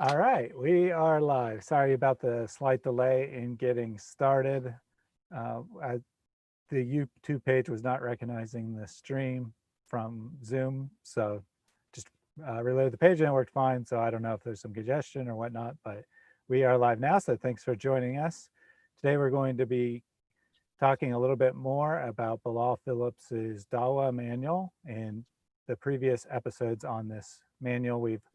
All right, we are live. Sorry about the slight delay in getting started. The YouTube page was not recognizing the stream from Zoom, so just reloaded the page and it worked fine. So I don't know if there's some congestion or whatnot, but we are live now. So thanks for joining us. Today we're going to be talking a little bit more about Bilal Philips's Dawah manual. In the previous episodes on this manual, we've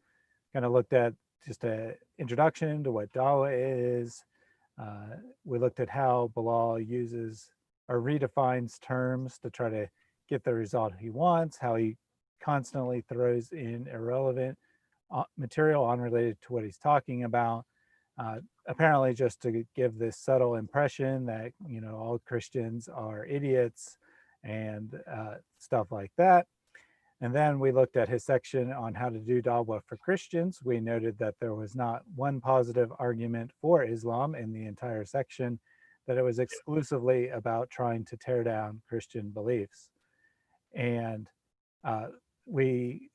kind of looked at just an introduction to what Dawah is. We looked at how Bilal uses or redefines terms to try to get the result he wants, how he constantly throws in irrelevant material unrelated to what he's talking about, apparently just to give this subtle impression that, you know, all Christians are idiots and stuff like that. And then we looked at his section on how to do Dawah for Christians. We noted that there was not one positive argument for Islam in the entire section, that it was exclusively about trying to tear down Christian beliefs. And we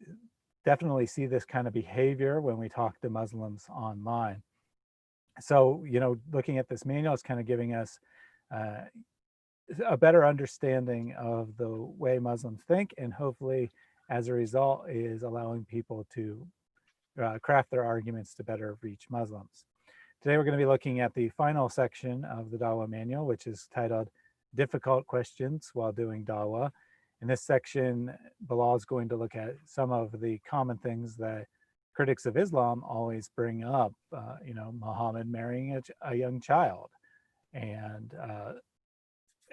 definitely see this kind of behavior when we talk to Muslims online. So, you know, looking at this manual is kind of giving us a better understanding of the way Muslims think, and hopefully as a result is allowing people to craft their arguments to better reach Muslims. Today we're going to be looking at the final section of the Dawah manual, which is titled Difficult Questions While Doing Dawah. In this section, Bilal is going to look at some of the common things that critics of Islam always bring up, you know, Muhammad marrying a young child, and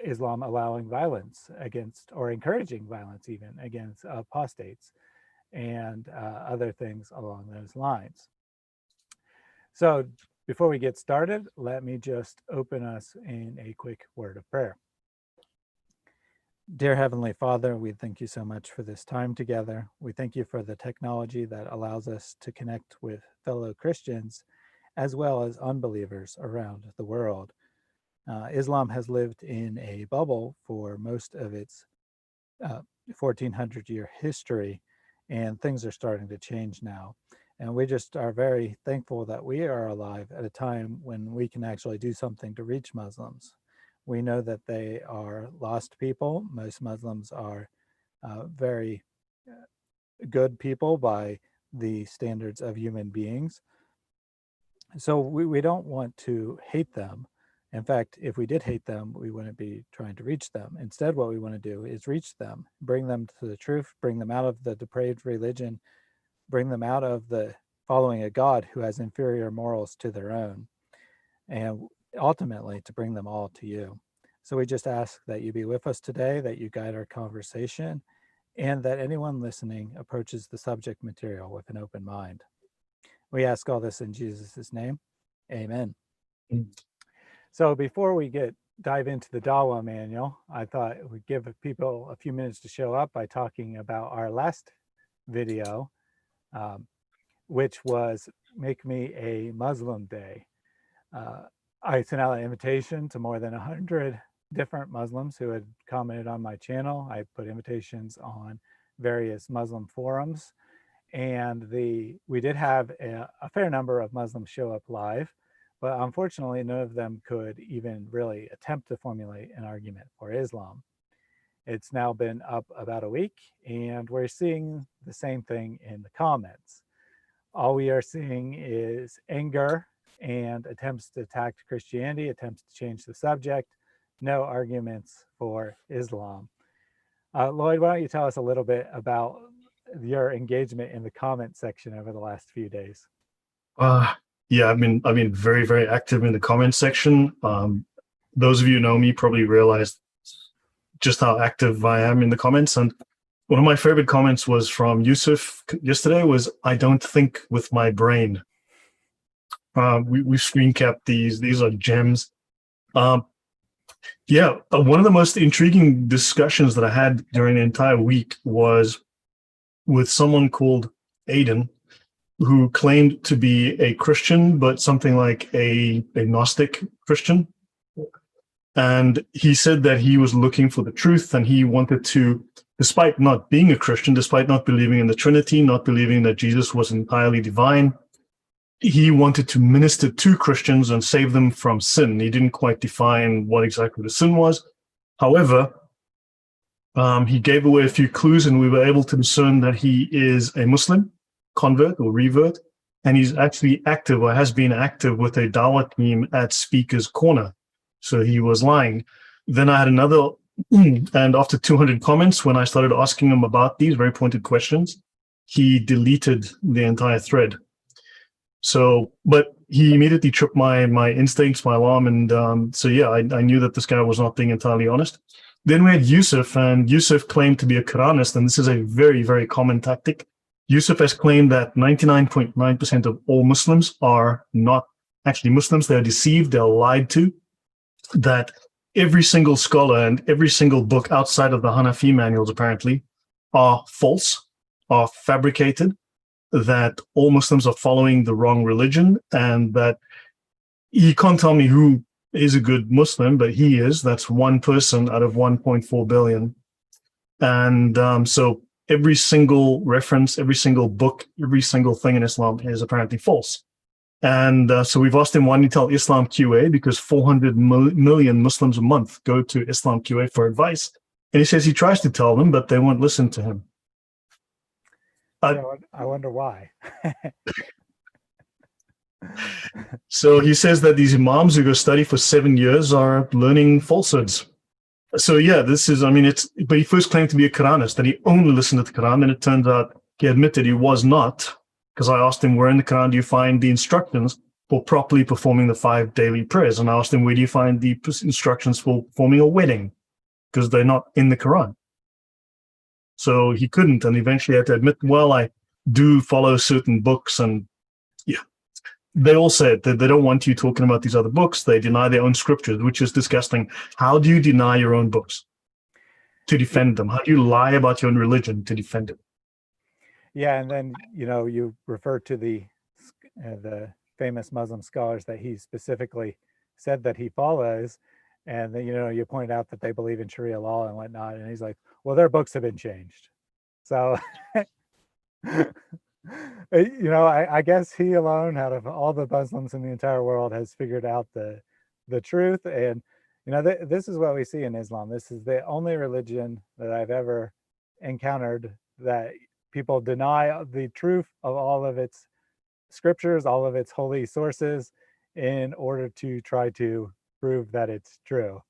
Islam allowing violence against, or encouraging violence even, against apostates, and other things along those lines. So before we get started, let me just open us in a quick word of prayer. Dear Heavenly Father, we thank you so much for this time together. We thank you for the technology that allows us to connect with fellow Christians as well as unbelievers around the world. Islam has lived in a bubble for most of its 1400-year history, and things are starting to change now. And we just are very thankful that we are alive at a time when we can actually do something to reach Muslims. We know that they are lost people. Most Muslims are very good people by the standards of human beings. So we don't want to hate them. In fact, if we did hate them, we wouldn't be trying to reach them. Instead, what we want to do is reach them, bring them to the truth, bring them out of the depraved religion, bring them out of the following a God who has inferior morals to their own, and ultimately to bring them all to you. So we just ask that you be with us today, that you guide our conversation, and that anyone listening approaches the subject material with an open mind. We ask all this in Jesus' name. Amen. So before we dive into the Dawah manual, I thought we'd give people a few minutes to show up by talking about our last video, which was Make Me a Muslim Day. I sent out an invitation to more than 100 different Muslims who had commented on my channel. I put invitations on various Muslim forums, and we did have a fair number of Muslims show up live, but unfortunately none of them could even really attempt to formulate an argument for Islam. It's now been up about a week, and we're seeing the same thing in the comments. All we are seeing is anger and attempts to attack Christianity, attempts to change the subject, no arguments for Islam. Lloyd, why don't you tell us a little bit about your engagement in the comment section over the last few days? Yeah, I've been very, very active in the comment section. Those of you who know me probably realized just how active I am in the comments. And one of my favorite comments was from Yusuf yesterday, was, "I don't think with my brain." We screen capped these. These are gems. Yeah, one of the most intriguing discussions that I had during the entire week was with someone called Aiden, who claimed to be a Christian, but something like a Gnostic Christian. And he said that he was looking for the truth, and he wanted to, despite not being a Christian, despite not believing in the Trinity, not believing that Jesus was entirely divine, he wanted to minister to Christians and save them from sin. He didn't quite define what exactly the sin was. However, he gave away a few clues, and we were able to discern that he is a Muslim convert or revert, and he's actually active, or has been active, with a Dawah team at Speaker's Corner. So he was lying. Then I had another, and after 200 comments, when I started asking him about these very pointed questions, he deleted the entire thread. So, but he immediately tripped my instincts, my alarm, and so yeah, I knew that this guy was not being entirely honest. Then we had Yusuf, and Yusuf claimed to be a Quranist, and this is a very, very common tactic. Yusuf has claimed that 99.9% of all Muslims are not actually Muslims. They are deceived, they're lied to, that every single scholar and every single book outside of the Hanafi manuals apparently are false, are fabricated, that all Muslims are following the wrong religion, and that he can't tell me who is a good Muslim, but he is. That's one person out of 1.4 billion. And so every single reference, every single book, every single thing in Islam is apparently false. And so we've asked him, why don't you tell Islam QA? Because 400 million Muslims a month go to Islam QA for advice. And he says he tries to tell them, but they won't listen to him. I wonder why. So he says that these imams who go study for 7 years are learning falsehoods. So yeah, this is, I mean, but he first claimed to be a Quranist, that he only listened to the Quran, and it turns out he admitted he was not, because I asked him, where in the Quran do you find the instructions for properly performing the 5 daily prayers? And I asked him, where do you find the instructions for performing a wedding? Because they're not in the Quran. So he couldn't, and eventually had to admit, well, I do follow certain books, and yeah. They all said that they don't want you talking about these other books. They deny their own scriptures, which is disgusting. How do you deny your own books to defend them? How do you lie about your own religion to defend it? Yeah, and then, you refer to the famous Muslim scholars that he specifically said that he follows, and then, you point out that they believe in Sharia law and whatnot, and he's like, well, their books have been changed. So, I guess he alone, out of all the Muslims in the entire world, has figured out the truth. And, this is what we see in Islam. This is the only religion that I've ever encountered that people deny the truth of all of its scriptures, all of its holy sources, in order to try to prove that it's true.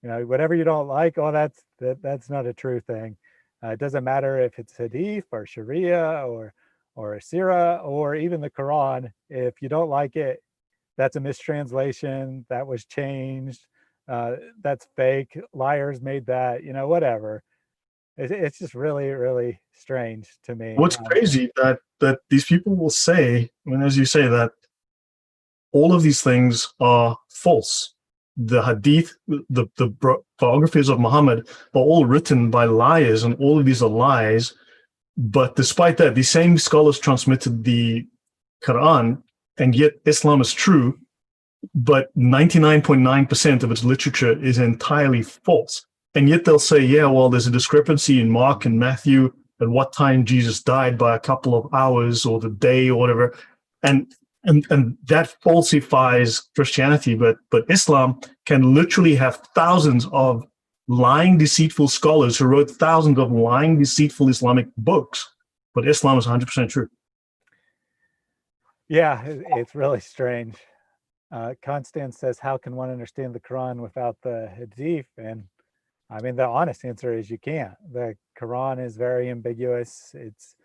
Whatever you don't like, that's not a true thing. It doesn't matter if it's Hadith or Sharia or Sirah or even the Quran. If you don't like it, that's a mistranslation, that was changed, that's fake, liars made that, whatever. It's just really, really strange to me. What's crazy that these people will say, as you say, that all of these things are false. The Hadith, the biographies of Muhammad are all written by liars, and all of these are lies. But despite that, the same scholars transmitted the Quran, and yet Islam is true, but 99.9% of its literature is entirely false. And yet they'll say, yeah, well, there's a discrepancy in Mark and Matthew at what time Jesus died by a couple of hours or the day or whatever. And that falsifies Christianity, but Islam can literally have thousands of lying, deceitful scholars who wrote thousands of lying, deceitful Islamic books, but Islam is 100% true. Yeah, it's really strange. Constance says, how can one understand the Quran without the Hadith? And I mean, the honest answer is you can't. The Quran is very ambiguous. It's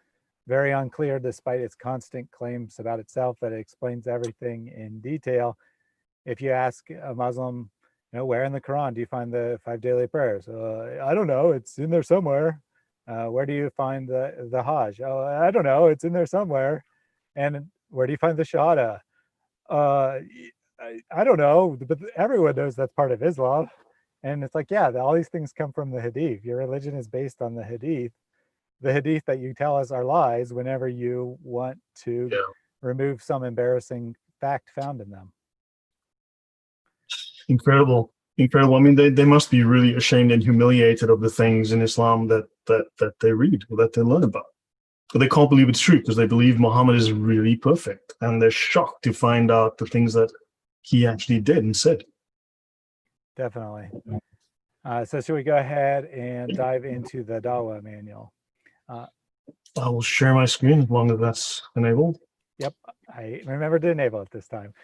very unclear, despite its constant claims about itself that it explains everything in detail. If you ask a Muslim, where in the Quran do you find the 5 daily prayers? I don't know. It's in there somewhere. Where do you find the Hajj? Oh, I don't know. It's in there somewhere. And where do you find the Shahada? I don't know. But everyone knows that's part of Islam. And it's like, yeah, all these things come from the Hadith. Your religion is based on the Hadith. The Hadith that you tell us are lies whenever you want to remove some embarrassing fact found in them. Incredible. I mean, they must be really ashamed and humiliated of the things in Islam that they read or that they learn about. but they can't believe it's true because they believe Muhammad is really perfect, and they're shocked to find out the things that he actually did and said. Definitely. So should we go ahead and dive into the Dawah manual? I will share my screen as long as that's enabled. Yep, I remember to enable it this time.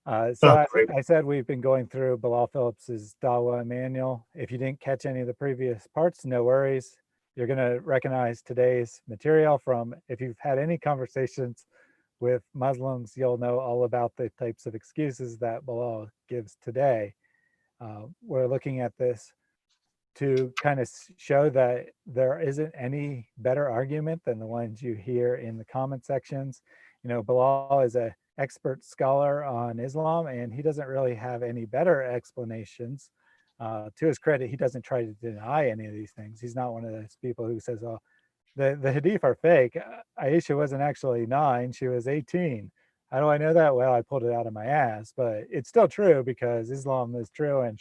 I said we've been going through Bilal Phillips's Dawah manual. If you didn't catch any of the previous parts, no worries. You're going to recognize today's material from, if you've had any conversations with Muslims, you'll know all about the types of excuses that Bilal gives today. We're looking at this to kind of show that there isn't any better argument than the ones you hear in the comment sections. You know, Bilal is an expert scholar on Islam, and he doesn't really have any better explanations. To his credit, he doesn't try to deny any of these things. He's not one of those people who says, oh, the hadith are fake. Aisha wasn't actually 9, she was 18. How do I know that? Well, I pulled it out of my ass, but it's still true because Islam is true, and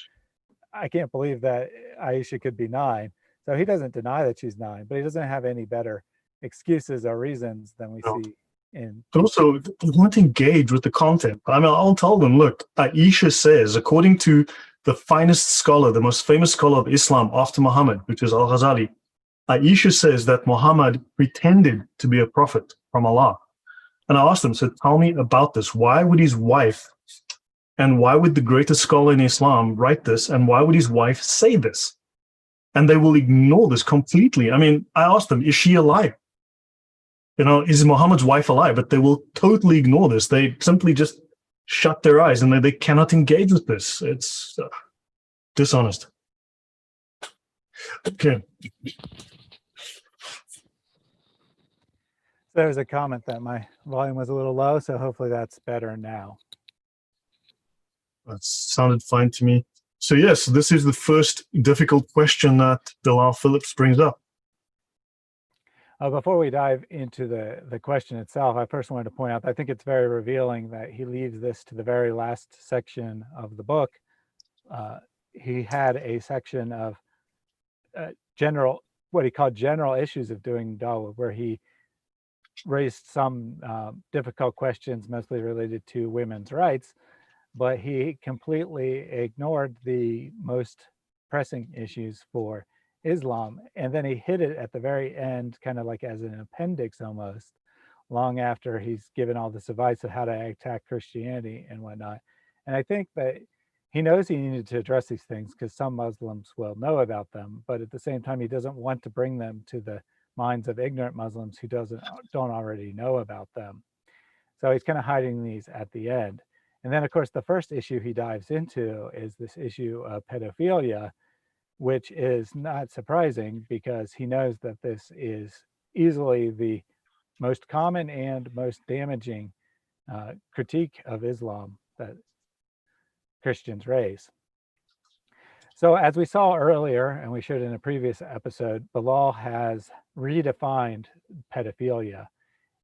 I can't believe that Aisha could be 9. So he doesn't deny that she's 9, but he doesn't have any better excuses or reasons than we see in. But also, they won't engage with the content. I mean, I'll tell them, look, Aisha says, according to the finest scholar, the most famous scholar of Islam after Muhammad, which is Al-Ghazali, Aisha says that Muhammad pretended to be a prophet from Allah. And I asked them, so tell me about this. Why would his wife, and why would the greatest scholar in Islam write this, and why would his wife say this? And they will ignore this completely. I mean, I asked them, is she alive? You know, is Muhammad's wife alive? But they will totally ignore this. They simply just shut their eyes, and they cannot engage with this. It's dishonest. Okay. There was a comment that my volume was a little low, so hopefully that's better now. That sounded fine to me. So yes, this is the first difficult question that Bilal Philips brings up. Before we dive into the question itself, I first wanted to point out, I think it's very revealing that he leaves this to the very last section of the book. He had a section of what he called general issues of doing Dawah, where he raised some difficult questions, mostly related to women's rights, but he completely ignored the most pressing issues for Islam. And then he hit it at the very end, kind of like as an appendix almost, long after he's given all this advice of how to attack Christianity and whatnot. And I think that he knows he needed to address these things because some Muslims will know about them, but at the same time, he doesn't want to bring them to the minds of ignorant Muslims who don't already know about them. So he's kind of hiding these at the end. And then, of course, the first issue he dives into is this issue of pedophilia, which is not surprising because he knows that this is easily the most common and most damaging critique of Islam that Christians raise. So as we saw earlier, and we showed in a previous episode, Bilal has redefined pedophilia.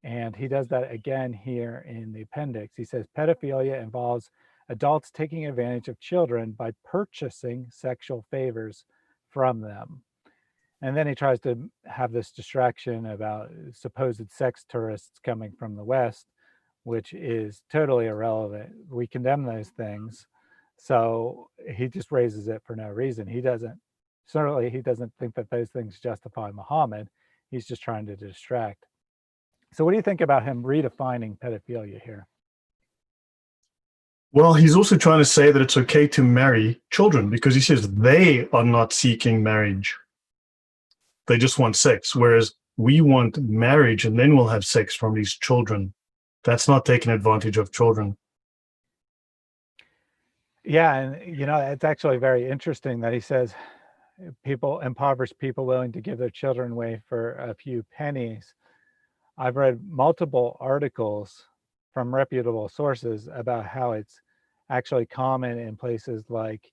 And he does that again here in the appendix. He says, pedophilia involves adults taking advantage of children by purchasing sexual favors from them. And then he tries to have this distraction about supposed sex tourists coming from the West, which is totally irrelevant. We condemn those things. So he just raises it for no reason. He doesn't think that those things justify Muhammad. He's just trying to distract. So what do you think about him redefining pedophilia here? Well, he's also trying to say that it's okay to marry children because he says they are not seeking marriage. They just want sex, whereas we want marriage and then we'll have sex from these children. That's not taking advantage of children. Yeah, and you know, it's actually very interesting that he says impoverished people willing to give their children away for a few pennies. I've read multiple articles from reputable sources about how it's actually common in places like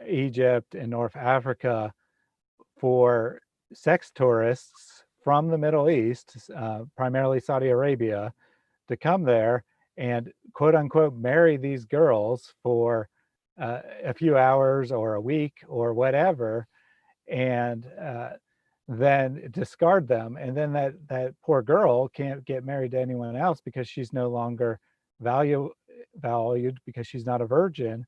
Egypt and North Africa for sex tourists from the Middle East, primarily Saudi Arabia, to come there and quote unquote marry these girls for a few hours or a week or whatever. And then discard them. And then that poor girl can't get married to anyone else because she's no longer valued because she's not a virgin.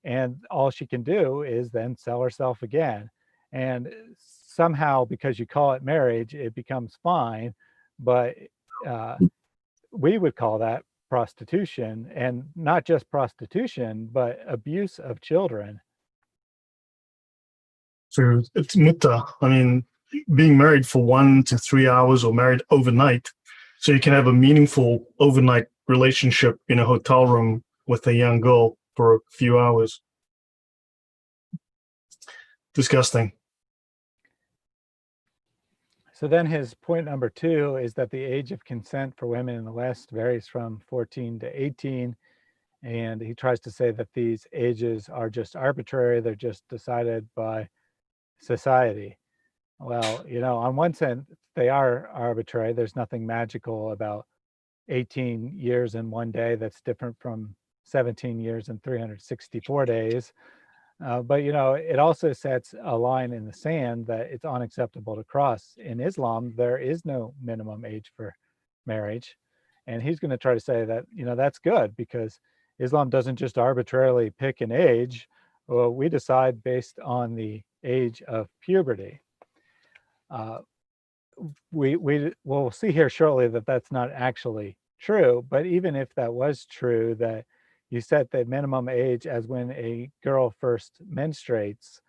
And all she can do is then sell herself again. And somehow, because you call it marriage, it becomes fine. But we would call that prostitution, and not just prostitution, but abuse of children. So it's mutta. I mean, being married for 1 to 3 hours or married overnight, so you can have a meaningful overnight relationship in a hotel room with a young girl for a few hours. Disgusting. So then his point number 2 is that the age of consent for women in the West varies from 14 to 18. And he tries to say that these ages are just arbitrary. They're just decided by society. Well, on one sense, they are arbitrary. There's nothing magical about 18 years in one day that's different from 17 years and 364 days. But, it also sets a line in the sand that it's unacceptable to cross. In Islam, there is no minimum age for marriage. And he's going to try to say that, that's good, because Islam doesn't just arbitrarily pick an age. Well, we decide based on the age of puberty. We'll see here shortly that that's not actually true. But even if that was true, that you set the minimum age as when a girl first menstruates,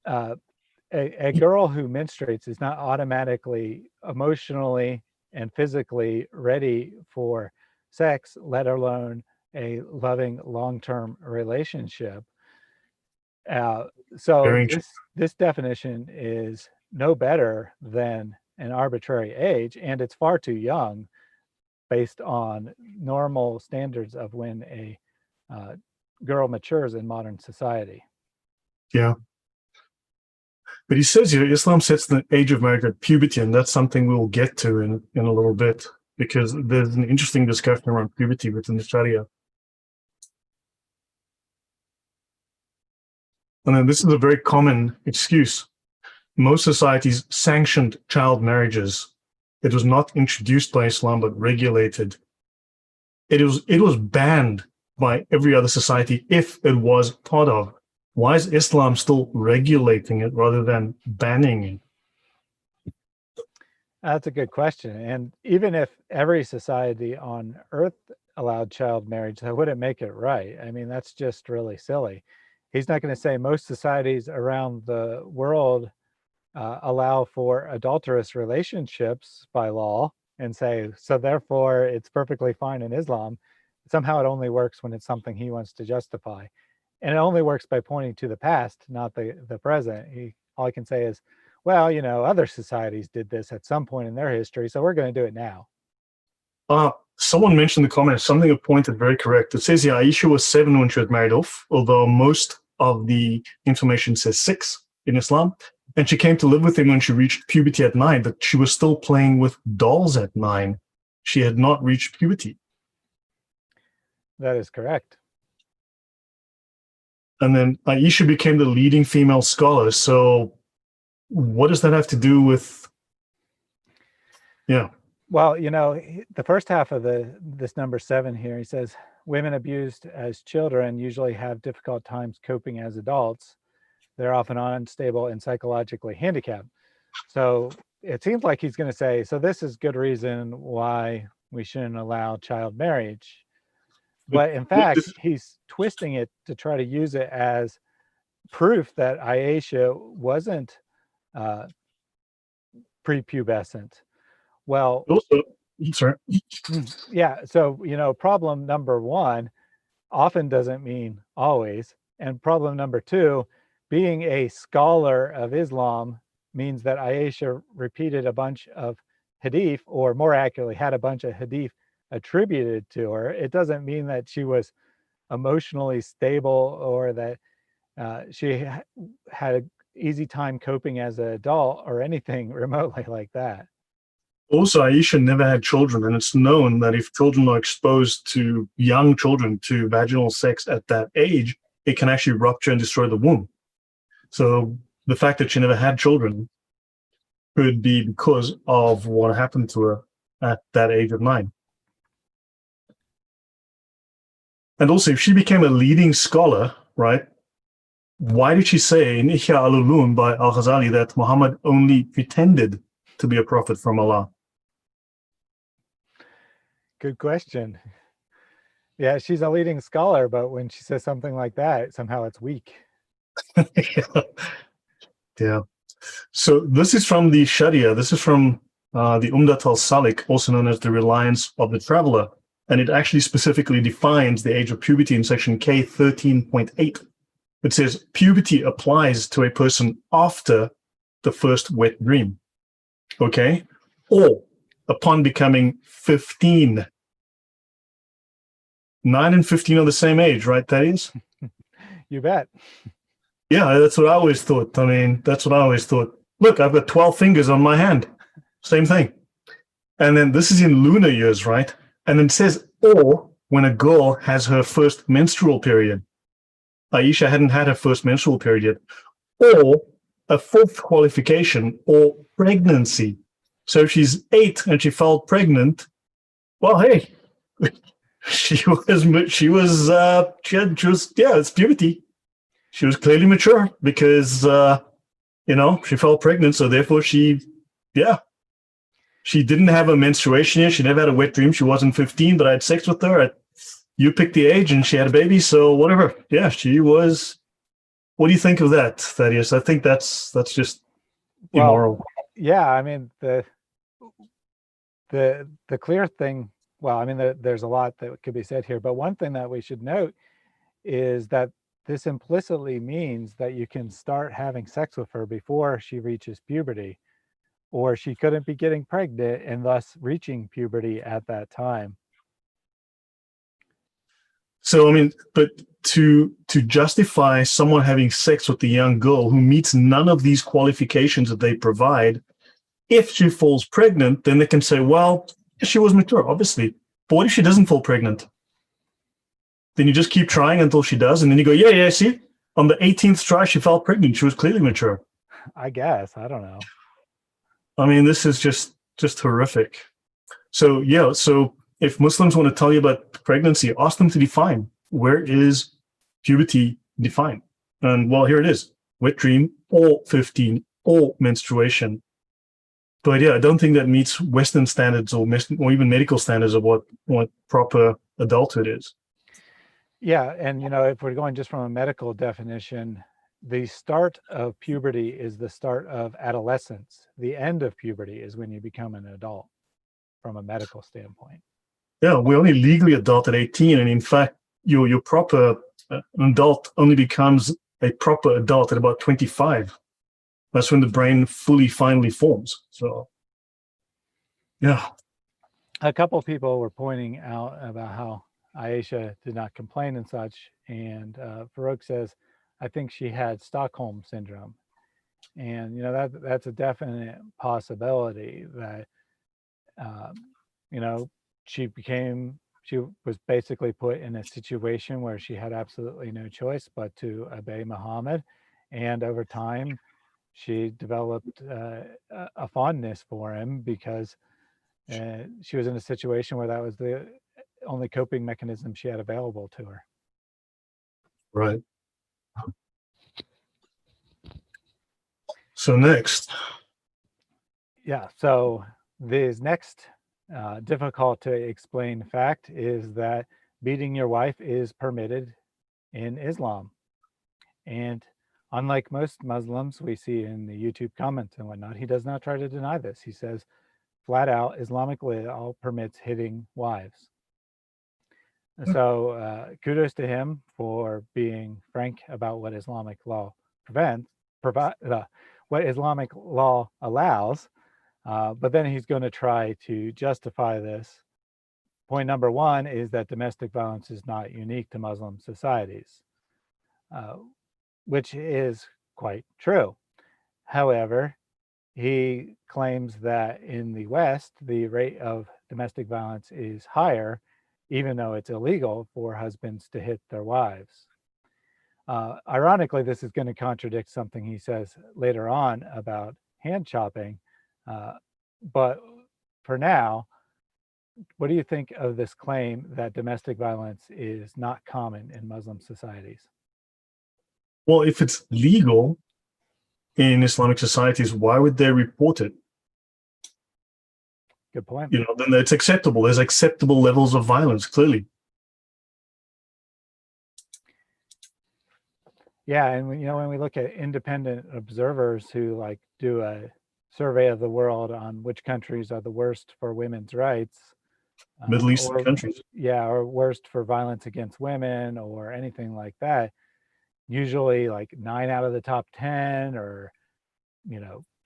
a girl who menstruates is not automatically emotionally and physically ready for sex, let alone a loving long-term relationship. So this definition is no better than an arbitrary age, and it's far too young based on normal standards of when a girl matures in modern society. Yeah. But he says here, Islam sets the age of marriage at puberty, and that's something we'll get to in a little bit, because there's an interesting discussion around puberty within the Sharia. And then this is a very common excuse. Most societies sanctioned child marriages. It was not introduced by Islam, but regulated. It was banned by every other society if it was part of. Why is Islam still regulating it rather than banning it? That's a good question. And even if every society on earth allowed child marriage, that wouldn't make it right. I mean, that's just really silly. He's not going to say most societies around the world allow for adulterous relationships by law and say, so therefore it's perfectly fine in Islam. Somehow it only works when it's something he wants to justify. And it only works by pointing to the past, not the present. All he can say is, well, other societies did this at some point in their history, so we're going to do it now. Someone mentioned in the comments something pointed very correct. It says, yeah, Aisha was 7 when she was married off, although most of the information says 6 in Islam. And she came to live with him when she reached puberty at 9, but she was still playing with dolls at 9. She had not reached puberty. That is correct. And then Aisha became the leading female scholar. So what does that have to do with, yeah. Well, the first half of this number 7 here, he says, women abused as children usually have difficult times coping as adults. They're often unstable and psychologically handicapped. So it seems like he's going to say, so this is good reason why we shouldn't allow child marriage. But in fact, he's twisting it to try to use it as proof that Aisha wasn't prepubescent. Well, sorry. Yeah. So, problem number 1 often doesn't mean always. And problem number 2, being a scholar of Islam means that Aisha repeated a bunch of hadith, or more accurately, had a bunch of hadith attributed to her. It doesn't mean that she was emotionally stable or that she had an easy time coping as an adult or anything remotely like that. Also, Aisha never had children, and it's known that if children are exposed to young children to vaginal sex at that age, it can actually rupture and destroy the womb. So the fact that she never had children could be because of what happened to her at that age of 9. And also, if she became a leading scholar, right, why did she say in Ihya al-Ulum by Al-Ghazali that Muhammad only pretended to be a prophet from Allah? Good question. Yeah, she's a leading scholar, but when she says something like that, somehow it's weak. Yeah. So this is from the Sharia. This is from the Umdat al-Salik, also known as the Reliance of the Traveler. And it actually specifically defines the age of puberty in section K 13.8. It says puberty applies to a person after the first wet dream, okay? Or upon becoming 15. 9 and 15 are the same age, right, that is? You bet. Yeah, that's what I always thought. I mean, that's what I always thought. Look, I've got 12 fingers on my hand. Same thing. And then this is in lunar years, right? And then it says, or when a girl has her first menstrual period. Aisha hadn't had her first menstrual period yet. Or a fourth qualification, or pregnancy. So if she's 8 and she fell pregnant, well, hey, she was, it's puberty. She was clearly mature because, she fell pregnant. So therefore she didn't have a menstruation yet. She never had a wet dream. She wasn't 15, but I had sex with her. You picked the age and she had a baby. So whatever. Yeah, she was. What do you think of that, Thaddeus? I think that's just immoral. Well, yeah, I mean, the clear thing, well, I mean, there's a lot that could be said here, but one thing that we should note is that this implicitly means that you can start having sex with her before she reaches puberty, or she couldn't be getting pregnant and thus reaching puberty at that time. So, I mean, but to justify someone having sex with a young girl who meets none of these qualifications that they provide, if she falls pregnant, then they can say, well, she was mature, obviously. But what if she doesn't fall pregnant? Then you just keep trying until she does, and then you go, yeah, see? On the 18th try, she fell pregnant. She was clearly mature. I guess. I don't know. I mean, this is just horrific. So, yeah, so if Muslims want to tell you about pregnancy, ask them to define, where is puberty defined? And, well, here it is. Wet dream, or 15, or menstruation. But, yeah, I don't think that meets Western standards or even medical standards of what proper adulthood is. Yeah, and if we're going just from a medical definition, the start of puberty is the start of adolescence. The end of puberty is when you become an adult from a medical standpoint. Yeah, we're only legally adult at 18, and in fact, your proper adult only becomes a proper adult at about 25. That's when the brain finally forms. So, yeah. A couple of people were pointing out about how Aisha did not complain and such, and Farouk says, I think she had Stockholm syndrome. And that's a definite possibility that she was basically put in a situation where she had absolutely no choice but to obey Muhammad, and over time she developed a fondness for him because she was in a situation where that was the only coping mechanism she had available to her. Right. So next. Yeah, so this next difficult to explain fact is that beating your wife is permitted in Islam. And unlike most Muslims we see in the YouTube comments and whatnot, he does not try to deny this. He says flat out, Islamic law permits hitting wives. So kudos to him for being frank about what Islamic law what Islamic law allows. But then he's going to try to justify this. Point number one is that domestic violence is not unique to Muslim societies, which is quite true. However, he claims that in the West, the rate of domestic violence is higher, even though it's illegal for husbands to hit their wives. Ironically, this is going to contradict something he says later on about hand chopping, But for now, what do you think of this claim that domestic violence is not common in Muslim societies? Well, if it's legal in Islamic societies, why would they report it? Good point. You know, then it's acceptable. There's acceptable levels of violence, clearly. Yeah, and when we look at independent observers who like do a survey of the world on which countries are the worst for women's rights, Middle Eastern countries. or worst for violence against women or anything like that, usually like 9 out of the top 10 or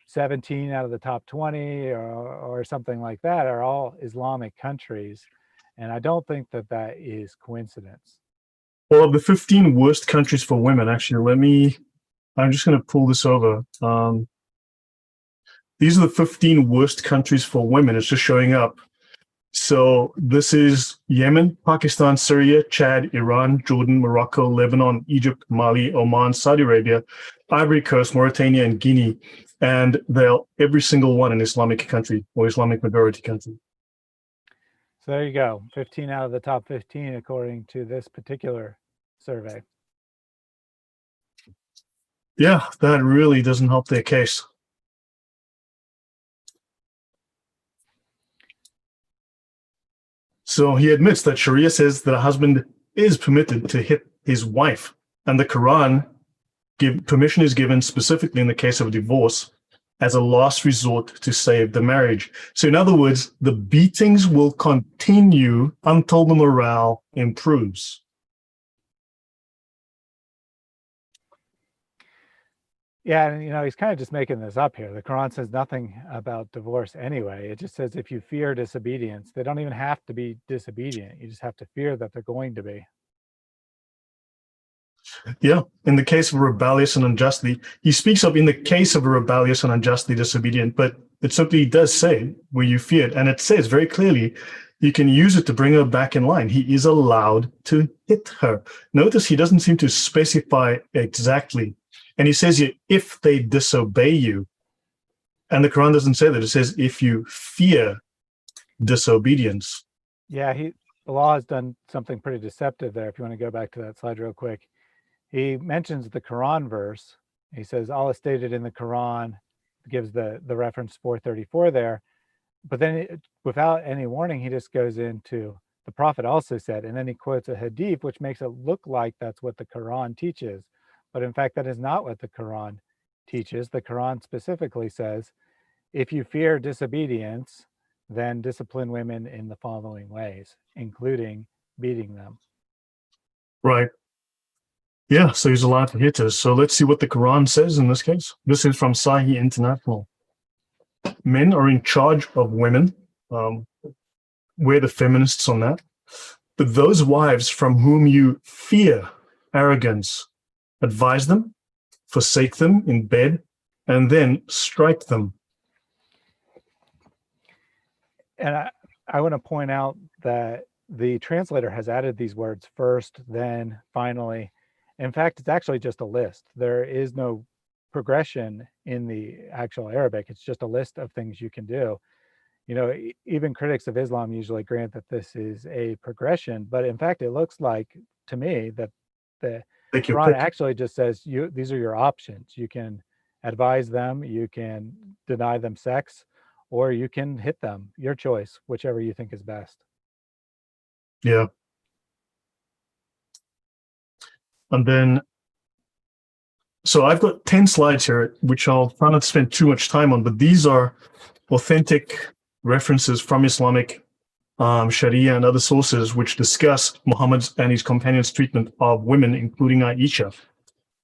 17 out of the top 20 or something like that are all Islamic countries. And I don't think that that is coincidence. Well, of the 15 worst countries for women, actually, I'm just going to pull this over. These are the 15 worst countries for women. It's just showing up. So this is Yemen, Pakistan, Syria, Chad, Iran, Jordan, Morocco, Lebanon, Egypt, Mali, Oman, Saudi Arabia, Ivory Coast, Mauritania, and Guinea. And they're every single one an Islamic country or Islamic majority country. So there you go, 15 out of the top 15 according to this particular survey. Yeah, that really doesn't help their case. So he admits that Sharia says that a husband is permitted to hit his wife, and the Quran permission is given specifically in the case of a divorce as a last resort to save the marriage. So in other words, the beatings will continue until the morale improves. Yeah, and he's kind of just making this up here. The Quran says nothing about divorce anyway. It just says if you fear disobedience, they don't even have to be disobedient. You just have to fear that they're going to be. Yeah, in the case of rebellious and unjustly, he speaks of in the case of a rebellious and unjustly disobedient, but it simply does say where you fear it. And it says very clearly, you can use it to bring her back in line. He is allowed to hit her. Notice he doesn't seem to specify exactly. And he says here, if they disobey you. And the Quran doesn't say that. It says, if you fear disobedience. Yeah, Allah has done something pretty deceptive there. If you want to go back to that slide real quick. He mentions the Quran verse. He says, Allah stated in the Quran, gives the reference 434 there. But then without any warning, he just goes into the Prophet also said, and then he quotes a hadith, which makes it look like that's what the Quran teaches. But in fact, that is not what the Quran teaches. The Quran specifically says, if you fear disobedience, then discipline women in the following ways, including beating them. Right. Yeah, so he's allowed to hit us. So let's see what the Quran says in this case. This is from Sahih International. Men are in charge of women. We're the feminists on that. But those wives from whom you fear arrogance, advise them, forsake them in bed, and then strike them. And I want to point out that the translator has added these words first, then, finally. In fact, it's actually just a list. There is no progression in the actual Arabic. It's just a list of things you can do. Even critics of Islam usually grant that this is a progression, but in fact, it looks like to me that the Quran actually just says these are your options. You can advise them, you can deny them sex, or you can hit them. Your choice, whichever you think is best. Yeah. And then, so I've got 10 slides here, which I'll try not to spend too much time on, but these are authentic references from Islamic Sharia and other sources which discuss Muhammad's and his companions' treatment of women, including Aisha,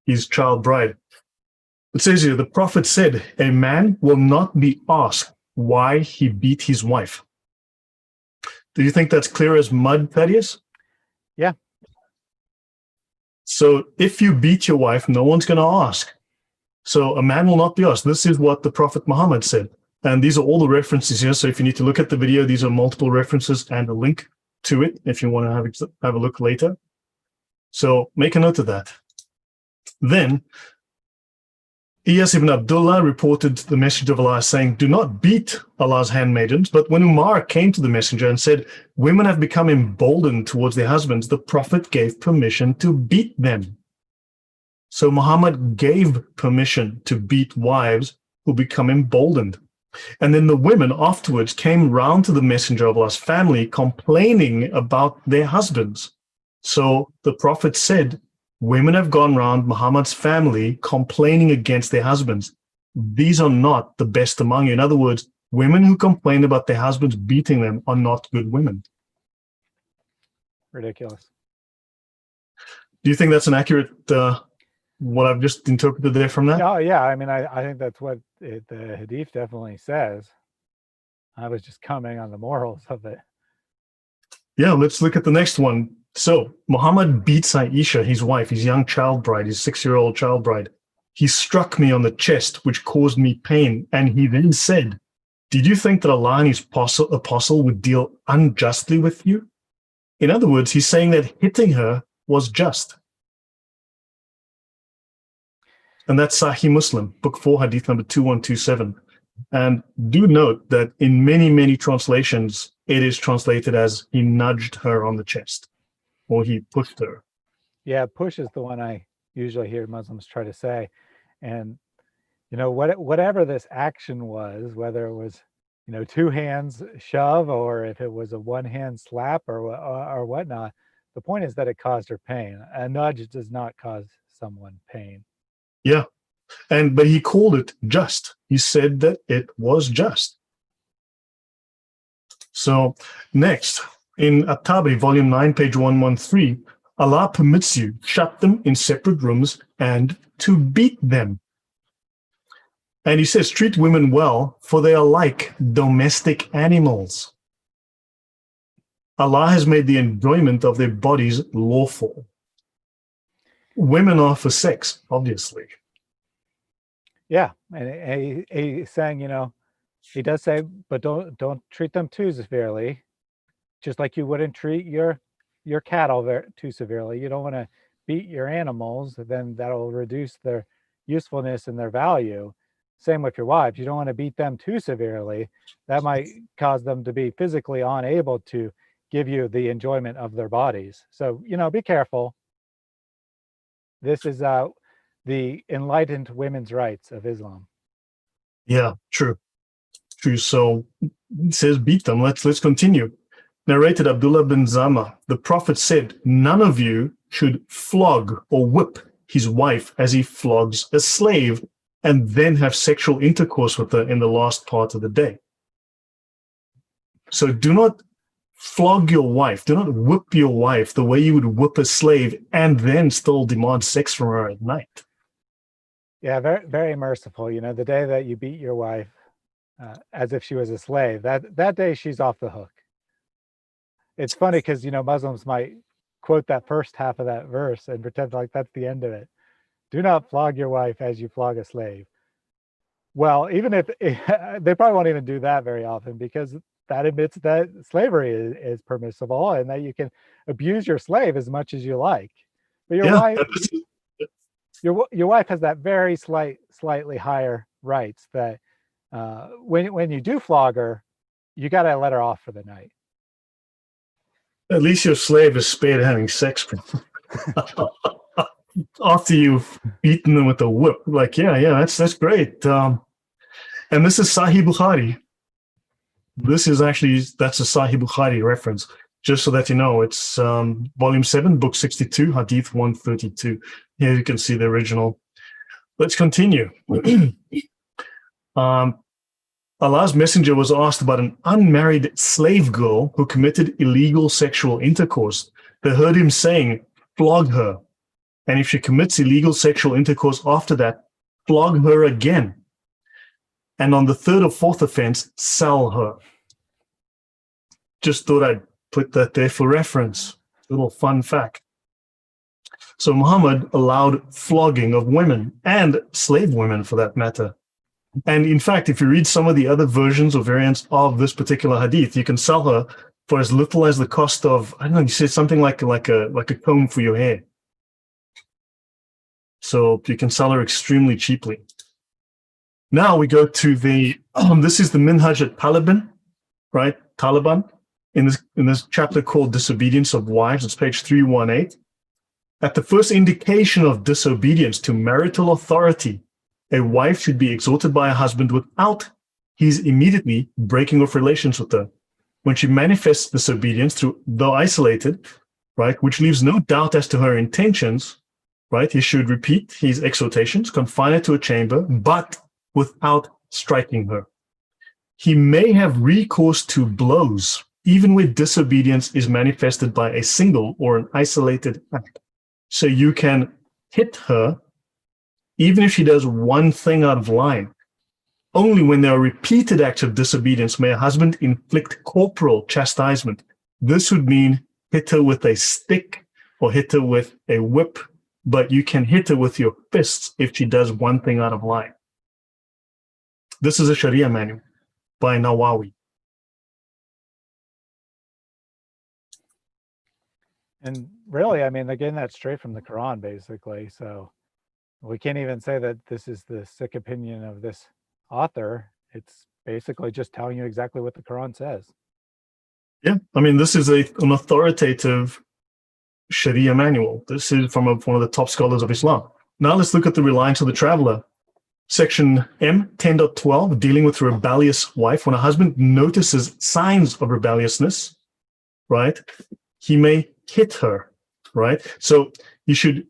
his child bride. It says here, the Prophet said, a man will not be asked why he beat his wife. Do you think that's clear as mud, Thaddeus? Yeah. So if you beat your wife, no one's going to ask. So a man will not be asked. This is what the Prophet Muhammad said. And these are all the references here. So if you need to look at the video, these are multiple references and a link to it if you want to have a look later. So make a note of that. Then Iyas ibn Abdullah reported the Messenger of Allah saying, "Do not beat Allah's handmaidens." But when Umar came to the Messenger and said, "Women have become emboldened towards their husbands," the Prophet gave permission to beat them. So Muhammad gave permission to beat wives who become emboldened. And then the women afterwards came round to the Messenger of Allah's family complaining about their husbands. So the Prophet said, women have gone round Muhammad's family complaining against their husbands. These are not the best among you. In other words, women who complain about their husbands beating them are not good women. Ridiculous. Do you think that's an accurate, what I've just interpreted there from that? Oh, yeah. I mean, I think that's what the Hadith definitely says. I was just commenting on the morals of it. Yeah, let's look at the next one. So Muhammad beats Aisha, his wife, his young child bride, his 6-year-old child bride. He struck me on the chest, which caused me pain. And he then said, "Did you think that Allah and his apostle would deal unjustly with you?" In other words, he's saying that hitting her was just. And that's Sahih Muslim, book 4, hadith number 2127. And do note that in many, many translations, it is translated as he nudged her on the chest or he pushed her. Yeah, push is the one I usually hear Muslims try to say. And, whatever this action was, whether it was, 2 hands shove or if it was a 1-hand slap or whatnot, the point is that it caused her pain. A nudge does not cause someone pain. Yeah. But he called it just. He said that it was just. So next, in At-Tabari, volume 9, page 113, Allah permits you, shut them in separate rooms and to beat them. And he says, treat women well, for they are like domestic animals. Allah has made the enjoyment of their bodies lawful. Women are for sex, obviously. Yeah, and he's saying, he does say, but don't treat them too severely, just like you wouldn't treat your cattle too severely. You don't want to beat your animals, then that'll reduce their usefulness and their value. Same with your wives. You don't want to beat them too severely. That might cause them to be physically unable to give you the enjoyment of their bodies. So, be careful. This is the enlightened women's rights of Islam. Yeah, true. So it says beat them. Let's continue. Narrated Abdullah bin Zama, the Prophet said, none of you should flog or whip his wife as he flogs a slave and then have sexual intercourse with her in the last part of the day. So do not flog your wife. Do not whip your wife the way you would whip a slave and then still demand sex from her at night. Yeah, very, very merciful. The day that you beat your wife as if she was a slave, that day she's off the hook. It's funny because, Muslims might quote that first half of that verse and pretend like that's the end of it. Do not flog your wife as you flog a slave. Well, even if they probably won't even do that very often, because that admits that slavery is permissible and that you can abuse your slave as much as you like. But your wife has that very slightly higher rights that when you do flog her, you got to let her off for the night. At least your slave is spared having sex after you've beaten them with a whip. Like, yeah, that's great. And this is Sahih Bukhari. That's a Sahih Bukhari reference. Just so that you know, it's volume 7, book 62, hadith 132. Here you can see the original. Let's continue. Allah's messenger was asked about an unmarried slave girl who committed illegal sexual intercourse. They heard him saying, flog her. And if she commits illegal sexual intercourse after that, flog her again. And on the 3rd or 4th offense, sell her. Just thought I'd put that there for reference. Little fun fact. So Muhammad allowed flogging of women and slave women for that matter. And in fact, if you read some of the other versions or variants of this particular hadith, you can sell her for as little as the cost of, I don't know, you said something like a comb for your hair. So you can sell her extremely cheaply. Now we go to the, this is the Minhaj at Taliban, right? Taliban, in this chapter called Disobedience of Wives. It's page 318. At the first indication of disobedience to marital authority, a wife should be exhorted by a husband without his immediately breaking off relations with her. When she manifests disobedience through, though isolated, right, which leaves no doubt as to her intentions, right, he should repeat his exhortations, confine her to a chamber, but without striking her. He may have recourse to blows, even where disobedience is manifested by a single or an isolated act. So you can hit her, even if she does one thing out of line. Only when there are repeated acts of disobedience may a husband inflict corporal chastisement. This would mean hit her with a stick or hit her with a whip, but you can hit her with your fists if she does one thing out of line. This is a Sharia manual by Nawawi. And really, I mean, they're getting that straight from the Quran, basically. So we can't even say that this is the sick opinion of this author. It's basically just telling you exactly what the Quran says. Yeah, I mean, this is an authoritative Sharia manual. This is from one of the top scholars of Islam. Now let's look at the reliance of the traveler. Section M, 10.12, dealing with a rebellious wife. When a husband notices signs of rebelliousness, right, he may hit her, right? So you should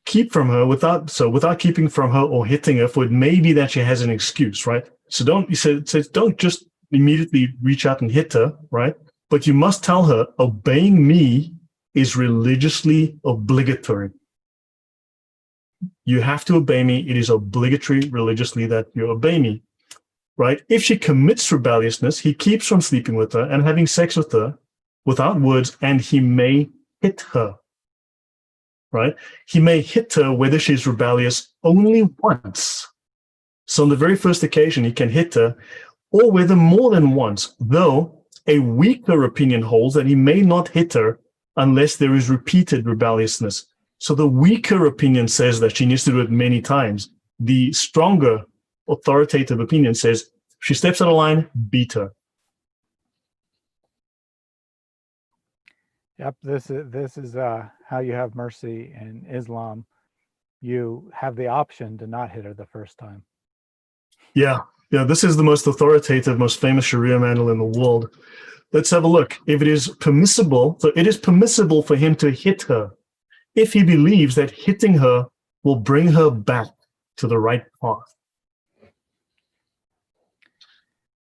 keep from her without keeping from her or hitting her, for it may be that she has an excuse, right? So don't just immediately reach out and hit her, right? But you must tell her, obeying me is religiously obligatory. You have to obey me. It is obligatory religiously that you obey me, right? If she commits rebelliousness, he keeps from sleeping with her and having sex with her without words, and he may hit her, right? He may hit her whether she's rebellious only once. So on the very first occasion, he can hit her, or whether more than once, though a weaker opinion holds that he may not hit her unless there is repeated rebelliousness. So the weaker opinion says that she needs to do it many times. The stronger authoritative opinion says, she steps out of line, beat her. Yep, this is how you have mercy in Islam. You have the option to not hit her the first time. Yeah, this is the most authoritative, most famous Sharia manual in the world. Let's have a look. If it is permissible, so it is permissible for him to hit her if he believes that hitting her will bring her back to the right path.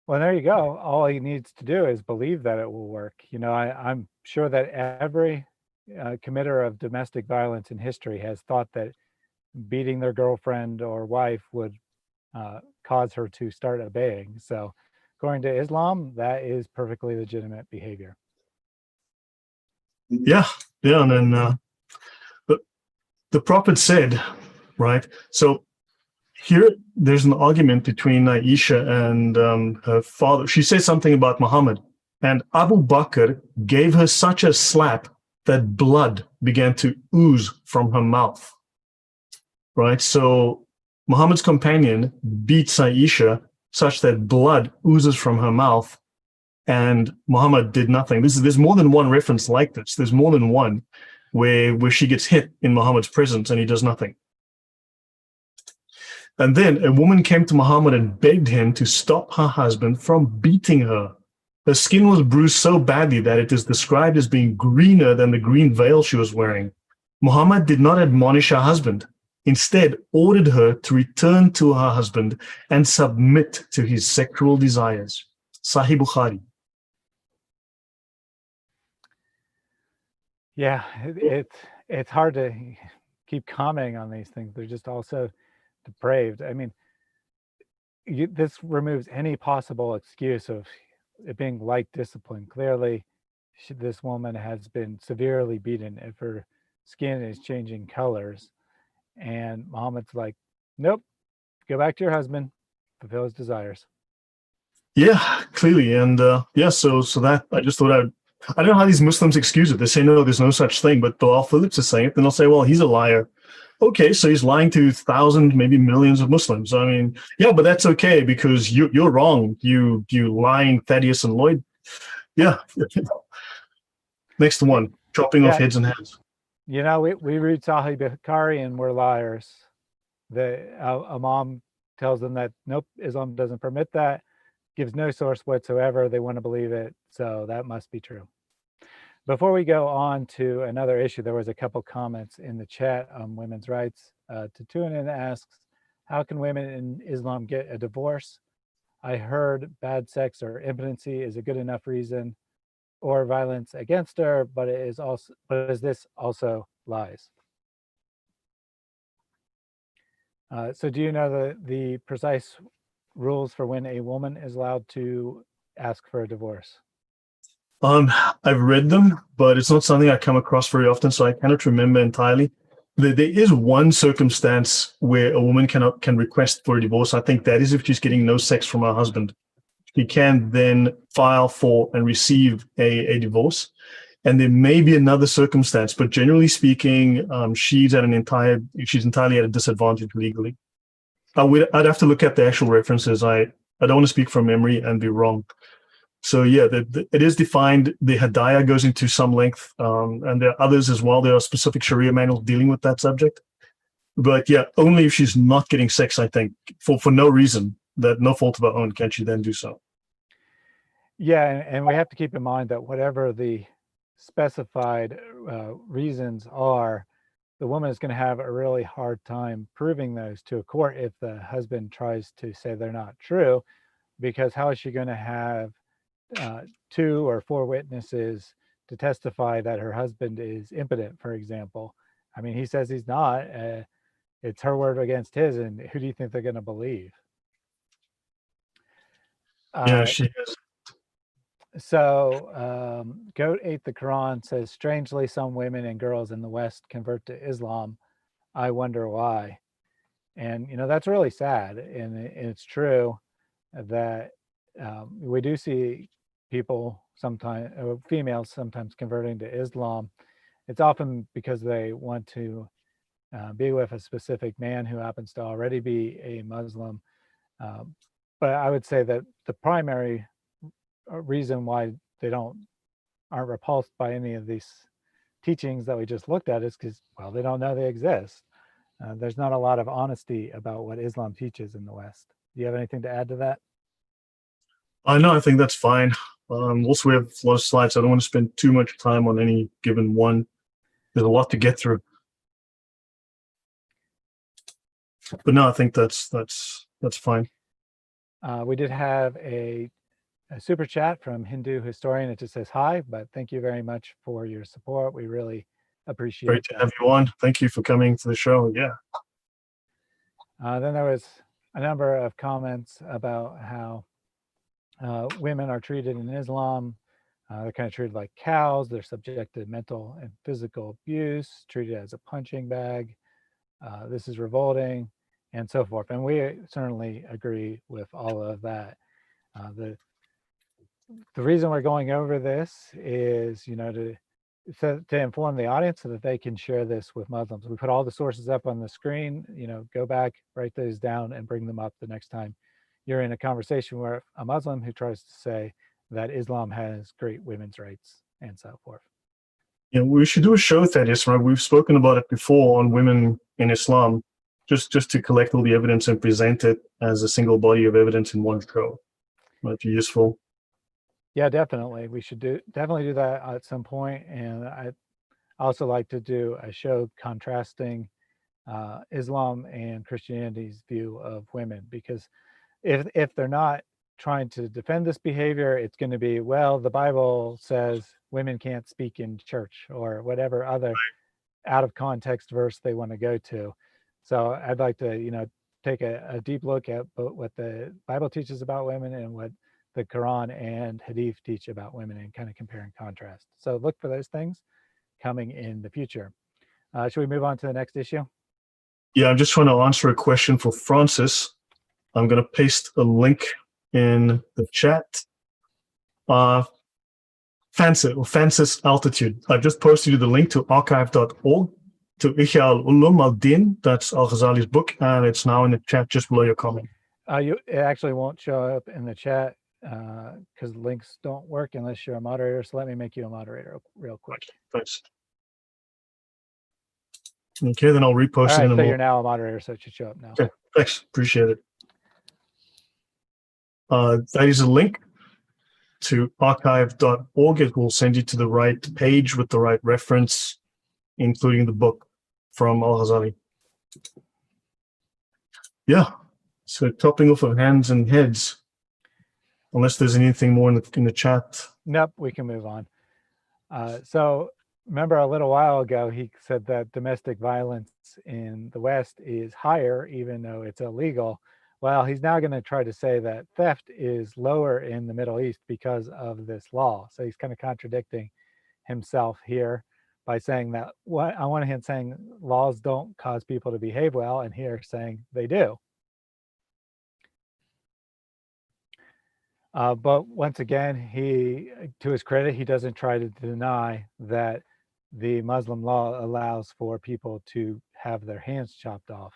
Well, there you go. All he needs to do is believe that it will work. You know, I'm sure that every committer of domestic violence in history has thought that beating their girlfriend or wife would cause her to start obeying. So according to Islam, that is perfectly legitimate behavior. Yeah, and then the Prophet said, right? So here, there's an argument between Aisha and her father. She says something about Muhammad, and Abu Bakr gave her such a slap that blood began to ooze from her mouth, right? So Muhammad's companion beats Aisha such that blood oozes from her mouth, and Muhammad did nothing. There's more than one reference like this. There's more than one where she gets hit in Muhammad's presence and he does nothing. And then a woman came to Muhammad and begged him to stop her husband from beating her. Her skin was bruised so badly that it is described as being greener than the green veil she was wearing. Muhammad did not admonish her husband, instead ordered her to return to her husband and submit to his sexual desires. Sahih Bukhari. Yeah, it's hard to keep commenting on these things. They're just all so depraved. I mean, this removes any possible excuse of it being light discipline. Clearly, this woman has been severely beaten if her skin is changing colors. And Muhammad's like, nope, go back to your husband, fulfill his desires. Yeah, clearly. And so that I just thought I don't know how these Muslims excuse it. They say, no, there's no such thing, but Bilal Philips is saying it. Then they'll say, well, he's a liar. okay, so he's lying to thousands, maybe millions of Muslims. I mean, yeah, but that's okay because you're wrong. You lying Thaddeus and Lloyd. Yeah. Next one, chopping off Yeah, heads and hands. we read Sahih Bukhari and we're liars. A mom tells them that nope, Islam doesn't permit that, gives no source whatsoever. They want to believe it, so that must be true. Before we go on to another issue, there was a couple comments in the chat on women's rights. Tatunin asks, how can women in Islam get a divorce? I heard bad sex or impotency is a good enough reason, or violence against her, but is this also lies? So do you know the precise rules for when a woman is allowed to ask for a divorce? I've read them, but it's not something I come across very often, so I cannot remember entirely. There is one circumstance where a woman can request for a divorce. I think that is if she's getting no sex from her husband. She can then file for and receive a divorce. And there may be another circumstance, but generally speaking, she's entirely at a disadvantage legally. I'd have to look at the actual references. I don't want to speak from memory and be wrong. So yeah, it is defined. The Hadaya goes into some length, and there are others as well. There are specific Sharia manuals dealing with that subject. But yeah, only if she's not getting sex, I think, for no reason, that no fault of her own, can she then do so. Yeah, and we have to keep in mind that whatever the specified reasons are, the woman is going to have a really hard time proving those to a court if the husband tries to say they're not true, because how is she going to have 2 or 4 witnesses to testify that her husband is impotent, for example? I mean, he says he's not. It's her word against his, and who do you think they're going to believe? Yeah, she is. So Goat Ate the Quran says, strangely, some women and girls in the West convert to Islam. I wonder why. And, that's really sad. And it's true that we do see people sometimes, females sometimes converting to Islam. It's often because they want to be with a specific man who happens to already be a Muslim. But I would say that the primary reason why they aren't repulsed by any of these teachings that we just looked at is because, well, they don't know they exist. There's not a lot of honesty about what Islam teaches in the West. Do you have anything to add to that? No, I think that's fine. Also, we have a lot of slides. I don't want to spend too much time on any given one. There's a lot to get through. But no, I think that's fine. We did have a super chat from Hindu Historian. It just says hi, but thank you very much for your support. We really appreciate Great to have you on. Thank you for coming to the show. Yeah. Then there was a number of comments about how women are treated in Islam. They're kind of treated like cows. They're subject to mental and physical abuse, treated as a punching bag. This is revolting, and so forth. And we certainly agree with all of that. The reason we're going over this is, to inform the audience so that they can share this with Muslims. We put all the sources up on the screen. Go back, write those down, and bring them up the next time you're in a conversation where a Muslim who tries to say that Islam has great women's rights and so forth. Yeah, we should do a show, Thaddeus, right? We've spoken about it before on women in Islam, just to collect all the evidence and present it as a single body of evidence in one show. Might be useful. Yeah, definitely. We should definitely do that at some point. And I also like to do a show contrasting Islam and Christianity's view of women, because if they're not trying to defend this behavior, it's going to be, well, the Bible says women can't speak in church, or whatever other out of context verse they want to go to. So I'd like to, take a deep look at what the Bible teaches about women and what the Quran and Hadith teach about women, and kind of compare and contrast. So look for those things coming in the future. Should we move on to the next issue? Yeah, I'm just trying to answer a question for Francis. I'm going to paste a link in the chat. Francis Altitude. I've just posted you the link to archive.org. to Ihya al-Ulum al-Din. That's Al-Ghazali's book, and it's now in the chat just below your comment. It actually won't show up in the chat because links don't work unless you're a moderator. So let me make you a moderator real quick. Thanks. Okay, then I'll repost All it right, in a so moment. you're now a moderator, so it should show up now. Okay, thanks. Appreciate it. That is a link to archive.org. It will send you to the right page with the right reference, including the book from Al-Ghazali. Yeah, so topping off of hands and heads, unless there's anything more in the chat. Nope, we can move on. So remember a little while ago, he said that domestic violence in the West is higher, even though it's illegal. Well, he's now going to try to say that theft is lower in the Middle East because of this law. So he's kind of contradicting himself here by saying that, on one hand, saying laws don't cause people to behave well, and here saying they do. But once again, to his credit, he doesn't try to deny that the Muslim law allows for people to have their hands chopped off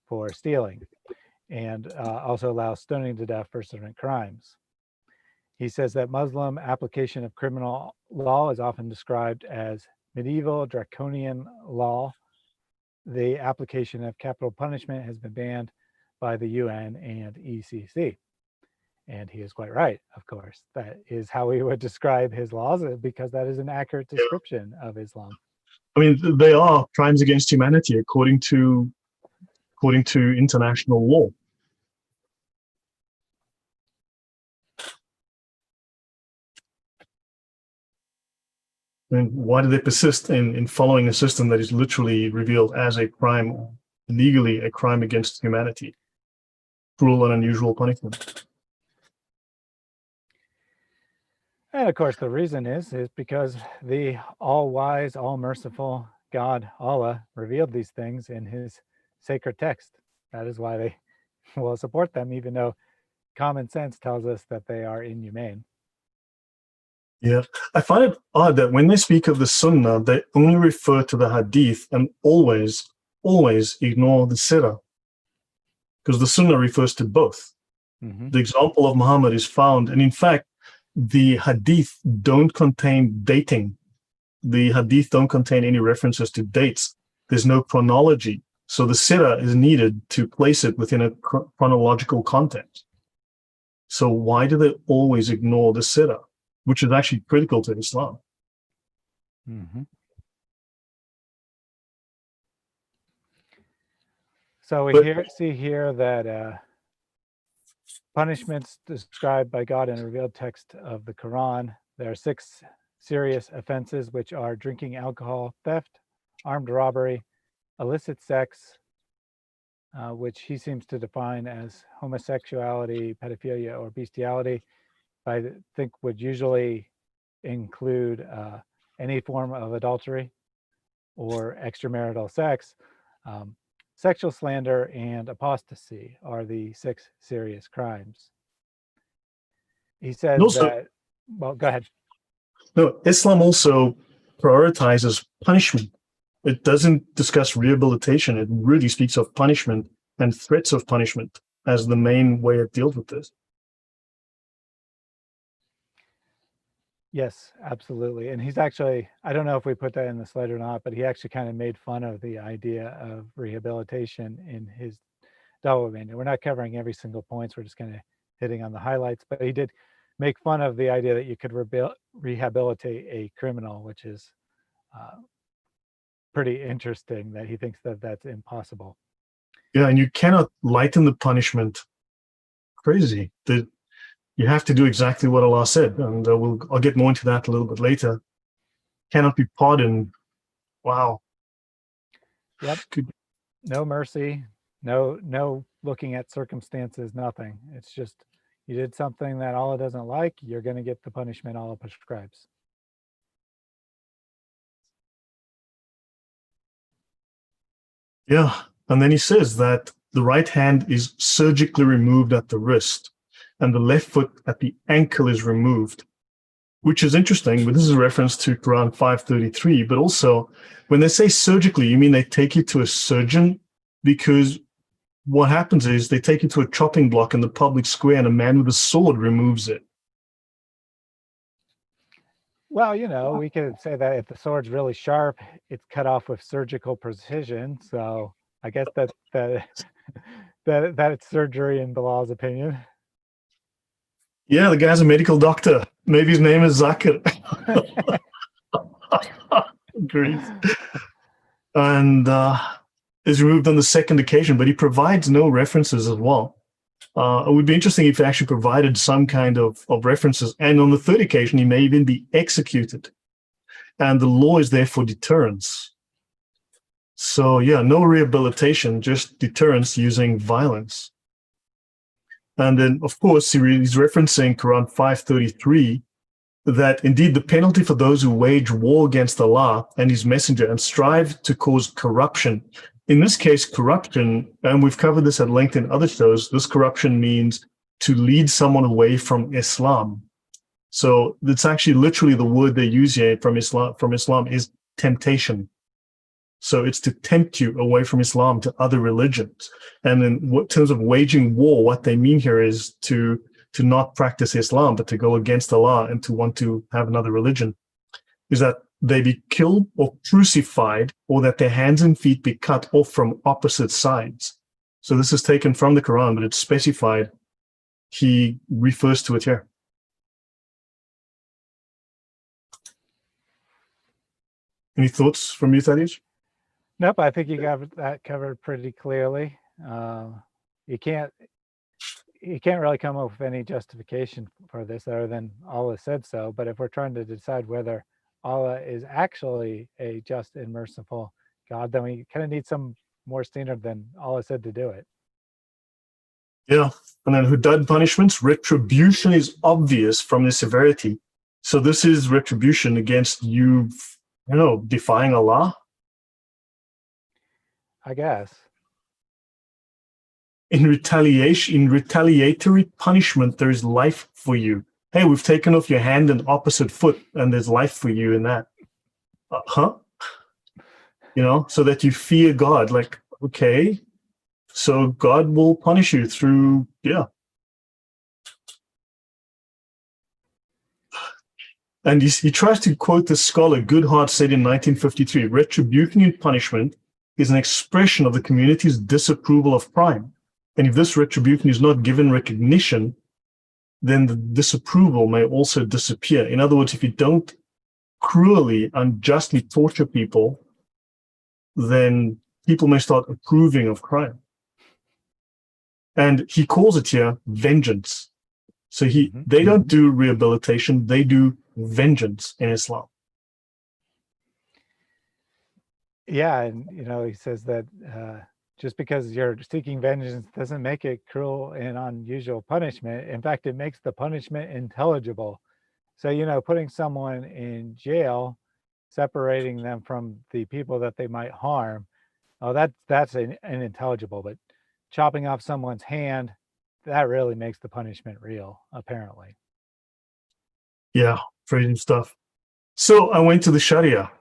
for stealing, and also allows stoning to death for certain crimes. He says that Muslim application of criminal law is often described as medieval draconian law. The application of capital punishment has been banned by the UN and ECC. And he is quite right, of course. That is how we would describe his laws, because that is an accurate description of Islam. I mean, they are crimes against humanity according to international law. And why do they persist in following a system that is literally revealed as a crime, legally a crime against humanity? Cruel and unusual punishment. And of course, the reason is because the all-wise, all-merciful God, Allah, revealed these things in his sacred text. That is why they will support them, even though common sense tells us that they are inhumane. Yeah, I find it odd that when they speak of the Sunnah, they only refer to the Hadith and always ignore the Sirah, because the Sunnah refers to both. The example of Muhammad is found, and in fact, the Hadith don't contain dating. The Hadith don't contain any references to dates. There's no chronology. So the Sirah is needed to place it within a chronological context. So why do they always ignore the Sirah, which is actually critical to Islam? So we see here that punishments described by God in the revealed text of the Quran. There are 6 serious offenses, which are drinking alcohol, theft, armed robbery, illicit sex, which he seems to define as homosexuality, pedophilia, or bestiality. I think would usually include any form of adultery or extramarital sex. Sexual slander and apostasy are the 6 serious crimes. He says that, well, go ahead. No, Islam also prioritizes punishment. It doesn't discuss rehabilitation. It really speaks of punishment and threats of punishment as the main way it deals with this. Yes, absolutely. And he's actually, I don't know if we put that in the slide or not, but he actually kind of made fun of the idea of rehabilitation in his Dawah manual. We're not covering every single point, so we're just kind of hitting on the highlights, but he did make fun of the idea that you could rehabilitate a criminal, which is pretty interesting, that he thinks that that's impossible. Yeah, and you cannot lighten the punishment. Crazy. You have to do exactly what Allah said, and I'll get more into that a little bit later. Cannot be pardoned. Wow. Yep. No mercy, no looking at circumstances, nothing. It's just, you did something that Allah doesn't like, you're going to get the punishment Allah prescribes. Yeah, and then he says that the right hand is surgically removed at the wrist, and the left foot at the ankle is removed. which is interesting, but this is a reference to Quran 533. But also, when they say surgically, you mean they take you to a surgeon? Because what happens is they take you to a chopping block in the public square and a man with a sword removes it. Well, we could say that if the sword's really sharp, it's cut off with surgical precision. So I guess that it's surgery in Bilal's opinion. Yeah, the guy's a medical doctor. Maybe his name is Zakir. Agrees. And is removed on the second occasion, but he provides no references as well. It would be interesting if he actually provided some kind of references. And on the third occasion, he may even be executed. And the law is there for deterrence. So yeah, no rehabilitation, just deterrence using violence. And then, of course, he's referencing Quran 533, that indeed the penalty for those who wage war against Allah and his messenger and strive to cause corruption. In this case, corruption, and we've covered this at length in other shows, this corruption means to lead someone away from Islam. So it's actually literally the word they use here from Islam is temptation. So it's to tempt you away from Islam to other religions. And in terms of waging war, what they mean here is to not practice Islam, but to go against Allah and to want to have another religion, is that they be killed or crucified, or that their hands and feet be cut off from opposite sides. So this is taken from the Quran, but it's specified. He refers to it here. Any thoughts from you, Thaddeus? Nope, I think you got that covered pretty clearly. You can't really come up with any justification for this other than Allah said so. But if we're trying to decide whether Allah is actually a just and merciful God, then we kind of need some more standard than Allah said to do it. Yeah, and then hudud punishments, retribution is obvious from the severity. So this is retribution against you, defying Allah. I guess. In retaliatory punishment, there is life for you. Hey, we've taken off your hand and opposite foot, and there's life for you in that. So that you fear God. Like, okay, so God will punish you through, And he tries to quote the scholar Goodhart said in 1953, retribution in punishment is an expression of the community's disapproval of crime. And if this retribution is not given recognition, then the disapproval may also disappear. In other words, if you don't cruelly, unjustly torture people, then people may start approving of crime. And he calls it here vengeance. So they don't do rehabilitation, they do vengeance in Islam. Yeah, and he says that just because you're seeking vengeance doesn't make it cruel and unusual punishment. In fact, it makes the punishment intelligible. So, putting someone in jail, separating them from the people that they might harm, that's unintelligible. But chopping off someone's hand, that really makes the punishment real, apparently. Yeah, crazy stuff. So I went to the Sharia,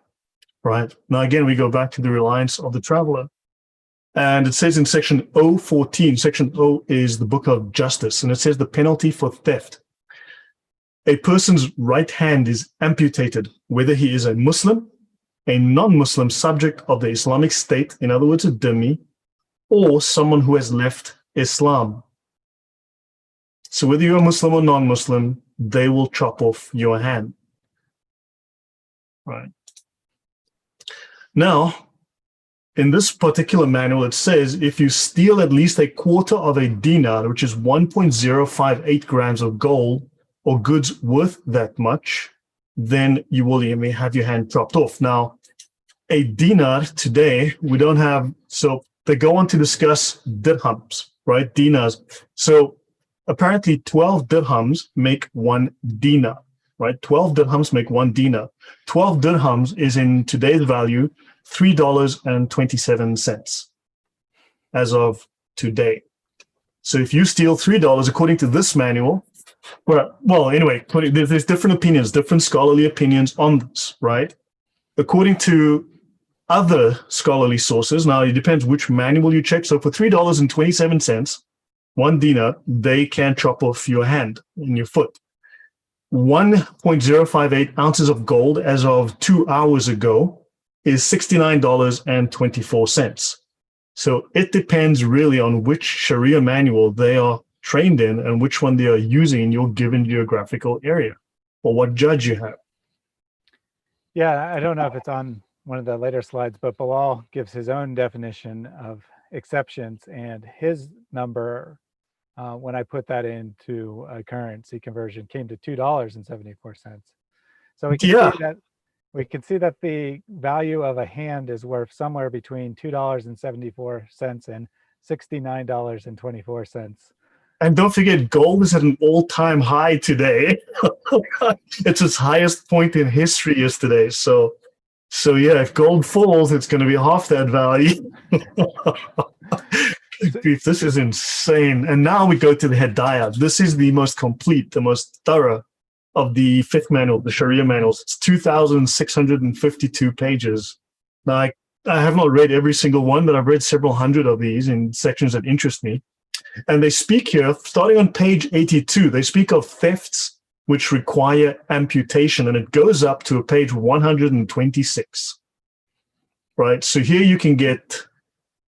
right? Now, again, we go back to the reliance of the traveler. And it says in section 014, section O is the book of justice, and it says the penalty for theft. A person's right hand is amputated, whether he is a Muslim, a non-Muslim subject of the Islamic State, in other words, a dhimmi, or someone who has left Islam. So whether you're a Muslim or non-Muslim, they will chop off your hand. Right. Now, in this particular manual, it says if you steal at least a quarter of a dinar, which is 1.058 grams of gold or goods worth that much, then you will have your hand chopped off. Now, a dinar today, we don't have, so they go on to discuss dirhams, right? Dinars. So apparently 12 dirhams make 1 dinar, right? 12 dirhams make 1 dinar. 12 dirhams is in today's value $3.27 as of today. So if you steal $3, according to this manual, Well, anyway, there's different opinions, different scholarly opinions on this, right? According to other scholarly sources, now it depends which manual you check. So for $3.27, 1 dinar, they can chop off your hand and your foot. 1.058 ounces of gold as of 2 hours ago is $69.24. So it depends really on which Sharia manual they are trained in and which one they are using in your given geographical area or what judge you have. Yeah, I don't know if it's on one of the later slides, but Bilal gives his own definition of exceptions, and his number, when I put that into a currency conversion, came to $2.74. So we can Yeah, see that the value of a hand is worth somewhere between $2.74 and $69.24. and don't forget, gold is at an all-time high today. It's its highest point in history yesterday. So yeah, if gold falls, it's going to be half that value. This is insane. And now we go to the Hidayah. This is the most complete, the most thorough of the fifth manual, the Sharia manuals. It's 2,652 pages. Now, I have not read every single one, but I've read several hundred of these in sections that interest me. And they speak here, starting on page 82, they speak of thefts which require amputation, and it goes up to page 126. Right? So here you can get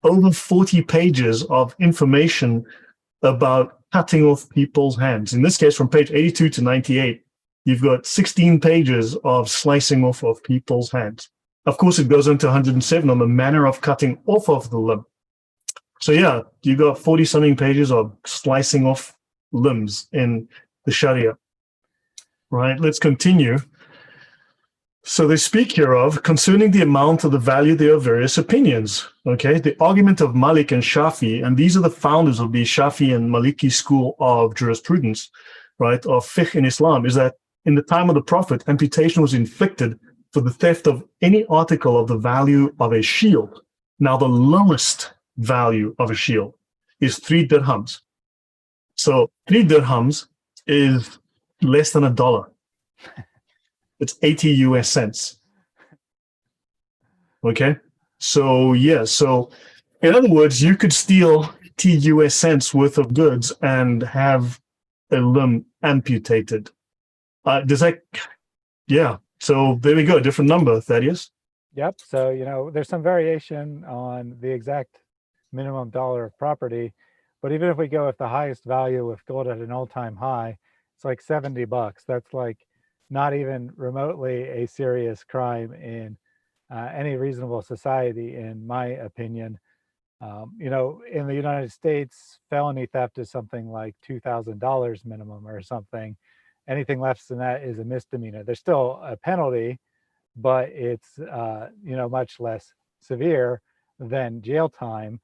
over 40 pages of information about cutting off people's hands. In this case, from page 82 to 98, you've got 16 pages of slicing off of people's hands. Of course, it goes into 107 on the manner of cutting off of the limb. So yeah, you got 40-something pages of slicing off limbs in the Sharia. Right, let's continue. So they speak here of concerning the amount of the value there are various opinions. Okay, the argument of Malik and Shafi, and these are the founders of the Shafi and Maliki school of jurisprudence, right, of fiqh in Islam, is that in the time of the Prophet, amputation was inflicted for the theft of any article of the value of a shield. Now, the lowest value of a shield is 3 dirhams. So 3 dirhams is less than $1. It's 80 US cents. Okay. So yeah. So in other words, you could steal 80 US cents worth of goods and have a limb amputated. Does that? Yeah. So there we go. Different number, Thaddeus. Yep. So, there's some variation on the exact minimum dollar of property, but even if we go with the highest value with gold at an all-time high, it's like $70. That's like not even remotely a serious crime in any reasonable society, in my opinion. In the United States, felony theft is something like $2,000 minimum or something. Anything less than that is a misdemeanor. There's still a penalty, but it's much less severe than jail time.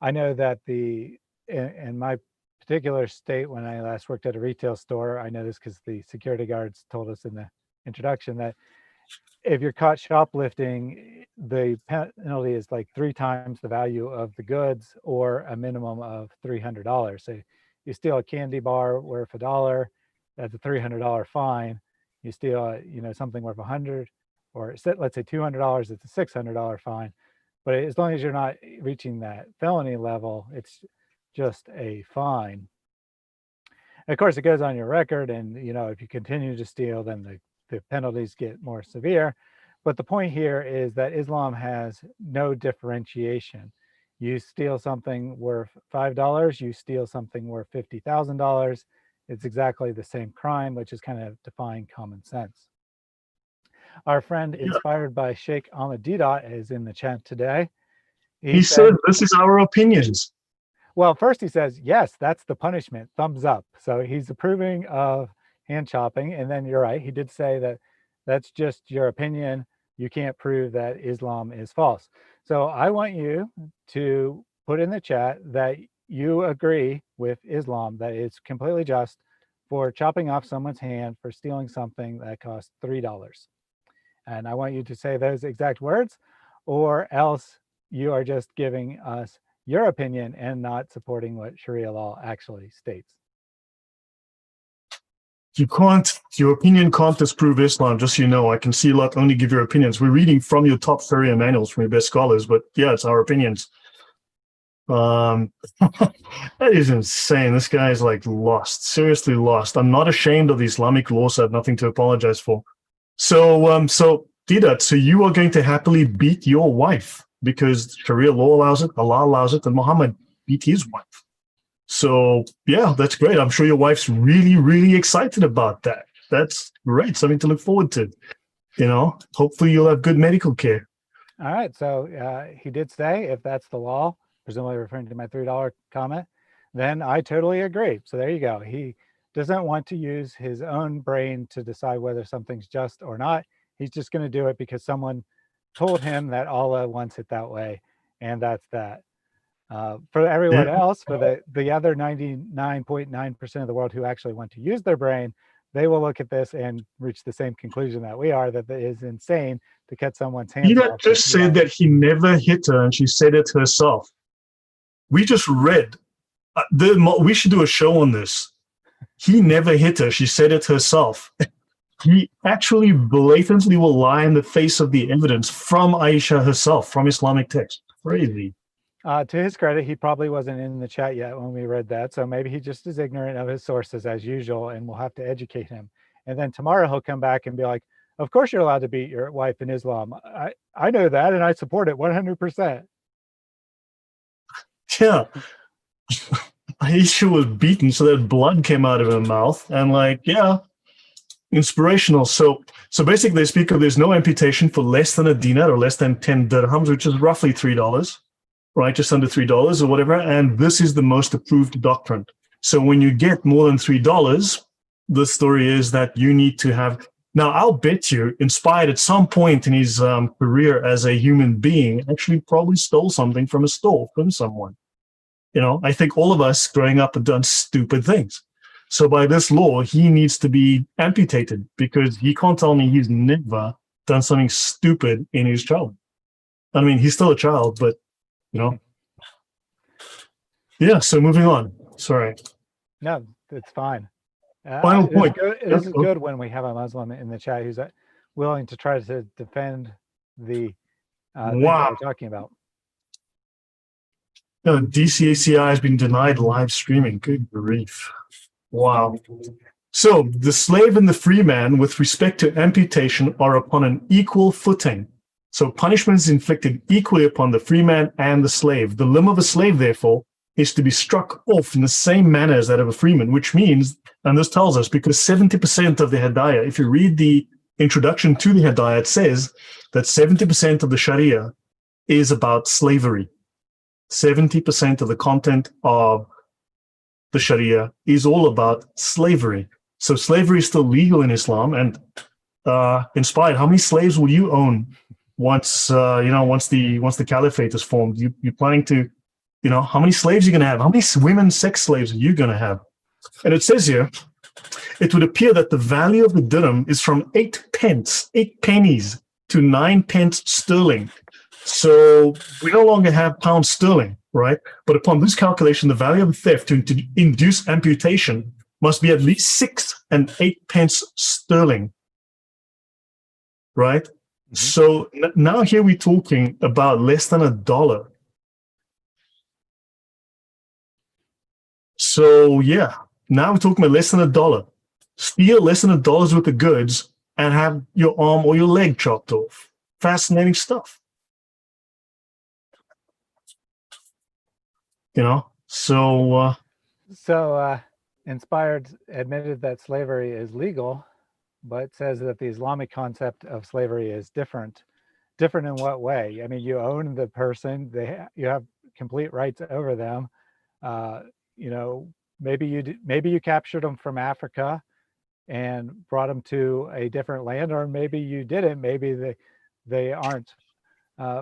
I know that in my particular state, when I last worked at a retail store, I know this because the security guards told us in the introduction that if you're caught shoplifting, the penalty is like 3 times the value of the goods, or a minimum of $300. So you steal a candy bar worth $1, that's a $300 fine. You steal, something worth 100, or let's say $200, it's a $600 fine. But as long as you're not reaching that felony level, it's just a fine. And of course, it goes on your record, and if you continue to steal, then the penalties get more severe. But the point here is that Islam has no differentiation. You steal something worth $5, you steal something worth $50,000, it's exactly the same crime, which is kind of defying common sense. Our friend, inspired by Sheikh Ahmed Didat, is in the chat today. He said, this is our opinions. Well, first he says, yes, that's the punishment, thumbs up. So he's approving of hand chopping. And then you're right, he did say that that's just your opinion. You can't prove that Islam is false. So I want you to put in the chat that you agree with Islam, that it's completely just for chopping off someone's hand for stealing something that costs $3. And I want you to say those exact words, or else you are just giving us your opinion and not supporting what Sharia law actually states. your opinion can't disprove Islam, just so you know. I can see a lot, only give your opinions. We're reading from your top Sharia manuals from your best scholars, but yeah, it's our opinions. That is insane. This guy is like lost, seriously lost. I'm not ashamed of the Islamic law, so I have nothing to apologize for. So Didat, so you are going to happily beat your wife because Sharia law allows it, Allah allows it, and Muhammad beat his wife. So yeah, that's great. I'm sure your wife's really, really excited about that. That's great. Something to look forward to. You know, hopefully you'll have good medical care. All right. So he did say, if that's the law, presumably referring to my $3 comment, then I totally agree. So there you go. He doesn't want to use his own brain to decide whether something's just or not. He's just going to do it because someone told him that Allah wants it that way. And that's that. For everyone else, for the other 99.9% of the world who actually want to use their brain, they will look at this and reach the same conclusion that we are, that it is insane to cut someone's hands off. Didat just said that he never hit her and she said it herself. We just read. We should do a show on this. He never hit her. She said it herself. He actually blatantly will lie in the face of the evidence from Aisha herself, from Islamic text. Crazy. To his credit, he probably wasn't in the chat yet when we read that. So maybe he just is ignorant of his sources as usual, and we'll have to educate him. And then tomorrow he'll come back and be like, of course you're allowed to beat your wife in Islam. I know that, and I support it 100%. Yeah. Aisha was beaten so that blood came out of her mouth. And like, yeah, inspirational. So basically they speak of there's no amputation for less than a dinar or less than 10 dirhams, which is roughly $3. Right, just under $3 or whatever, and this is the most approved doctrine. So when you get more than $3, the story is that you need to have. Now, I'll bet you, inspired at some point in his career as a human being, actually probably stole something from a store from someone. You know, I think all of us growing up have done stupid things. So by this law, he needs to be amputated because he can't tell me he's never done something stupid in his childhood. I mean, he's still a child, but you know. Yeah, so moving on. Sorry. No, it's fine. Final point. This is good when we have a Muslim in the chat who's willing to try to defend the things that we're talking about. DCACI has been denied live streaming. Good grief. Wow. So the slave and the free man with respect to amputation are upon an equal footing. So punishment is inflicted equally upon the free man and the slave. The limb of a slave, therefore, is to be struck off in the same manner as that of a freeman, which means, and this tells us, because 70% of the Hadayah, if you read the introduction to the Hadayah, it says that 70% of the Sharia is about slavery. 70% of the content of the Sharia is all about slavery. So slavery is still legal in Islam. And Inspired, how many slaves will you own once the caliphate is formed? You're planning to, how many slaves are you going to have? How many women sex slaves are you going to have? And it says here, it would appear that the value of the dirham is from 8 pennies to 9 pence sterling. So we no longer have pounds sterling, right? But upon this calculation, the value of the theft to induce amputation must be at least 6 and 8 pence sterling, right? Mm-hmm. So now here we're talking about less than $1. So yeah, now we're talking about less than $1. Steal less than $1 worth of goods and have your arm or your leg chopped off. Fascinating stuff. So Inspired admitted that slavery is legal, but says that the Islamic concept of slavery is different. Different in what way? I mean, you own the person; you have complete rights over them. Maybe you captured them from Africa and brought them to a different land, or maybe you didn't. Maybe they aren't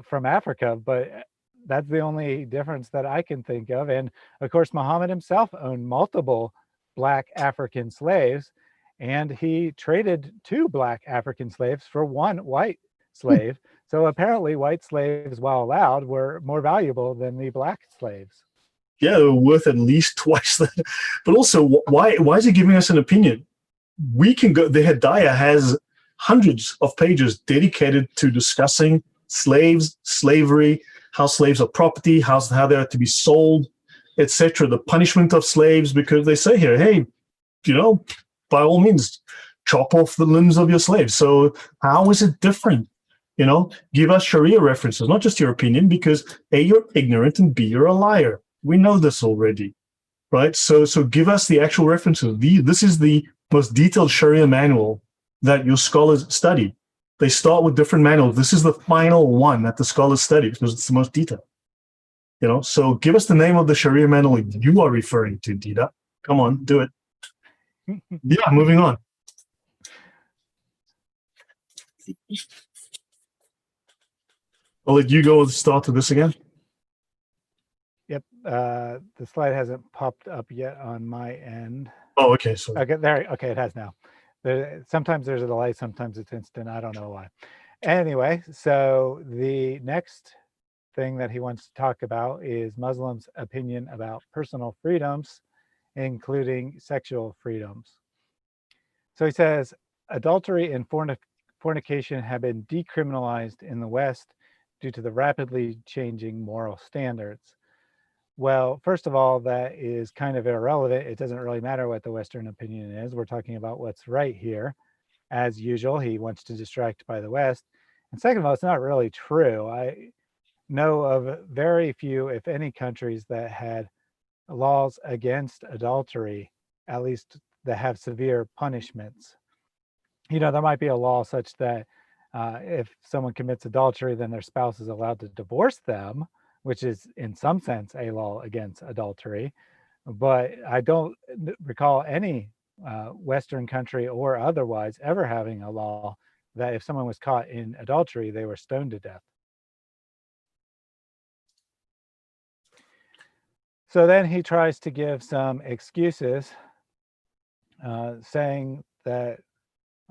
from Africa, but that's the only difference that I can think of. And of course, Muhammad himself owned multiple Black African slaves, and he traded 2 Black African slaves for 1 white slave. So apparently white slaves, while allowed, were more valuable than the Black slaves. Yeah, they were worth at least twice that. But also, why is he giving us an opinion? we can go, the Hidayah has hundreds of pages dedicated to discussing slaves, slavery, how slaves are property, how they are to be sold, etc. The punishment of slaves, because they say here, hey, by all means, chop off the limbs of your slaves. So how is it different? Give us Sharia references, not just your opinion, because A, you're ignorant, and B, you're a liar. We know this already, right? So give us the actual references. This is the most detailed Sharia manual that your scholars study. They start with different manuals. This is the final one that the scholars study because it's the most detailed. So give us the name of the Sharia manual you are referring to, Dida. Come on, do it. Yeah, moving on. I'll let you go with the start of this again. Yep, the slide hasn't popped up yet on my end. Oh, okay. So okay, there. Okay, it has now. Sometimes there's a delay, sometimes it's instant. I don't know why. Anyway, so the next thing that he wants to talk about is Muslims' opinion about personal freedoms, including sexual freedoms. So he says, adultery and fornication have been decriminalized in the West due to the rapidly changing moral standards. Well, first of all, that is kind of irrelevant. It doesn't really matter what the Western opinion is. We're talking about what's right here. As usual, he wants to distract by the West. And second of all, it's not really true. I know of very few, if any, countries that had laws against adultery, at least that have severe punishments. There might be a law such that if someone commits adultery, then their spouse is allowed to divorce them, which is in some sense a law against adultery. But I don't recall any Western country or otherwise ever having a law that if someone was caught in adultery, they were stoned to death. So then he tries to give some excuses, saying that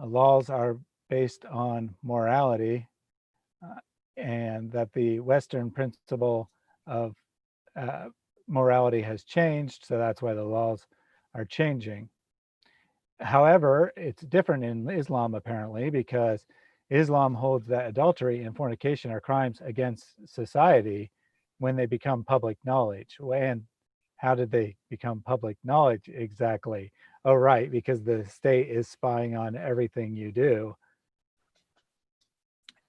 laws are based on morality, and that the Western principle of morality has changed, so that's why the laws are changing. However, it's different in Islam apparently, because Islam holds that adultery and fornication are crimes against society when they become public knowledge. And how did they become public knowledge exactly? Oh, right, because the state is spying on everything you do.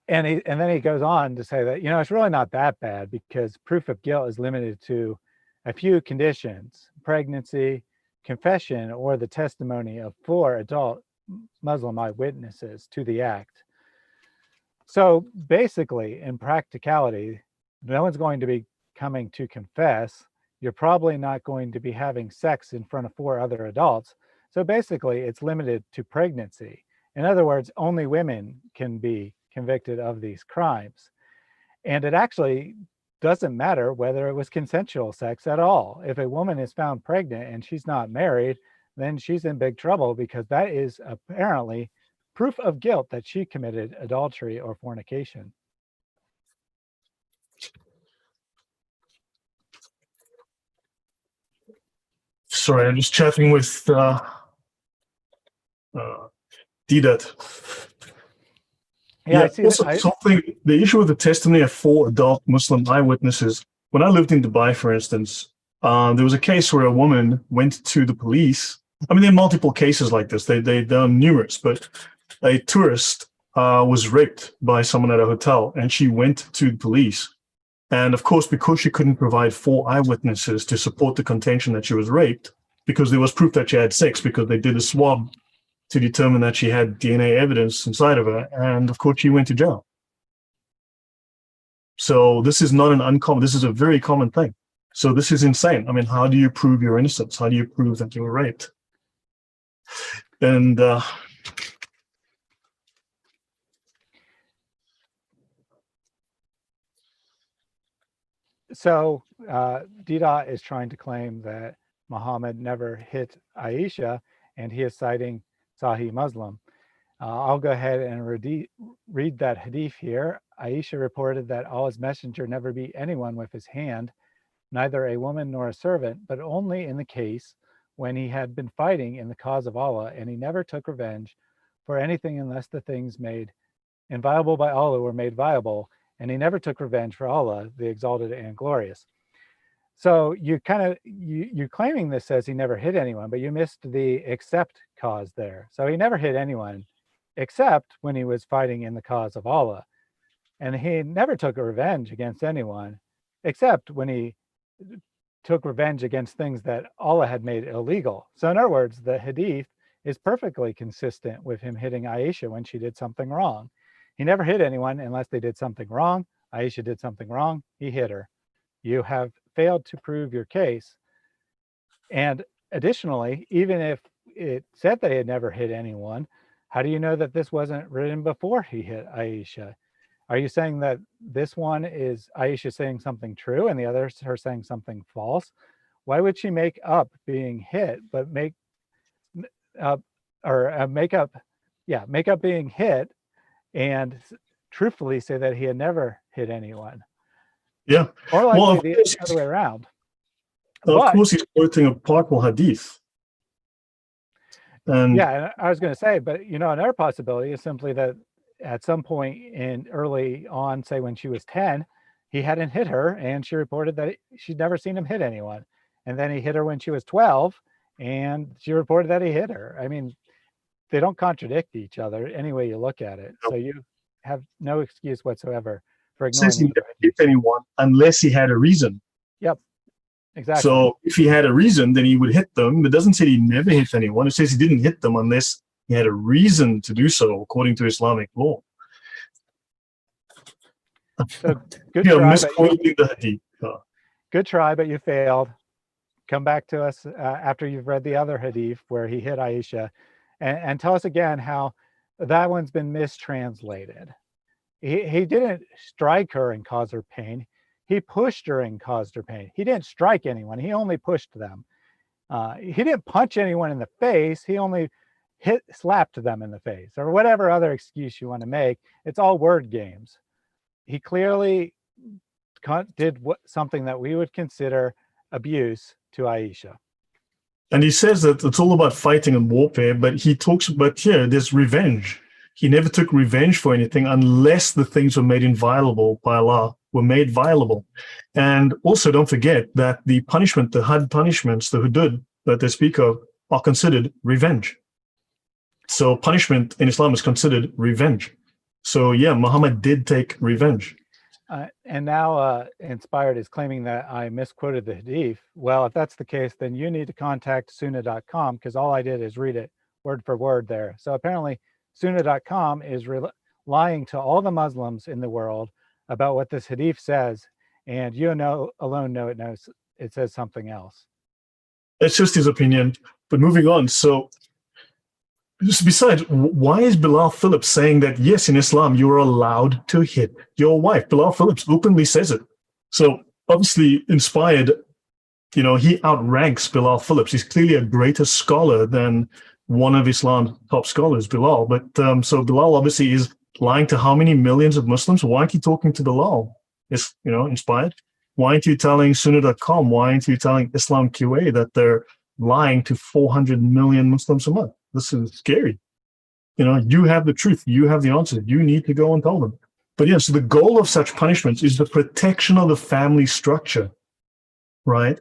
And then he goes on to say that, it's really not that bad because proof of guilt is limited to a few conditions: pregnancy, confession, or the testimony of 4 adult Muslim eyewitnesses to the act. So basically, in practicality, no one's going to be coming to confess. You're probably not going to be having sex in front of 4 other adults. So basically, it's limited to pregnancy. In other words, only women can be convicted of these crimes. And it actually doesn't matter whether it was consensual sex at all. If a woman is found pregnant and she's not married, then she's in big trouble, because that is apparently proof of guilt that she committed adultery or fornication. Sorry, I'm just chatting with Didat. Yeah, I see also, that. The issue with the testimony of 4 adult Muslim eyewitnesses. When I lived in Dubai, for instance, there was a case where a woman went to the police. I mean, there are multiple cases like this. There are numerous, but a tourist was raped by someone at a hotel, and she went to the police. And of course, because she couldn't provide 4 eyewitnesses to support the contention that she was raped, because there was proof that she had sex, because they did a swab to determine that she had DNA evidence inside of her, and of course she went to jail. So this is not an uncommon, this is a very common thing. So this is insane. I mean, how do you prove your innocence? How do you prove that you were raped? And So Dida is trying to claim that Muhammad never hit Aisha, and he is citing Sahih Muslim. I'll go ahead and read that hadith here. Aisha reported that Allah's messenger never beat anyone with his hand, neither a woman nor a servant, but only in the case when he had been fighting in the cause of Allah, and he never took revenge for anything unless the things made inviolable by Allah were made viable, and he never took revenge for Allah, the exalted and glorious. So you kind of, you're claiming this says he never hit anyone, but you missed the except cause there. So he never hit anyone except when he was fighting in the cause of Allah. And he never took a revenge against anyone except when he took revenge against things that Allah had made illegal. So in other words, the hadith is perfectly consistent with him hitting Aisha when she did something wrong. He never hit anyone unless they did something wrong. Aisha did something wrong, he hit her. You have failed to prove your case. And additionally, even if it said they had never hit anyone, how do you know that this wasn't written before he hit Aisha? Are you saying that this one is Aisha saying something true and the other is her saying something false? Why would she make up being hit, but make up being hit and truthfully say that he had never hit anyone? Yeah. Or Well, likely the other way around. of course, he's quoting a partial hadith. And yeah, I was going to say, but another possibility is simply that at some point in early on, say when she was 10, he hadn't hit her, and she reported that she'd never seen him hit anyone. And then he hit her when she was 12, and she reported that he hit her. I mean, they don't contradict each other any way you look at it. So you have no excuse whatsoever for ignoring. Says he never hit anyone unless he had a reason. Yep, exactly. So if he had a reason, then he would hit them. It doesn't say he never hit anyone. It says he didn't hit them unless he had a reason to do so, according to Islamic law. So good You're try, misquoting the hadith. Good try, but you failed. Come back to us after you've read the other hadith where he hit Aisha, and tell us again how that one's been mistranslated. He didn't strike her and cause her pain. He pushed her and caused her pain. He didn't strike anyone. He only pushed them. He didn't punch anyone in the face. He only slapped them in the face, or whatever other excuse you want to make. It's all word games. He clearly did something that we would consider abuse to Aisha. And he says that it's all about fighting and warfare, but he talks about here, there's revenge. He never took revenge for anything unless the things were made inviolable by Allah, were made violable. And also don't forget that the punishment, the had punishments, the hudud that they speak of, are considered revenge. So punishment in Islam is considered revenge. So yeah, Muhammad did take revenge. And now Inspired is claiming that I misquoted the hadith. Well, if that's the case, then you need to contact sunnah.com, because all I did is read it word for word there. So apparently sunnah.com is lying to all the Muslims in the world about what this hadith says, and alone know it says something else. It's just his opinion. But moving on, so besides, why is Bilal Philips saying that, yes, in Islam, you are allowed to hit your wife? Bilal Philips openly says it. So obviously Inspired, he outranks Bilal Philips. He's clearly a greater scholar than one of Islam's top scholars, Bilal. But so Bilal obviously is lying to how many millions of Muslims? Why aren't you talking to Bilal? It's, Inspired. Why aren't you telling Sunnah.com? Why aren't you telling Islam QA that they're lying to 400 million Muslims a month? This is scary. You have the truth. You have the answer. You need to go and tell them. But yeah, so the goal of such punishments is the protection of the family structure, right?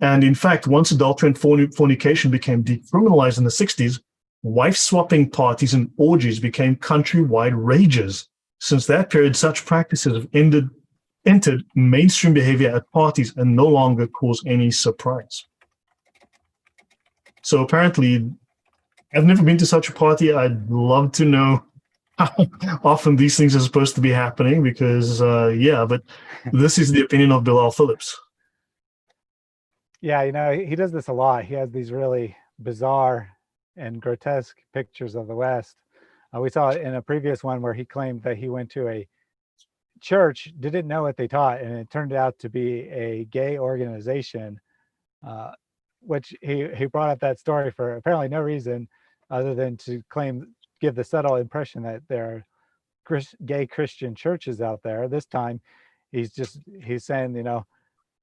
And in fact, once adultery and fornication became decriminalized in the 60s, wife-swapping parties and orgies became countrywide rages. Since that period, such practices have entered mainstream behavior at parties and no longer cause any surprise. So apparently, I've never been to such a party. I'd love to know how often these things are supposed to be happening, because, but this is the opinion of Bilal Philips. Yeah, he does this a lot. He has these really bizarre and grotesque pictures of the West. We saw it in a previous one where he claimed that he went to a church, didn't know what they taught, and it turned out to be a gay organization, which he brought up that story for apparently no reason other than to give the subtle impression that there are gay Christian churches out there. This time he's saying,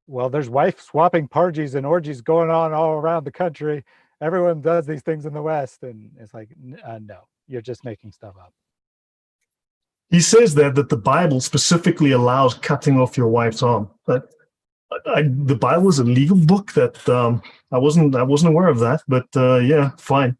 well, there's wife swapping parties and orgies going on all around the country. Everyone does these things in the West. And it's like, no, you're just making stuff up. He says that the Bible specifically allows cutting off your wife's arm. But the Bible is a legal book that I wasn't aware of that. But yeah, fine.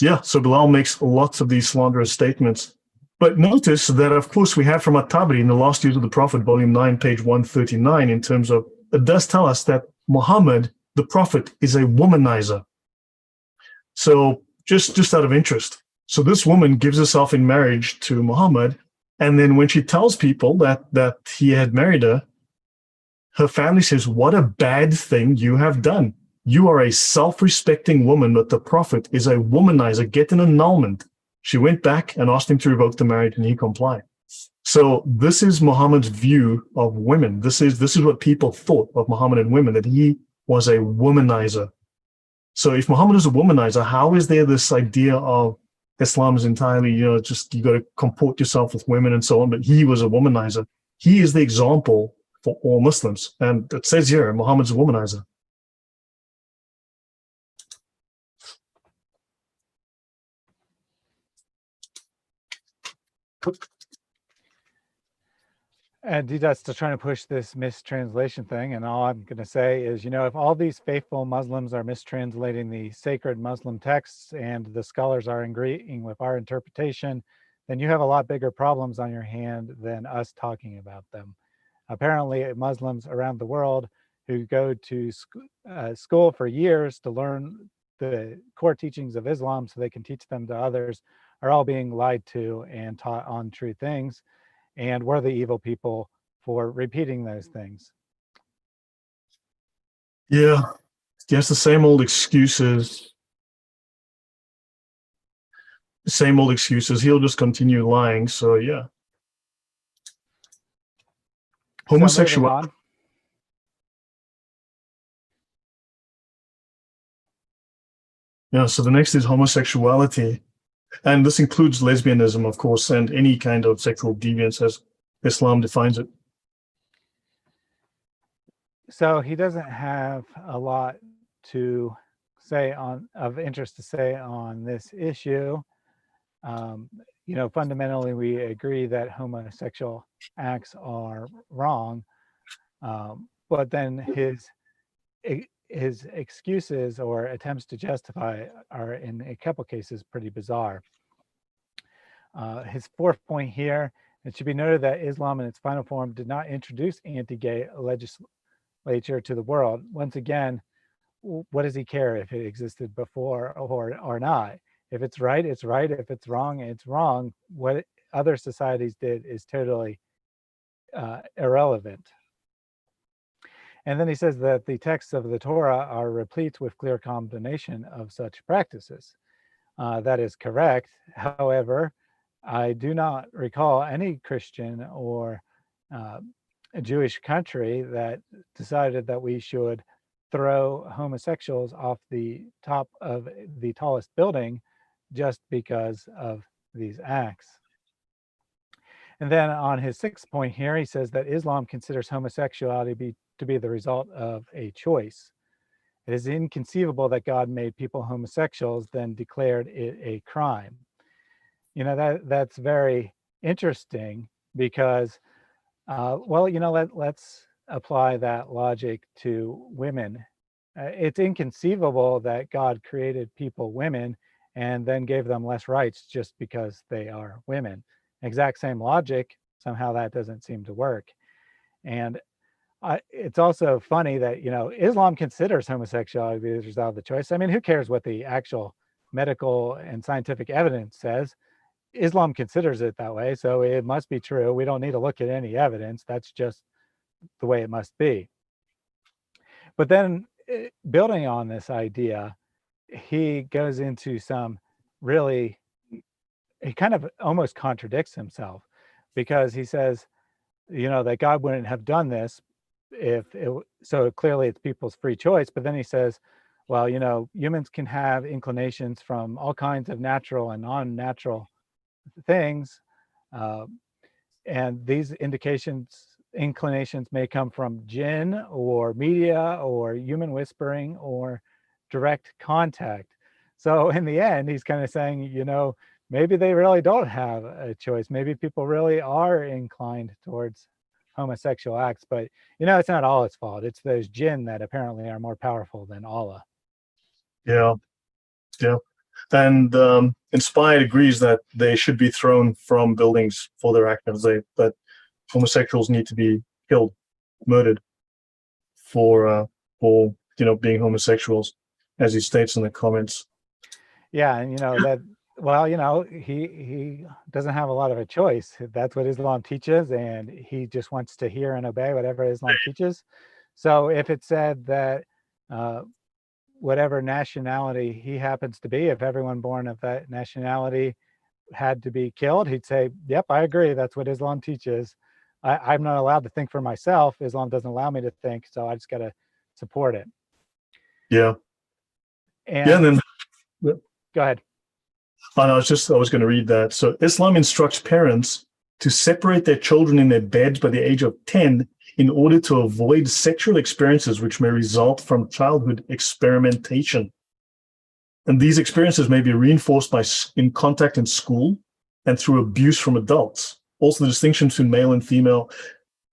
Yeah, so Bilal makes lots of these slanderous statements. But notice that, of course, we have from At-Tabari in the Last Years of the Prophet, volume 9, page 139, in terms of, it does tell us that Muhammad, the Prophet, is a womanizer. So just out of interest. So this woman gives herself in marriage to Muhammad, and then when she tells people that he had married her, her family says, what a bad thing you have done. You are a self-respecting woman, but the Prophet is a womanizer. Get an annulment. She went back and asked him to revoke the marriage, and he complied. So this is Muhammad's view of women. This is what people thought of Muhammad and women, that he was a womanizer. So if Muhammad is a womanizer, how is there this idea of Islam is entirely, just you got to comport yourself with women and so on, but he was a womanizer. He is the example for all Muslims. And it says here, Muhammad's a womanizer. And Didat's still trying to push this mistranslation thing. And all I'm going to say is, if all these faithful Muslims are mistranslating the sacred Muslim texts and the scholars are agreeing with our interpretation, then you have a lot bigger problems on your hand than us talking about them. Apparently, Muslims around the world who go to school for years to learn the core teachings of Islam so they can teach them to others are all being lied to and taught untrue things. And we're the evil people for repeating those things. Yeah, yes, the same old excuses. Same old excuses. He'll just continue lying. So yeah. Homosexuality. Yeah, so the next is homosexuality. And this includes lesbianism, of course, and any kind of sexual deviance as Islam defines it. So he doesn't have a lot to say of interest to say on this issue. Fundamentally, we agree that homosexual acts are wrong, but then his excuses or attempts to justify are in a couple cases pretty bizarre. His fourth point here, it should be noted that Islam in its final form did not introduce anti-gay legislature to the world. Once again, what does he care if it existed before or not? If it's right, it's right. If it's wrong, it's wrong. What other societies did is totally irrelevant. And then he says that the texts of the Torah are replete with clear condemnation of such practices. That is correct. However, I do not recall any Christian or a Jewish country that decided that we should throw homosexuals off the top of the tallest building just because of these acts. And then on his sixth point here, he says that Islam considers homosexuality to be the result of a choice. It is inconceivable that God made people homosexuals, then declared it a crime. That's very interesting because, let's apply that logic to women. It's inconceivable that God created people women and then gave them less rights just because they are women. Exact same logic, somehow that doesn't seem to work. And it's also funny that, Islam considers homosexuality the result of the choice. I mean, who cares what the actual medical and scientific evidence says? Islam considers it that way, so it must be true. We don't need to look at any evidence. That's just the way it must be. But then building on this idea, he goes into some really, he kind of almost contradicts himself because he says, that God wouldn't have done this so clearly it's people's free choice. But then he says, well, humans can have inclinations from all kinds of natural and non-natural things. And these indications inclinations may come from jinn or media or human whispering or direct contact. So in the end, he's kind of saying, you know, maybe they really don't have a choice. Maybe people really are inclined towards homosexual acts, but you know, it's not Allah's fault. It's those jinn that apparently are more powerful than Allah. Yeah, yeah. And Inspired agrees that they should be thrown from buildings for their actions. That homosexuals need to be killed, murdered for being homosexuals, as he states in the comments. Yeah, and you know that, well, you know, he doesn't have a lot of a choice. That's what Islam teaches, and he just wants to hear and obey whatever Islam teaches. So if it said that whatever nationality he happens to be, if everyone born of that nationality had to be killed, he'd say, yep, I agree. That's what Islam teaches. I'm not allowed to think for myself. Islam doesn't allow me to think, so I just got to support it. Yeah. And yeah, and then go ahead. I was going to read that. So Islam instructs parents to separate their children in their beds by the age of 10 in order to avoid sexual experiences which may result from childhood experimentation. And these experiences may be reinforced in contact in school and through abuse from adults. Also, the distinction between male and female.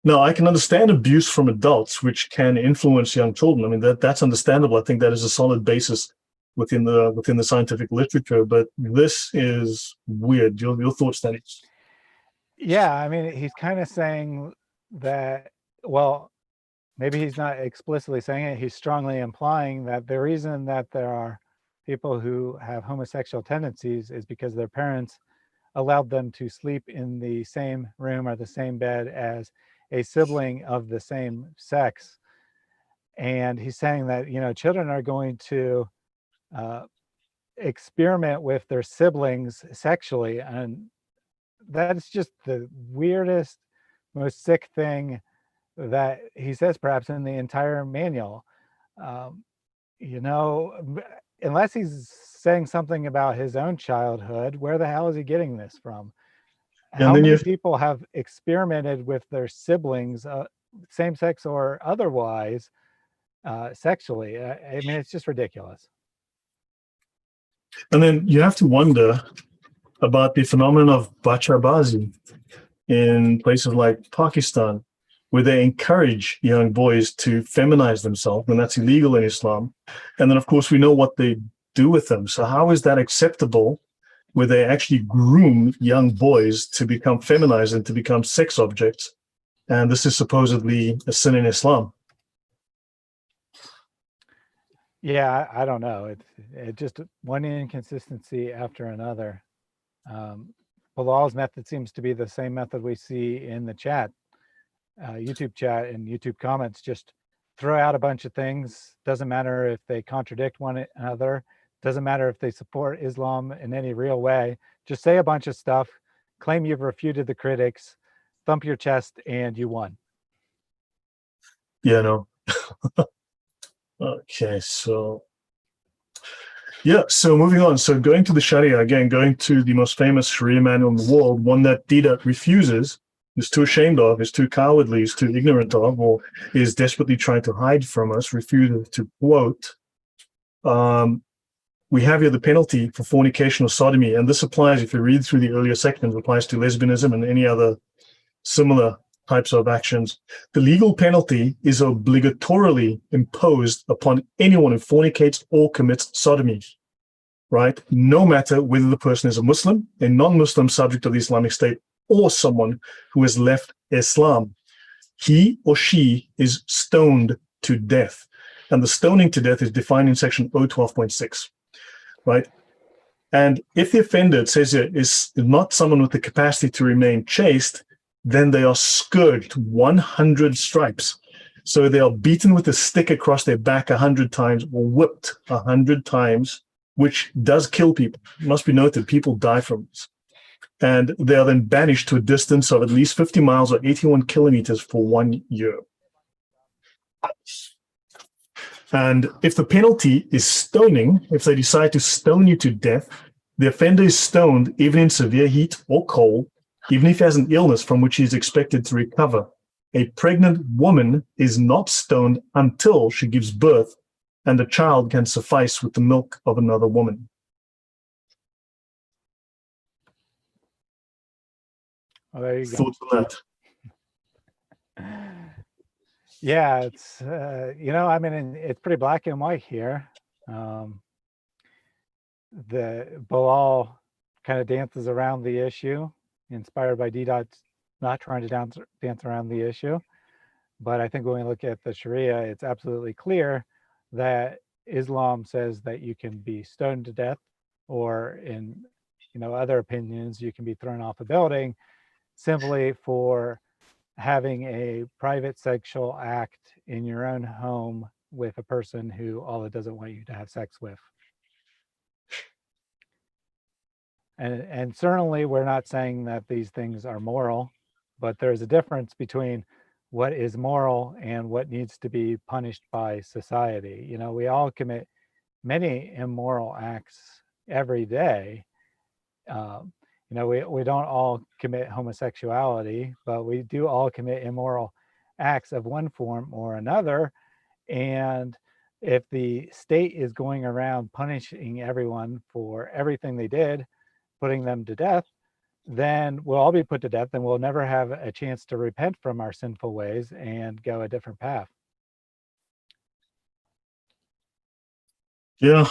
Now, I can understand abuse from adults, which can influence young children. I mean, that's understandable. I think that is a solid basis within the scientific literature. But this is weird. Your thoughts, Danny? Yeah, I mean, he's kind of saying that, well, maybe he's not explicitly saying it. He's strongly implying that the reason that there are people who have homosexual tendencies is because their parents allowed them to sleep in the same room or the same bed as a sibling of the same sex. And he's saying that, you know, children are going to experiment with their siblings sexually. And that's just the weirdest, most sick thing that he says perhaps in the entire manual. You know, unless he's saying something about his own childhood, where the hell is he getting this from? How many people have experimented with their siblings, same sex or otherwise, sexually? I mean, it's just ridiculous. And then you have to wonder about the phenomenon of bachabazi in places like Pakistan, where they encourage young boys to feminize themselves, and that's illegal in Islam. And then, of course, we know what they do with them. So how is that acceptable, where they actually groom young boys to become feminized and to become sex objects? And this is supposedly a sin in Islam. Yeah, I don't know. It just one inconsistency after another. Bilal's method seems to be the same method we see in the chat, YouTube chat and YouTube comments. Just throw out a bunch of things. Doesn't matter if they contradict one another. Doesn't matter if they support Islam in any real way. Just say a bunch of stuff, claim you've refuted the critics, thump your chest, and you won. Yeah, no. Okay, so so moving on. So going to the Sharia, again, going to the most famous Sharia manual in the world, one that Dida refuses, is too ashamed of, is too cowardly, is too ignorant of, or is desperately trying to hide from us, refuses to quote. We have here the penalty for fornication or sodomy, and this applies, if you read through the earlier sections, applies to lesbianism and any other similar types of actions. The legal penalty is obligatorily imposed upon anyone who fornicates or commits sodomy, right? No matter whether the person is a Muslim, a non-Muslim subject of the Islamic State, or someone who has left Islam. He or she is stoned to death. And the stoning to death is defined in section 012.6, right? And if the offender, it says here, is not someone with the capacity to remain chaste, then they are scourged 100 stripes. So they are beaten with a stick across their back 100 times or whipped 100 times, which does kill people. It must be noted, people die from this. And they are then banished to a distance of at least 50 miles or 81 kilometers for 1 year. And if the penalty is stoning, if they decide to stone you to death, the offender is stoned even in severe heat or cold, even if he has an illness from which he is expected to recover. a pregnant woman is not stoned until she gives birth, and the child can suffice with the milk of another woman. Well, there you go. Thoughts on that? Yeah, it's I mean, it's pretty black and white here. The Bilal kind of dances around the issue, inspired by D-Dot's not trying to dance around the issue. But I think when we look at the Sharia, it's absolutely clear that Islam says that you can be stoned to death, or in other opinions, you can be thrown off a building simply for having a private sexual act in your own home with a person who Allah doesn't want you to have sex with. And certainly we're not saying that these things are moral, but there's a difference between what is moral and what needs to be punished by society. We all commit many immoral acts every day. We don't all commit homosexuality, but we do all commit immoral acts of one form or another. And if the state is going around punishing everyone for everything they did, putting them to death, then we'll all be put to death and we'll never have a chance to repent from our sinful ways and go a different path. Yeah.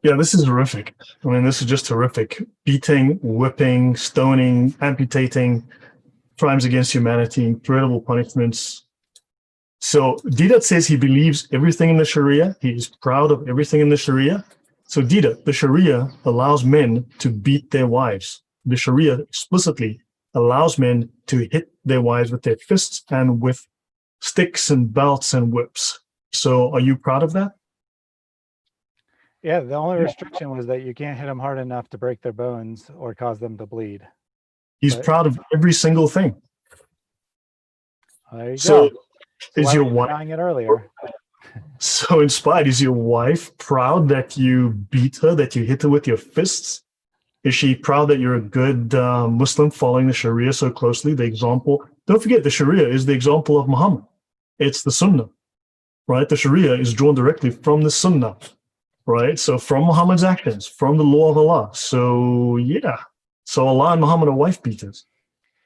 Yeah, this is horrific. I mean, this is just horrific. Beating, whipping, stoning, amputating, crimes against humanity, incredible punishments. So Didat says he believes everything in the Sharia. He is proud of everything in the Sharia. So Didat, the Sharia allows men to beat their wives. The Sharia explicitly allows men to hit their wives with their fists and with sticks and belts and whips. So are you proud of that? Yeah, the only restriction was that you can't hit them hard enough to break their bones or cause them to bleed. He's proud of every single thing. There you so go. Is your wife denying it earlier? So inspired? Is your wife proud that you beat her, that you hit her with your fists? Is she proud that you're a good Muslim following the Sharia so closely? The example, don't forget, the Sharia is the example of Muhammad. It's the Sunnah, right? The Sharia is drawn directly from the Sunnah, right? So from Muhammad's actions, from the law of Allah. So yeah, so Allah and Muhammad are wife beaters.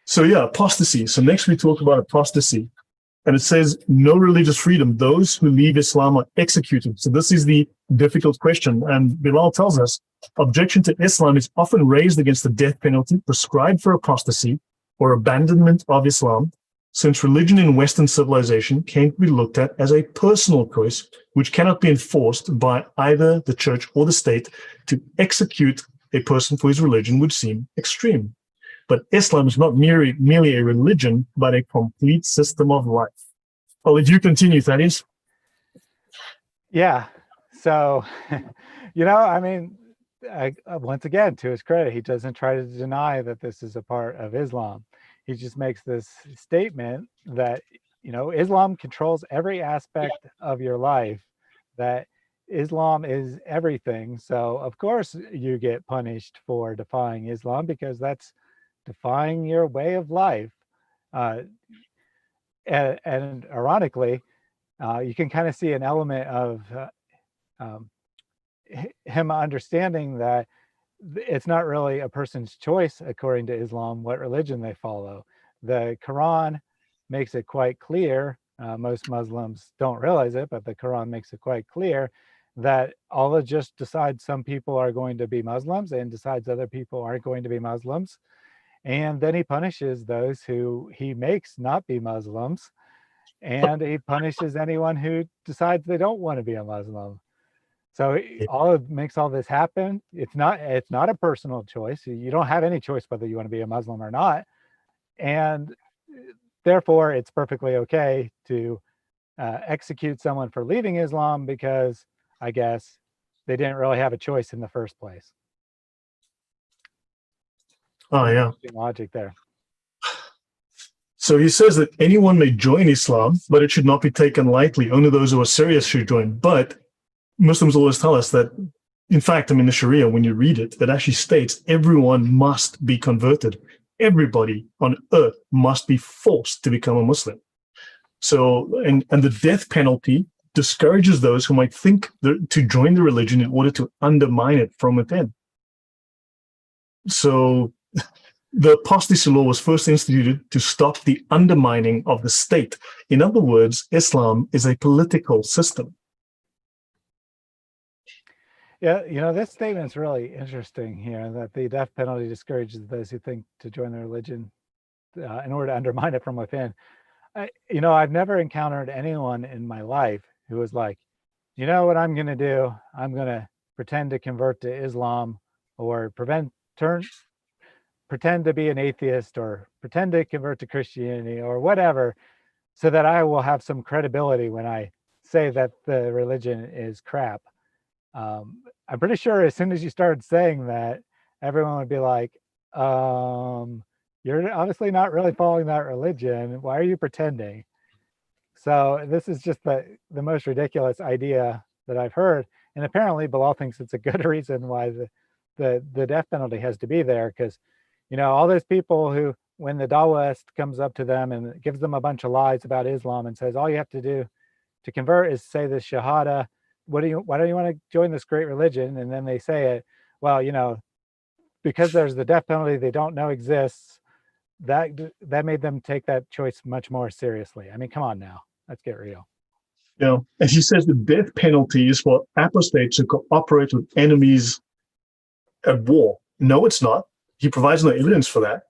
So yeah, apostasy. So next we talk about apostasy. And it says, no religious freedom. Those who leave Islam are executed. So this is the difficult question. And Bilal tells us, objection to Islam is often raised against the death penalty prescribed for apostasy or abandonment of Islam, since religion in Western civilization came to be looked at as a personal choice, which cannot be enforced by either the church or the state. To execute a person for his religion would seem extreme. But Islam is not merely a religion, but a complete system of life. I'll let you continue, Thaddeus. Yeah. So, I mean, once again, to his credit, he doesn't try to deny that this is a part of Islam. He just makes this statement that, Islam controls every aspect of your life, that Islam is everything. So, of course, you get punished for defying Islam, because that's defying your way of life. And ironically, you can kind of see an element of him understanding that it's not really a person's choice, according to Islam, what religion they follow. The Quran makes it quite clear, most Muslims don't realize it, but the Quran makes it quite clear that Allah just decides some people are going to be Muslims and decides other people aren't going to be Muslims. And then he punishes those who he makes not be Muslims, and he punishes anyone who decides they don't want to be a Muslim. So Allah makes all this happen. It's not a personal choice. You don't have any choice whether you want to be a Muslim or not. And therefore, it's perfectly okay to execute someone for leaving Islam, because I guess they didn't really have a choice in the first place. Oh, yeah. Logic there. So he says that anyone may join Islam, but it should not be taken lightly. Only those who are serious should join. But Muslims always tell us that In fact, I mean, the Sharia, when you read it, it actually states everyone must be converted. Everybody on earth must be forced to become a Muslim. So, and the death penalty discourages those who might think to join the religion in order to undermine it from within. So the apostasy law was first instituted to stop the undermining of the state. In other words, Islam is a political system. Yeah, this statement's really interesting here, that the death penalty discourages those who think to join the religion in order to undermine it from within. I've never encountered anyone in my life who was like, you know what I'm going to do? I'm going to pretend to convert to Islam, or pretend to be an atheist, or pretend to convert to Christianity, or whatever, so that I will have some credibility when I say that the religion is crap. I'm pretty sure as soon as you started saying that, everyone would be like, you're obviously not really following that religion. Why are you pretending? So this is just the most ridiculous idea that I've heard. And apparently Bilal thinks it's a good reason why the death penalty has to be there, because, all those people who, when the Dawahist comes up to them and gives them a bunch of lies about Islam and says, all you have to do to convert is say the Shahada, why do you want to join this great religion? And then they say it, well, because there's the death penalty they don't know exists, that made them take that choice much more seriously. I mean, come on now, let's get real. As he says, the death penalty is for apostates who cooperate with enemies at war. No, it's not. He provides no evidence for that.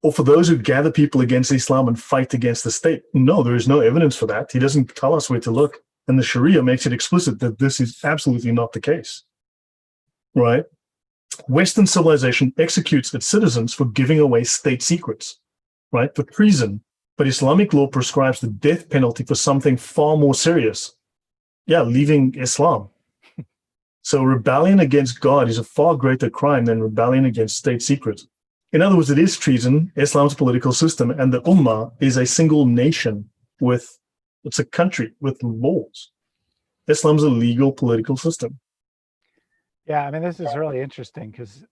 Or for those who gather people against Islam and fight against the state. No, there is no evidence for that. He doesn't tell us where to look. And the Sharia makes it explicit that this is absolutely not the case, right? Western civilization executes its citizens for giving away state secrets, right? For treason. But Islamic law prescribes the death penalty for something far more serious. Yeah, leaving Islam. So rebellion against God is a far greater crime than rebellion against state secrets. In other words, it is treason, Islam's political system, and the Ummah is a single nation it's a country with laws. Islam's a legal political system. Yeah, I mean, this is really interesting because,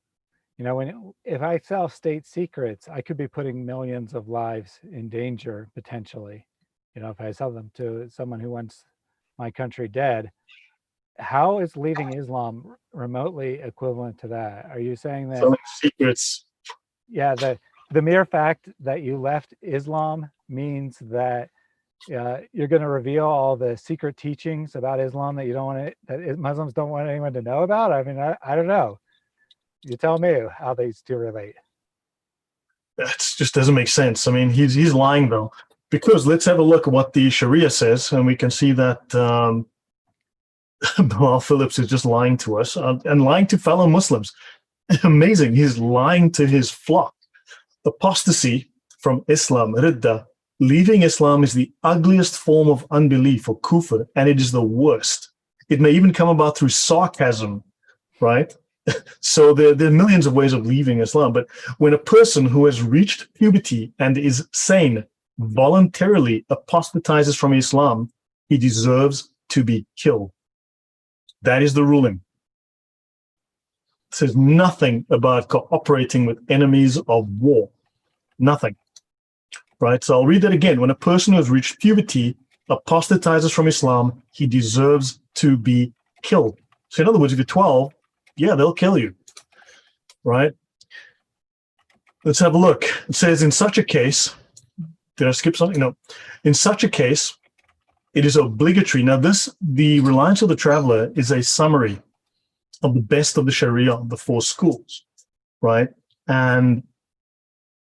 if I sell state secrets, I could be putting millions of lives in danger potentially. If I sell them to someone who wants my country dead. How is leaving Islam remotely equivalent to that? Are you saying that Selling secrets? Yeah, the mere fact that you left Islam means that you're going to reveal all the secret teachings about Islam that Muslims don't want anyone to know about? I mean, I don't know. You tell me how these two relate. That just doesn't make sense. I mean, he's lying though, because let's have a look at what the Sharia says, and we can see that Bilal Philips is just lying to us and lying to fellow Muslims. Amazing. He's lying to his flock. Apostasy from Islam, ridda, leaving Islam is the ugliest form of unbelief or kufr, and it is the worst. It may even come about through sarcasm, right? So there are millions of ways of leaving Islam. But when a person who has reached puberty and is sane voluntarily apostatizes from Islam, he deserves to be killed. That is the ruling. It says nothing about cooperating with enemies of war. Nothing. Right? So I'll read that again. When a person who has reached puberty apostatizes from Islam, he deserves to be killed. So in other words, if you're 12, yeah, they'll kill you. Right? Let's have a look. It says in such a case, did I skip something? No. In such a case, it is obligatory. Now the Reliance of the Traveler is a summary of the best of the Sharia of the four schools, right? And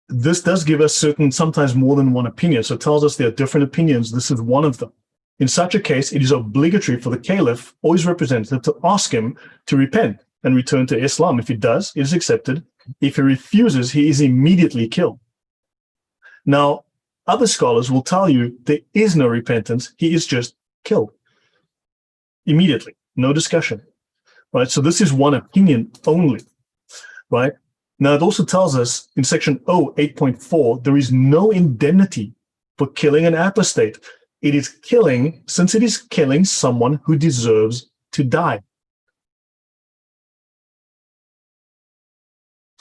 this does give us sometimes more than one opinion. So it tells us there are different opinions. This is one of them. In such a case, it is obligatory for the caliph or his representative to ask him to repent and return to Islam. If he does, it is accepted. If he refuses, he is immediately killed. Now, other scholars will tell you there is no repentance. He is just killed immediately. No discussion. Right? So this is one opinion only. Right? Now, it also tells us in section 8.4, there is no indemnity for killing an apostate. It is killing, since it is killing someone who deserves to die.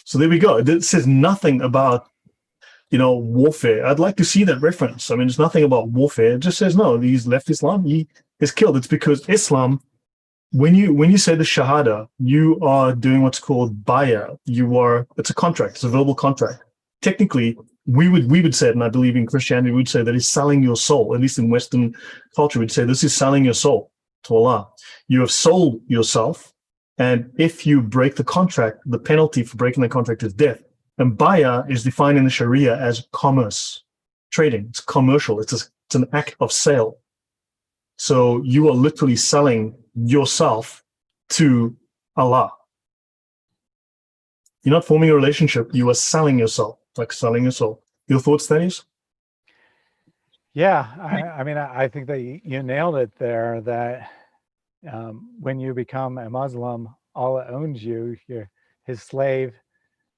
So there we go. It says nothing about, warfare. I'd like to see that reference. I mean, there's nothing about warfare. It just says, no, he's left Islam. He is killed. It's because Islam, when you say the Shahada, you are doing what's called bay'ah. It's a contract. It's a verbal contract. Technically, we would say it, and I believe in Christianity, we would say that is selling your soul. At least in Western culture, we'd say this is selling your soul to Allah. You have sold yourself, and if you break the contract, the penalty for breaking the contract is death. And bay'ah is defined in the Sharia as commerce, trading. It's commercial. It's an act of sale. So you are literally selling yourself to Allah. You're not forming a relationship. You are selling yourself, like selling your soul. Your thoughts, Thaddeus? Yeah, I mean, I think that you nailed it there, that when you become a Muslim, Allah owns you. You're his slave.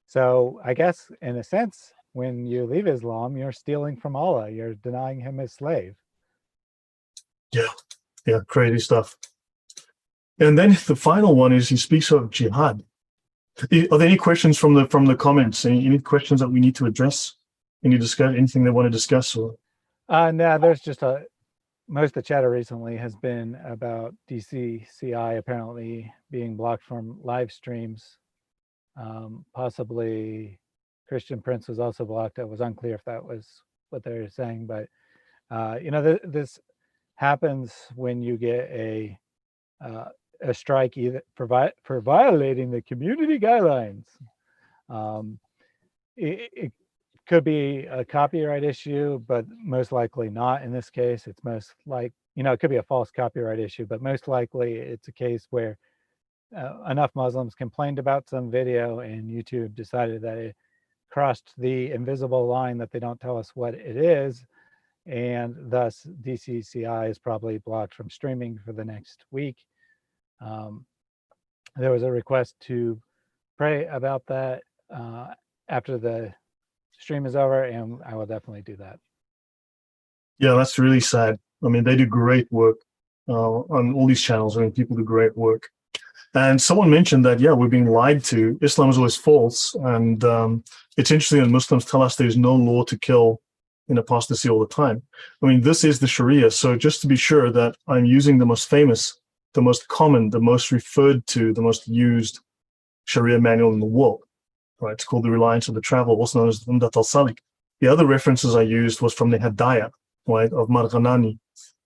So I guess, in a sense, when you leave Islam, you're stealing from Allah. You're denying him his slave. Yeah, crazy stuff. And then the final one is he speaks of jihad. Are there any questions from the comments? Any questions that we need to address? Anything they want to discuss? Or No, there's just most of the chatter recently has been about DCCI apparently being blocked from live streams. Possibly Christian Prince was also blocked. It was unclear if that was what they were saying, but this happens when you get a strike either for violating the community guidelines. It could be a copyright issue, but most likely not in this case. It's most like, it could be a false copyright issue, but most likely it's a case where enough Muslims complained about some video and YouTube decided that it crossed the invisible line that they don't tell us what it is, and thus DCCI is probably blocked from streaming for the next week. There was a request to pray about that after the stream is over, and I will definitely do that. yeah, that's really sad. I mean, they do great work on all these channels. I mean, people do great work. And someone mentioned that, yeah, we're being lied to. Islam is always false. And it's interesting that Muslims tell us there's no law to kill in apostasy all the time. I mean, this is the Sharia. So just to be sure that I'm using the most famous, the most common, the most referred to, the most used Sharia manual in the world, right? It's called the Reliance of the Travel, also known as the Umdat al-Salik. The other references I used was from the Hadaya, right, of Marghanani.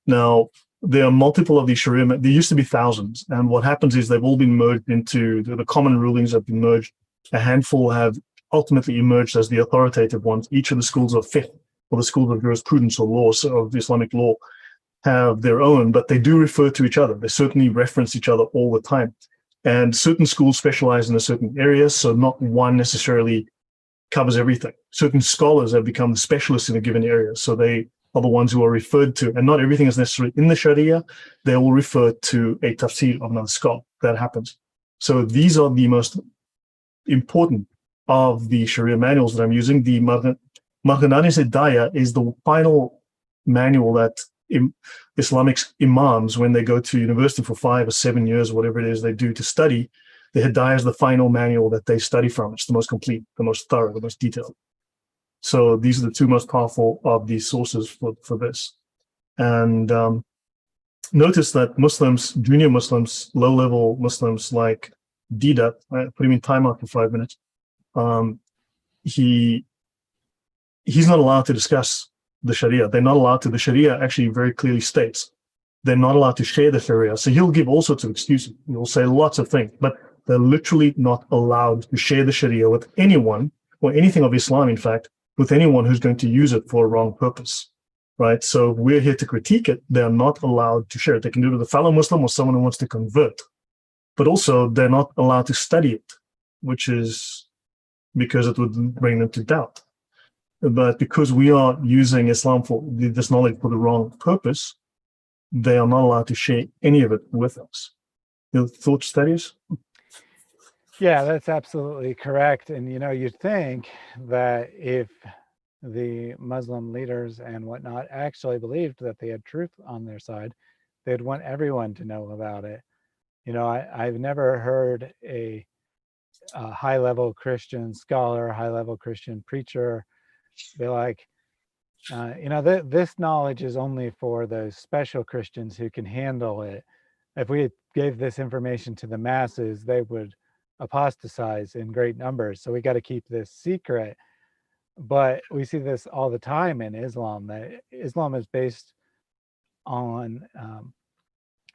Now, there are multiple of these Sharia, there used to be thousands. And what happens is they've all been merged into, the common rulings have been merged. A handful have ultimately emerged as the authoritative ones. Each of the schools of fiqh, or the schools of jurisprudence or law, so of Islamic law, have their own, but they do refer to each other. They certainly reference each other all the time. And certain schools specialize in a certain area, so not one necessarily covers everything. Certain scholars have become specialists in a given area, so they are the ones who are referred to, and not everything is necessarily in the Sharia. They will refer to a tafsir of another scholar. That happens. So these are the most important of the Sharia manuals that I'm using. The Marghanani's Hidayah is the final manual that Islamic imams, when they go to university for 5 or 7 years, whatever it is they do to study, the Hidayah is the final manual that they study from. It's the most complete, the most thorough, the most detailed. So these are the two most powerful of these sources for this. And notice that Muslims, junior Muslims, low-level Muslims like Didat, I put him in timeout for 5 minutes, he's not allowed to discuss the Sharia. They're not allowed to. The Sharia actually very clearly states they're not allowed to share the Sharia. So he'll give all sorts of excuses. He'll say lots of things, but they're literally not allowed to share the Sharia with anyone, or anything of Islam, in fact, with anyone who's going to use it for a wrong purpose, right? So we're here to critique it. They're not allowed to share it. They can do it with a fellow Muslim or someone who wants to convert, but also they're not allowed to study it, which is because it would bring them to doubt. But because we are using Islam for this knowledge for the wrong purpose, they are not allowed to share any of it with us. Your thoughts, Thaddeus? Yeah, that's absolutely correct. And you'd think that if the Muslim leaders and whatnot actually believed that they had truth on their side, they'd want everyone to know about it. I've never heard a a high-level Christian scholar, high-level Christian preacher, be like, this knowledge is only for those special Christians who can handle it. If we gave this information to the masses, they would apostatize in great numbers. So we got to keep this secret. But we see this all the time in Islam, that Islam is based on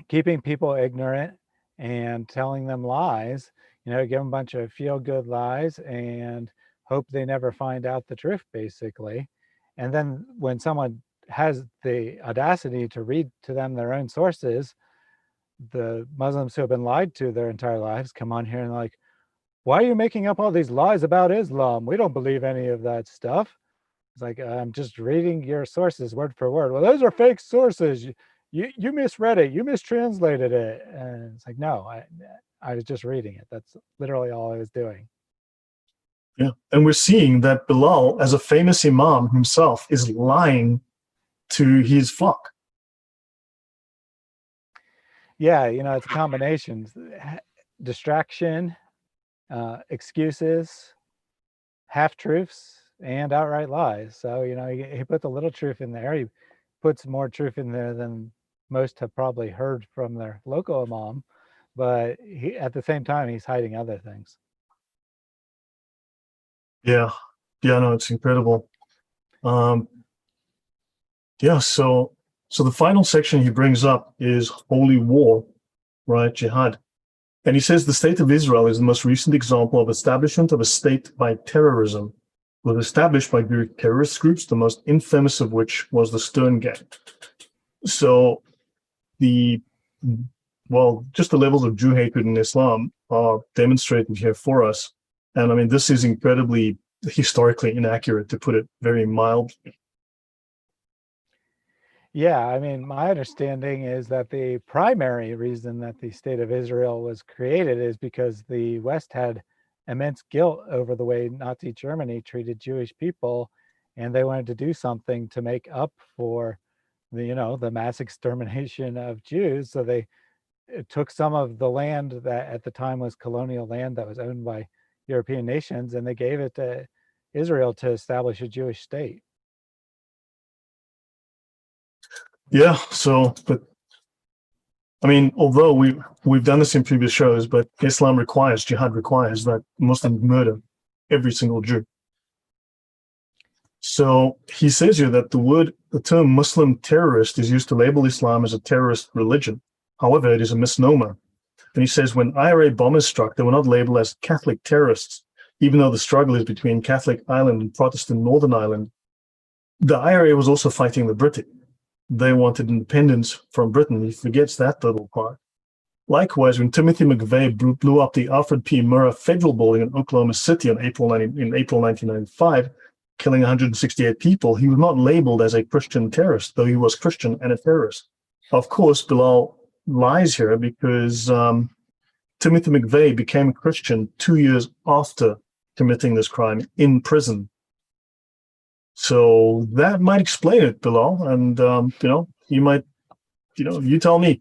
keeping people ignorant and telling them lies, give them a bunch of feel-good lies and hope they never find out the truth, basically. And then when someone has the audacity to read to them their own sources, the Muslims who have been lied to their entire lives come on here and like, why are you making up all these lies about Islam? We don't believe any of that stuff. It's like, I'm just reading your sources word for word. Well, those are fake sources. You misread it. You mistranslated it. And it's like, no, I was just reading it. That's literally all I was doing. Yeah. And we're seeing that Bilal, as a famous imam himself, is lying to his flock. Yeah, it's a combination. Distraction, excuses, half-truths, and outright lies. So, he put the little truth in there. He puts more truth in there than most have probably heard from their local imam. But at the same time, he's hiding other things. Yeah. Yeah, no, it's incredible. Yeah, so the final section he brings up is holy war, right? Jihad. And he says the state of Israel is the most recent example of establishment of a state by terrorism, was established by Greek terrorist groups, the most infamous of which was the Stern Gang. So just the levels of Jew hatred in Islam are demonstrated here for us. And I mean, this is incredibly historically inaccurate, to put it very mildly. Yeah, I mean, my understanding is that the primary reason that the state of Israel was created is because the West had immense guilt over the way Nazi Germany treated Jewish people, and they wanted to do something to make up for the mass extermination of Jews. So they took some of the land that at the time was colonial land that was owned by European nations, and they gave it to Israel to establish a Jewish state. Yeah, but I mean, although we've done this in previous shows, but Islam requires, jihad requires that Muslims murder every single Jew. So he says here that the term Muslim terrorist is used to label Islam as a terrorist religion. However, it is a misnomer. And he says when IRA bombers struck, they were not labeled as Catholic terrorists, even though the struggle is between Catholic Ireland and Protestant Northern Ireland. The IRA was also fighting the British. They wanted independence from Britain. He forgets that little part. Likewise, when Timothy McVeigh blew up the Alfred P. Murrah Federal Building in Oklahoma City in April 1995, killing 168 people, he was not labeled as a Christian terrorist, though he was Christian and a terrorist. Of course, Bilal lies here because Timothy McVeigh became a Christian 2 years after committing this crime in prison. So that might explain it, Bilal. And, you might, you tell me.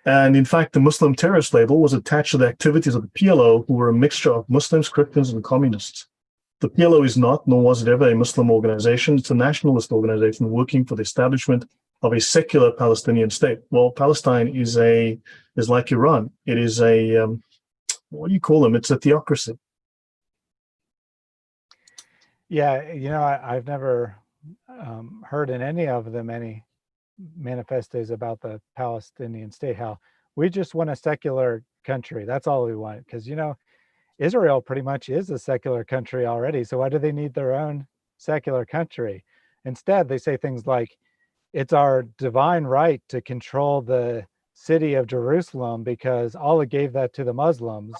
And in fact, the Muslim terrorist label was attached to the activities of the PLO, who were a mixture of Muslims, Christians, and communists. The PLO is not, nor was it ever, a Muslim organization. It's a nationalist organization working for the establishment of a secular Palestinian state. Well, Palestine is like Iran. It is what do you call them? It's a theocracy. Yeah, I've never heard in any of them any manifestos about the Palestinian state, how we just want a secular country. That's all we want. Because, Israel pretty much is a secular country already. So why do they need their own secular country? Instead, they say things like, it's our divine right to control the city of Jerusalem because Allah gave that to the Muslims.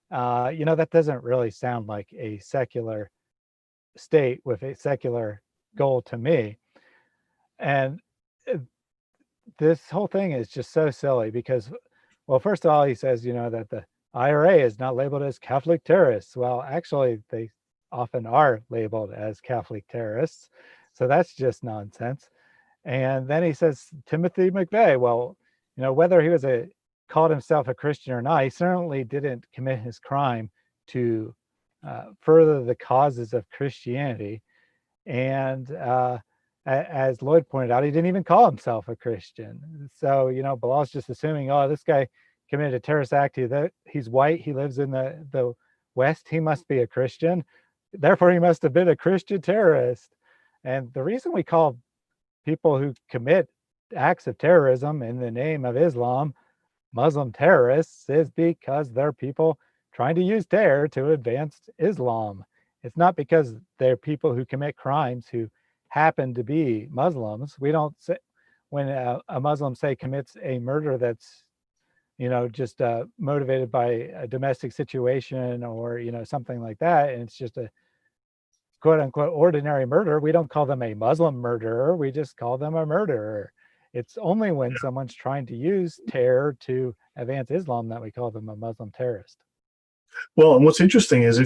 That doesn't really sound like a secular state with a secular goal to me. And this whole thing is just so silly because, well, first of all, he says, that the IRA is not labeled as Catholic terrorists. Well, actually, they often are labeled as Catholic terrorists. So that's just nonsense. And then he says, Timothy McVeigh, well, whether he called himself a Christian or not, he certainly didn't commit his crime to further the causes of Christianity. And as Lloyd pointed out, he didn't even call himself a Christian. So, you know, Bilal's just assuming, oh, this guy committed a terrorist act. He's white. He lives in the West. He must be a Christian. Therefore, he must have been a Christian terrorist. And the reason we call people who commit acts of terrorism in the name of Islam Muslim terrorists is because they're people trying to use terror to advance Islam. It's not because they're people who commit crimes who happen to be Muslims. We don't say, when a Muslim, say, commits a murder that's, you know, just motivated by a domestic situation or, you know, something like that, and it's just a quote unquote ordinary murder, we don't call them a Muslim murderer. We just call them a murderer. It's only when someone's trying to use terror to advance Islam that we call them a Muslim terrorist. Well, and what's interesting is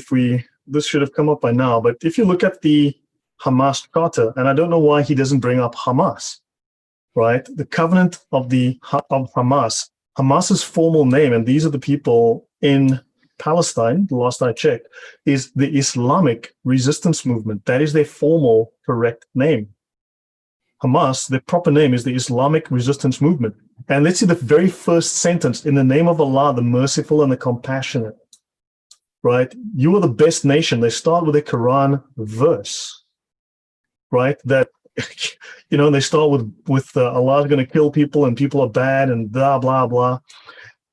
this should have come up by now, but if you look at the Hamas Charter, and I don't know why he doesn't bring up Hamas, right? The covenant of Hamas, Hamas's formal name, and these are the people in Palestine, the last I checked, is the Islamic resistance movement. That is their formal correct name. Hamas, their proper name is the Islamic resistance movement. And let's see the very first sentence: in the name of Allah, the merciful and the compassionate. Right? You are the best nation. They start with a Quran verse, right? That, you know, they start with Allah's going to kill people and people are bad and blah, blah, blah.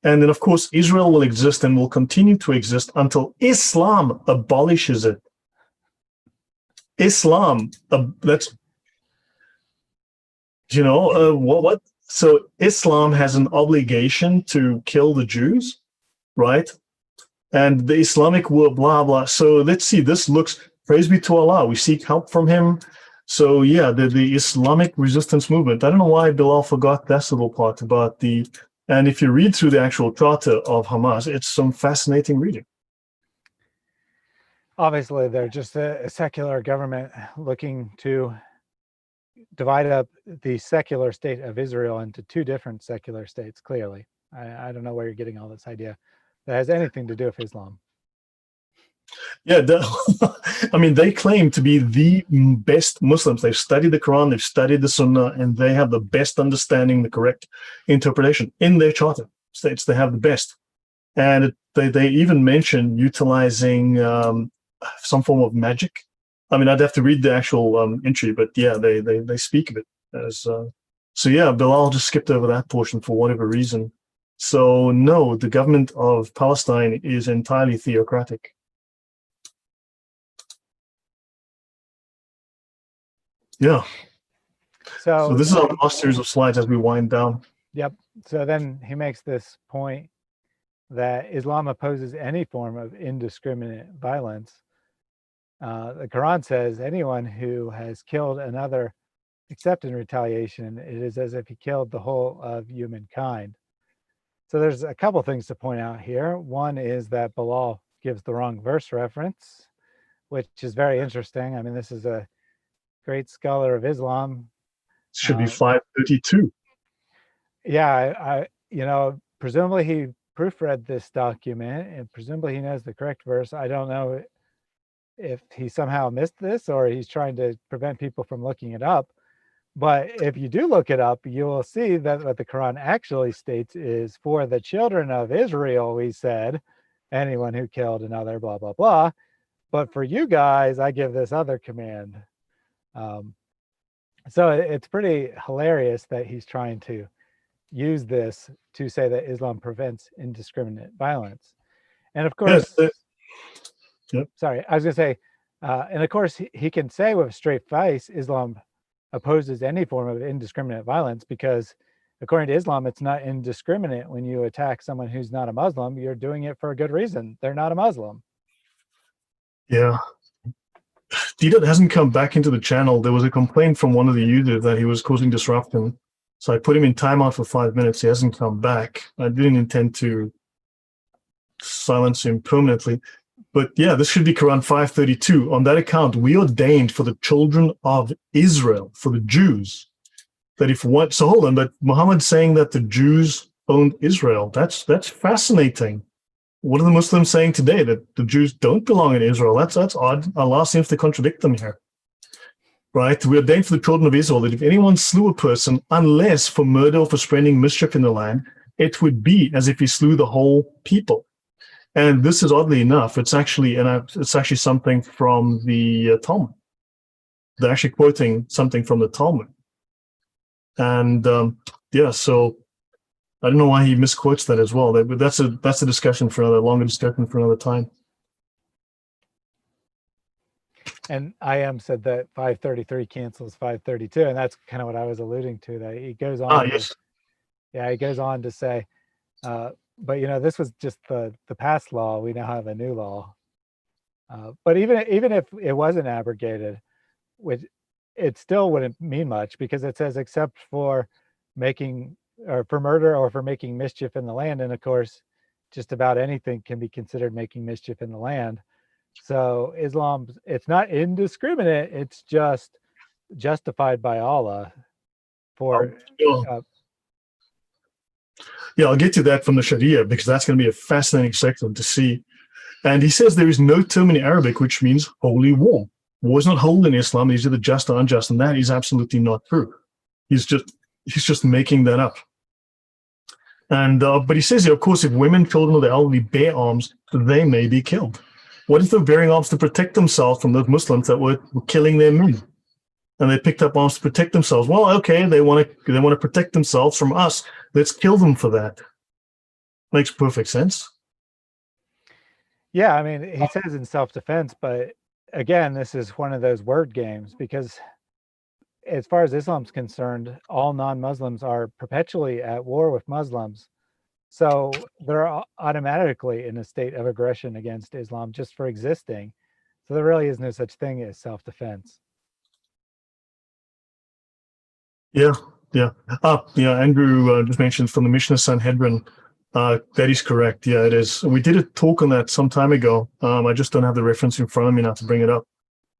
And then, of course, Israel will exist and will continue to exist until Islam abolishes it. Islam, that's, you know, what? So Islam has an obligation to kill the Jews, right? And the Islamic word, blah, blah. So let's see, this looks, praise be to Allah, we seek help from him. So yeah, the Islamic resistance movement. I don't know why Bilal forgot that little part about and if you read through the actual charter of Hamas, it's some fascinating reading. Obviously, they're just a secular government looking to divide up the secular state of Israel into two different secular states, clearly. I don't know where you're getting all this idea that has anything to do with Islam. Yeah, I mean, they claim to be the best Muslims. They've studied the Quran, they've studied the Sunnah, and they have the best understanding, the correct interpretation in their charter states. They have the best, and they even mention utilizing some form of magic. I mean, I'd have to read the actual entry, but yeah, they speak of it as. So yeah, Bilal just skipped over that portion for whatever reason. So no, the government of Palestine is entirely theocratic. Yeah. So this is our last series of slides as we wind down. Yep. So then he makes this point that Islam opposes any form of indiscriminate violence. The Quran says anyone who has killed another except in retaliation, it is as if he killed the whole of humankind. So there's a couple things to point out here. One is that Bilal gives the wrong verse reference, which is very interesting. I mean, this is a great scholar of Islam. Should be 532. Yeah, you know, presumably he proofread this document and presumably he knows the correct verse. I don't know if he somehow missed this or he's trying to prevent people from looking it up. But if you do look it up, you will see that what the Quran actually states is, for the children of Israel, we said, anyone who killed another, blah, blah, blah. But for you guys, I give this other command. So it's pretty hilarious that he's trying to use this to say that Islam prevents indiscriminate violence. And of course, sorry, I was going to say, and of course, he can say with a straight face, Islam opposes any form of indiscriminate violence, because according to Islam, it's not indiscriminate when you attack someone who's not a Muslim. You're doing it for a good reason. They're not a Muslim. Yeah. Deedot hasn't come back into the channel. There was a complaint from one of the users that he was causing disruption. So I put him in timeout for 5 minutes. He hasn't come back. I didn't intend to silence him permanently. But yeah, this should be Quran 532. On that account, we ordained for the children of Israel, for the Jews, that if what, so hold on, but Muhammad's saying that the Jews owned Israel. That's fascinating. what are the Muslims saying today? That the Jews don't belong in Israel? That's odd. Allah seems to contradict them here. Right? We ordained for the children of Israel that if anyone slew a person, unless for murder or for spreading mischief in the land, it would be as if he slew the whole people. And this is, oddly enough, it's actually something from the Talmud. They're actually quoting something from the Talmud. And so I don't know why he misquotes that as well. But that's a discussion for another longer discussion for another time. And IM said that 533 cancels 532, and that's kind of what I was alluding to. That he goes on. Yes. He goes on to say, but this was just the past law. We now have a new law. But even if it wasn't abrogated, which it still wouldn't mean much, because it says except for making or for murder or for making mischief in the land, and of course, just about anything can be considered making mischief in the land. So Islam, it's not indiscriminate, it's just justified by Allah for I'll get to that from the Sharia, because that's going to be a fascinating section to see. And he says there is no term in Arabic which means holy war. War is not holy in Islam. These are the just or unjust, and that is absolutely not true. He's just making that up. And but he says here, of course, if women, children, or the elderly bear arms, they may be killed. What if they're bearing arms to protect themselves from those Muslims that were killing their men? And they picked up arms to protect themselves. Well, okay, they want to protect themselves from us. Let's kill them for that. Makes perfect sense. Yeah, I mean, he says in self-defense, but again, this is one of those word games, because as far as Islam's concerned, all non-Muslims are perpetually at war with Muslims. So they're automatically in a state of aggression against Islam just for existing. So there really is no such thing as self-defense. Yeah. Andrew just mentioned from the Mishnah Sanhedrin. That is correct. Yeah, it is. We did a talk on that some time ago. I just don't have the reference in front of me now to bring it up.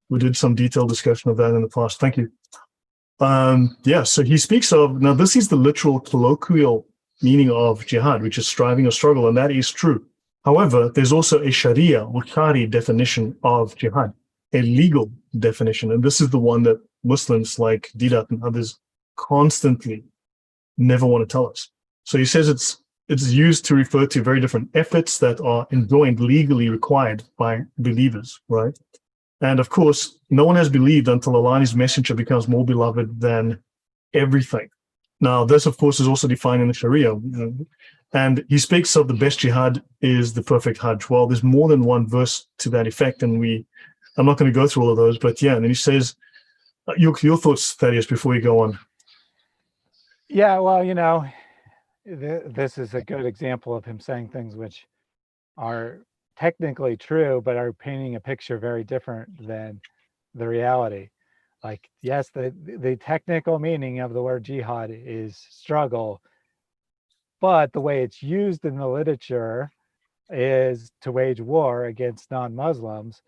We did some detailed discussion of that in the past. Thank you. So he speaks of, now this is the literal colloquial meaning of jihad, which is striving or struggle, and that is true. However, there's also a Sharia or Shari definition of jihad, a legal definition, and this is the one that Muslims like Didat and others constantly never want to tell us. So he says it's used to refer to very different efforts that are enjoined legally required by believers, right? And of course, no one has believed until Allah and His Messenger becomes more beloved than everything. Now, this, of course, is also defined in the Sharia. And he speaks of the best jihad is the perfect Hajj. Well, there's more than one verse to that effect, and I'm not going to go through all of those, but yeah, and then he says, your thoughts, Thaddeus, before you go on. Yeah, well, this is a good example of him saying things which are technically true, but are painting a picture very different than the reality. Like, yes, the technical meaning of the word jihad is struggle, but the way it's used in the literature is to wage war against non-Muslims.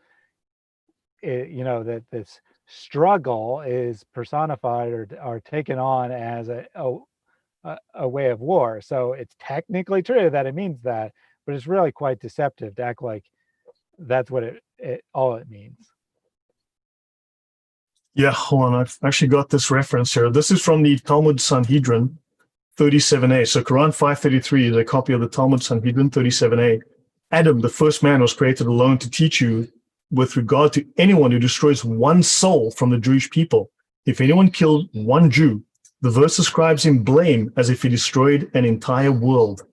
That this struggle is personified or taken on as a way of war. So it's technically true that it means that, but it's really quite deceptive to act like that's what all it means. Yeah, hold on. I've actually got this reference here. This is from the Talmud Sanhedrin 37a. So Quran 533 is a copy of the Talmud Sanhedrin 37a. Adam, the first man, was created alone to teach you with regard to anyone who destroys one soul from the Jewish people. If anyone killed one Jew, the verse ascribes him blame as if he destroyed an entire world,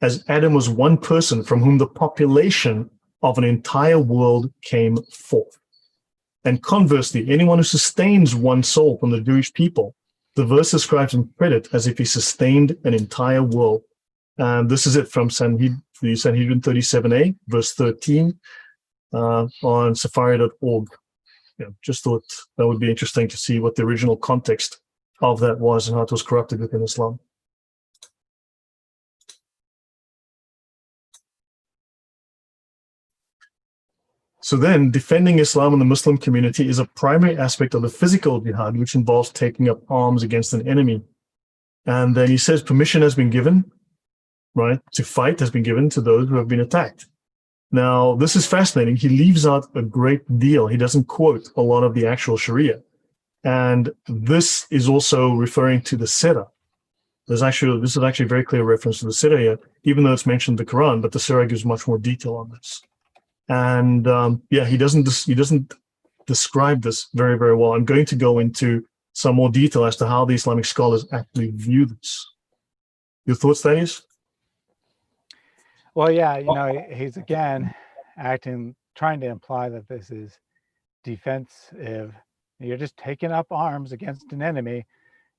as Adam was one person from whom the population of an entire world came forth. And conversely, anyone who sustains one soul from the Jewish people, the verse ascribes him credit as if he sustained an entire world. And this is it from the Sanhedrin 37a, verse 13, on safari.org. Just thought that would be interesting to see what the original context of that was and how it was corrupted within Islam. So then, defending Islam and the Muslim community is a primary aspect of the physical jihad, which involves taking up arms against an enemy. And then he says permission has been given right, to fight has been given to those who have been attacked. Now, this is fascinating. He leaves out a great deal. He doesn't quote a lot of the actual Sharia. And this is also referring to the Sirah. This is actually a very clear reference to the Sirah here, even though it's mentioned in the Quran, but the Sirah gives much more detail on this. And he doesn't describe this very, very well. I'm going to go into some more detail as to how the Islamic scholars actually view this. Your thoughts, Thaddeus? Well, yeah, he's again trying to imply that this is defensive. You're just taking up arms against an enemy.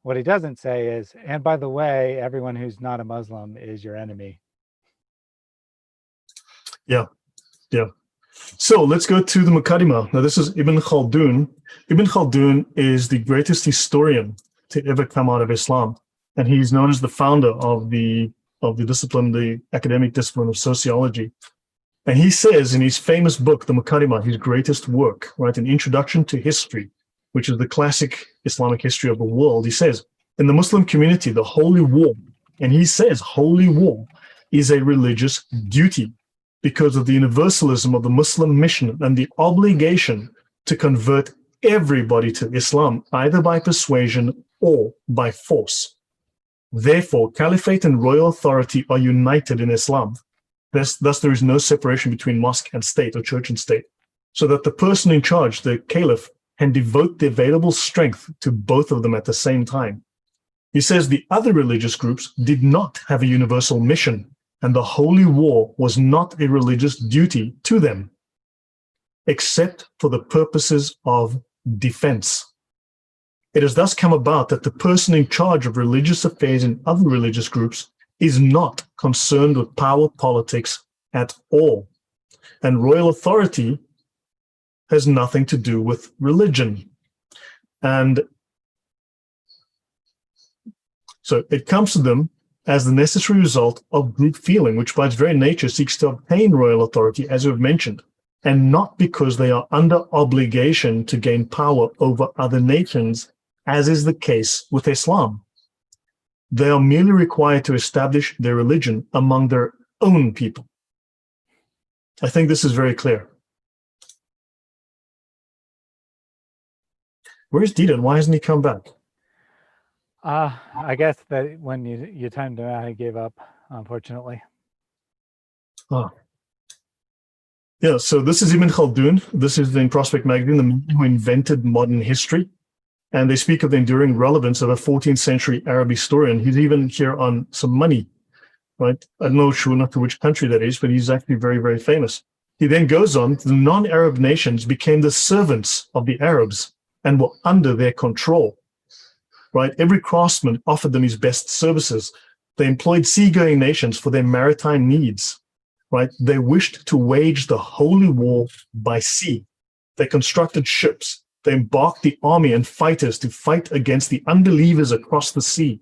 What he doesn't say is, and by the way, everyone who's not a Muslim is your enemy. Yeah. So let's go to the Muqaddimah. Now, this is Ibn Khaldun. Ibn Khaldun is the greatest historian to ever come out of Islam, and he's known as the founder of the discipline, the academic discipline of sociology. And he says in his famous book, the Muqaddimah, his greatest work, right, an introduction to history, which is the classic Islamic history of the world, he says, in the Muslim community, the holy war, and he says holy war is a religious duty because of the universalism of the Muslim mission and the obligation to convert everybody to Islam, either by persuasion or by force. Therefore, caliphate and royal authority are united in Islam. Thus, there is no separation between mosque and state or church and state, so that the person in charge, the caliph, can devote the available strength to both of them at the same time. He says the other religious groups did not have a universal mission, and the holy war was not a religious duty to them, except for the purposes of defense. It has thus come about that the person in charge of religious affairs in other religious groups is not concerned with power politics at all, and royal authority has nothing to do with religion. And so it comes to them as the necessary result of group feeling, which by its very nature seeks to obtain royal authority, as we've mentioned, and not because they are under obligation to gain power over other nations, as is the case with Islam. They are merely required to establish their religion among their own people. I think this is very clear. Where's Dedan? Why hasn't he come back? I guess that when you timed him out, he gave up, unfortunately. Yeah, so this is Ibn Khaldun. This is in Prospect Magazine, the man who invented modern history. And they speak of the enduring relevance of a 14th century Arab historian. He's even here on some money, right? I'm not sure not to which country that is, but he's actually very, very famous. He then goes on, the non-Arab nations became the servants of the Arabs and were under their control, right? Every craftsman offered them his best services. They employed seagoing nations for their maritime needs, right? They wished to wage the holy war by sea. They constructed ships. They embarked the army and fighters to fight against the unbelievers across the sea.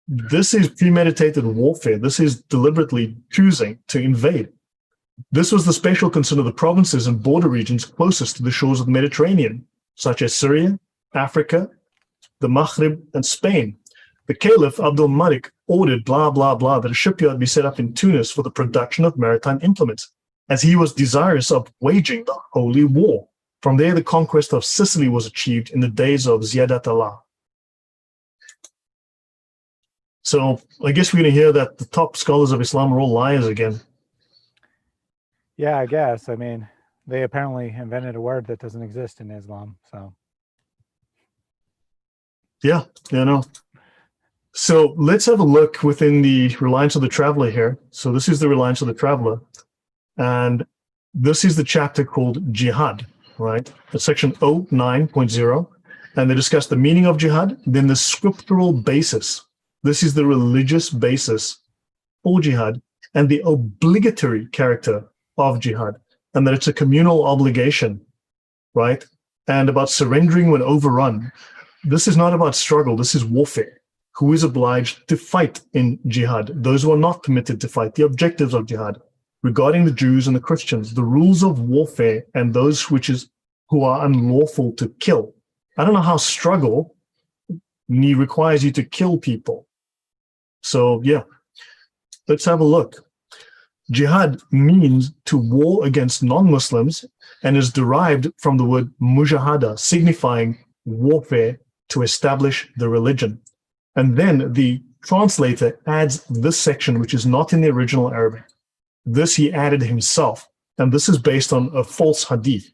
This is premeditated warfare. This is deliberately choosing to invade. This was the special concern of the provinces and border regions closest to the shores of the Mediterranean, such as Syria, Africa, the Maghrib, and Spain. The Caliph Abdul Malik ordered blah, blah, blah, that a shipyard be set up in Tunis for the production of maritime implements, as he was desirous of waging the holy war. From there, the conquest of Sicily was achieved in the days of Ziyadat Allah. So I guess we're going to hear that the top scholars of Islam are all liars again. Yeah, I guess. I mean, they apparently invented a word that doesn't exist in Islam. So yeah, no. So let's have a look within the Reliance of the Traveler here. So this is the Reliance of the Traveler. And this is the chapter called Jihad, right? It's section 09.0. And they discuss the meaning of jihad, then the scriptural basis. This is the religious basis for jihad and the obligatory character of jihad, and that it's a communal obligation, right? And about surrendering when overrun. This is not about struggle. This is warfare. Who is obliged to fight in jihad? Those who are not permitted to fight. The objectives of jihad regarding the Jews and the Christians, the rules of warfare, and those who are unlawful to kill. I don't know how struggle requires you to kill people. So yeah, Let's have a look. Jihad means to war against non-Muslims and is derived from the word mujahada, signifying warfare to establish the religion. And then the translator adds this section, which is not in the original Arabic. This he added himself, and this is based on a false hadith.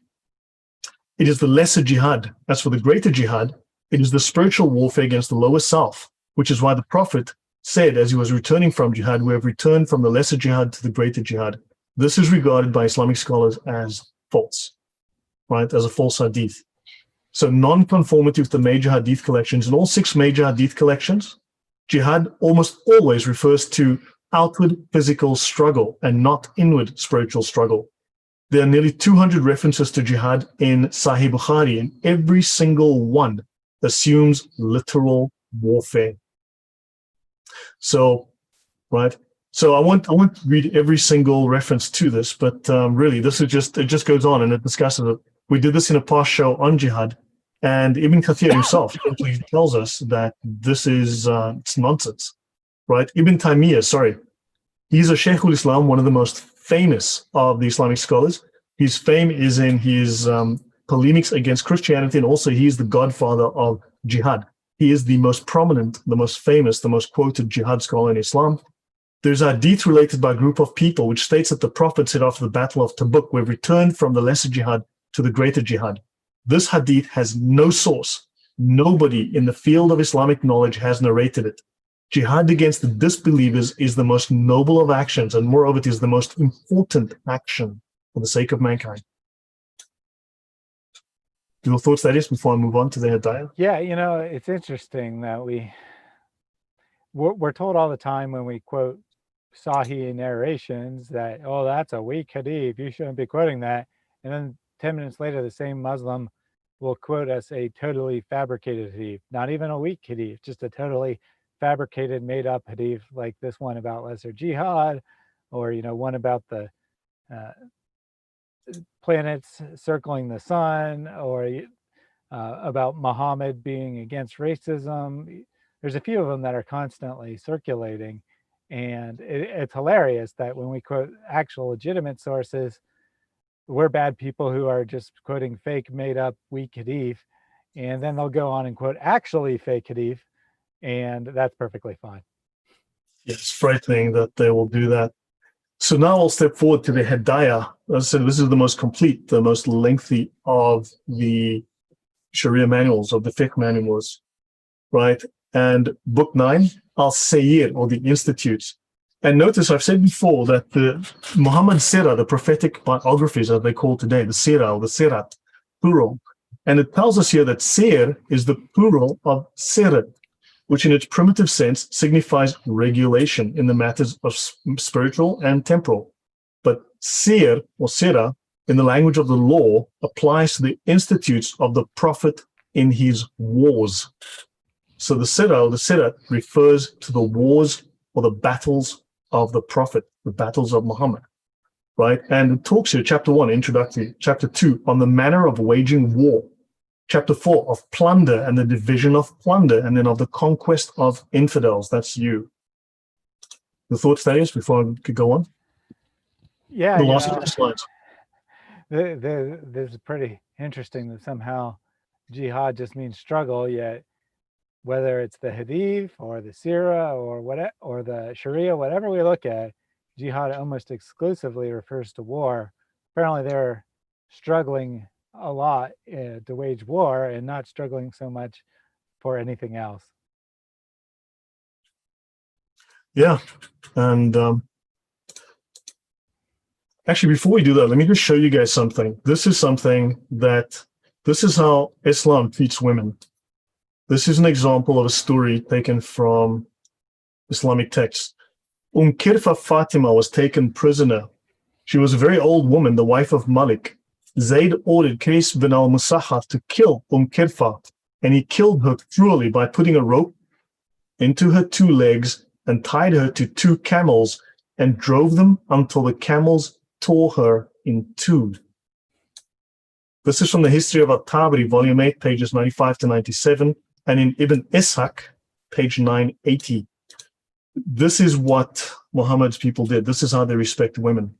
It is the lesser jihad. As for the greater jihad, it is the spiritual warfare against the lower self, which is why the Prophet said, as he was returning from jihad, we have returned from the lesser jihad to the greater jihad. This is regarded by Islamic scholars as false, right, as a false hadith. So non-conformity with the major hadith collections. In all 6 major hadith collections, jihad almost always refers to outward physical struggle and not inward spiritual struggle. There are nearly 200 references to jihad in Sahih Bukhari, and every single one assumes literal warfare. So, right. So I won't read every single reference to this, but really, this is it just goes on and it discusses it. We did this in a past show on jihad, and Ibn Kathir himself simply tells us that this is it's nonsense, right? Ibn Taymiyyah, he's a Shaykhul Islam, one of the most famous of the Islamic scholars. His fame is in his polemics against Christianity, and also he is the godfather of jihad. He is the most prominent, the most famous, the most quoted jihad scholar in Islam. There's a hadith related by a group of people which states that the Prophet said after the Battle of Tabuk, we've returned from the lesser jihad to the greater jihad. This hadith has no source. Nobody in the field of Islamic knowledge has narrated it. Jihad against the disbelievers is the most noble of actions, and moreover, it is the most important action for the sake of mankind. Your thoughts, that is, before I move on to the Hidayah? Yeah, it's interesting that we're told all the time when we quote Sahih narrations that, oh, that's a weak hadith, you shouldn't be quoting that. And then 10 minutes later, the same Muslim will quote us a totally fabricated hadith, not even a weak hadith, just a totally fabricated, made up hadith like this one about lesser jihad, or, one about the planets circling the sun, or about Muhammad being against racism. There's a few of them that are constantly circulating, and it's hilarious that when we quote actual legitimate sources, we're bad people who are just quoting fake, made up, weak hadith, and then they'll go on and quote actually fake hadith, and that's perfectly fine. It's frightening that they will do that. So now I'll step forward to the Hidayah. As I said, this is the most complete, the most lengthy of the Sharia manuals, of the fiqh manuals, right? And book 9, Al-Sayyir, or the Institutes. And notice I've said before that the Muhammad Sirah, the prophetic biographies, as they call today, the Sirah or the Sirat, plural. And it tells us here that Sir is the plural of Sirat, which in its primitive sense signifies regulation in the matters of spiritual and temporal. But Sir or Sirah, in the language of the law, applies to the institutes of the Prophet in his wars. So the Sirah or the Sirat refers to the wars or the battles of the Prophet, the battles of Muhammad, right? And it talks here, chapter 1, introductory, chapter 2, on the manner of waging war, chapter 4, of plunder and the division of plunder, and then of the conquest of infidels. That's you. The thoughts, Thaddeus, before I could go on? Yeah, the last slides. This is pretty interesting that somehow jihad just means struggle, yet whether it's the hadith or the sirah or the sharia, whatever we look at, jihad almost exclusively refers to war. Apparently they're struggling a lot to wage war and not struggling so much for anything else. Yeah, and actually, before we do that, let me just show you guys something. This is how Islam treats women. This is an example of a story taken from Islamic texts. Kirfa Fatima was taken prisoner. She was a very old woman, the wife of Malik. Zayd ordered Qais bin al-Musahaf to kill Kirfa, and he killed her cruelly by putting a rope into her 2 legs and tied her to 2 camels and drove them until the camels tore her in 2. This is from the History of At-Tabari, volume 8, pages 95 to 97, and in Ibn Ishaq, page 980. this is what Muhammad's people did. This is how they respect women.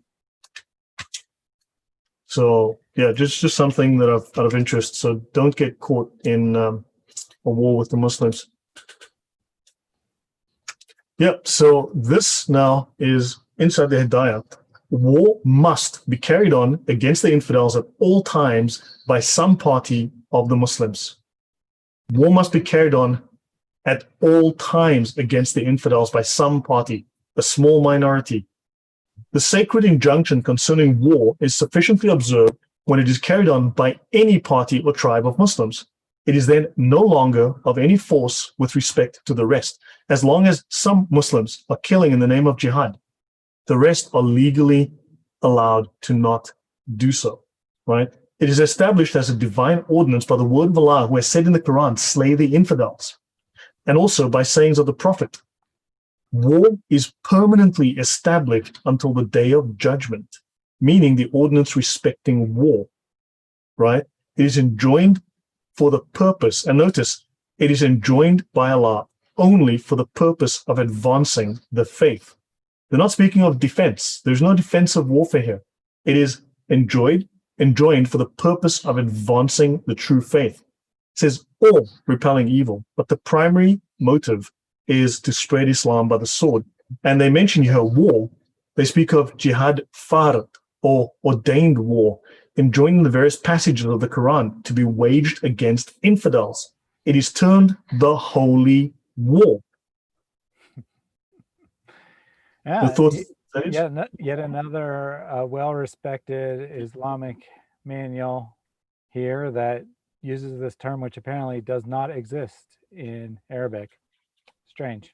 So yeah, just something that out of interest. So don't get caught in a war with the Muslims. Yep. So this now is inside the Hidayah. War must be carried on against the infidels at all times by some party of the Muslims. War must be carried on at all times against the infidels by some party, a small minority. The sacred injunction concerning war is sufficiently observed when it is carried on by any party or tribe of Muslims. It is then no longer of any force with respect to the rest. As long as some Muslims are killing in the name of jihad, the rest are legally allowed to not do so, right? It is established as a divine ordinance by the word of Allah, who has said in the Quran, slay the infidels, and also by sayings of the Prophet. War is permanently established until the day of judgment, meaning the ordinance respecting war, right? It is enjoined for the purpose, and notice, it is enjoined by Allah only for the purpose of advancing the faith. They're not speaking of defense. There's no defensive warfare here. It is enjoined for the purpose of advancing the true faith. It says, or repelling evil, but the primary motive is to spread Islam by the sword. And they mention here war. They speak of jihad fard, or ordained war, enjoining the various passages of the Quran to be waged against infidels. It is termed the holy war. Yeah, thoughts, yet another well-respected Islamic manual here that uses this term, which apparently does not exist in Arabic. Strange.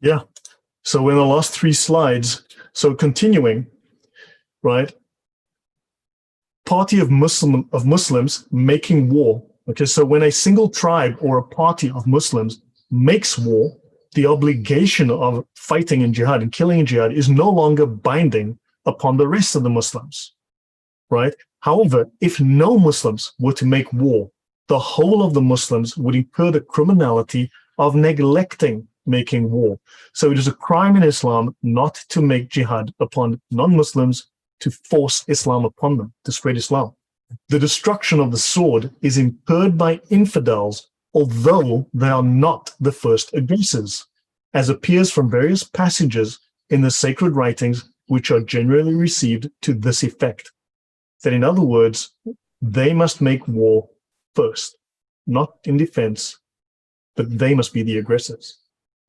Yeah. So in the last 3 slides, so continuing, right? Party of Muslims making war. Okay, so when a single tribe or a party of Muslims makes war, the obligation of fighting in jihad and killing in jihad is no longer binding upon the rest of the Muslims, right? However, if no Muslims were to make war, the whole of the Muslims would incur the criminality of neglecting making war. So it is a crime in Islam not to make jihad upon non-Muslims, to force Islam upon them, to spread Islam. The destruction of the sword is incurred by infidels, although they are not the first aggressors, as appears from various passages in the sacred writings, which are generally received to this effect. That in other words, they must make war first, not in defense, but they must be the aggressors.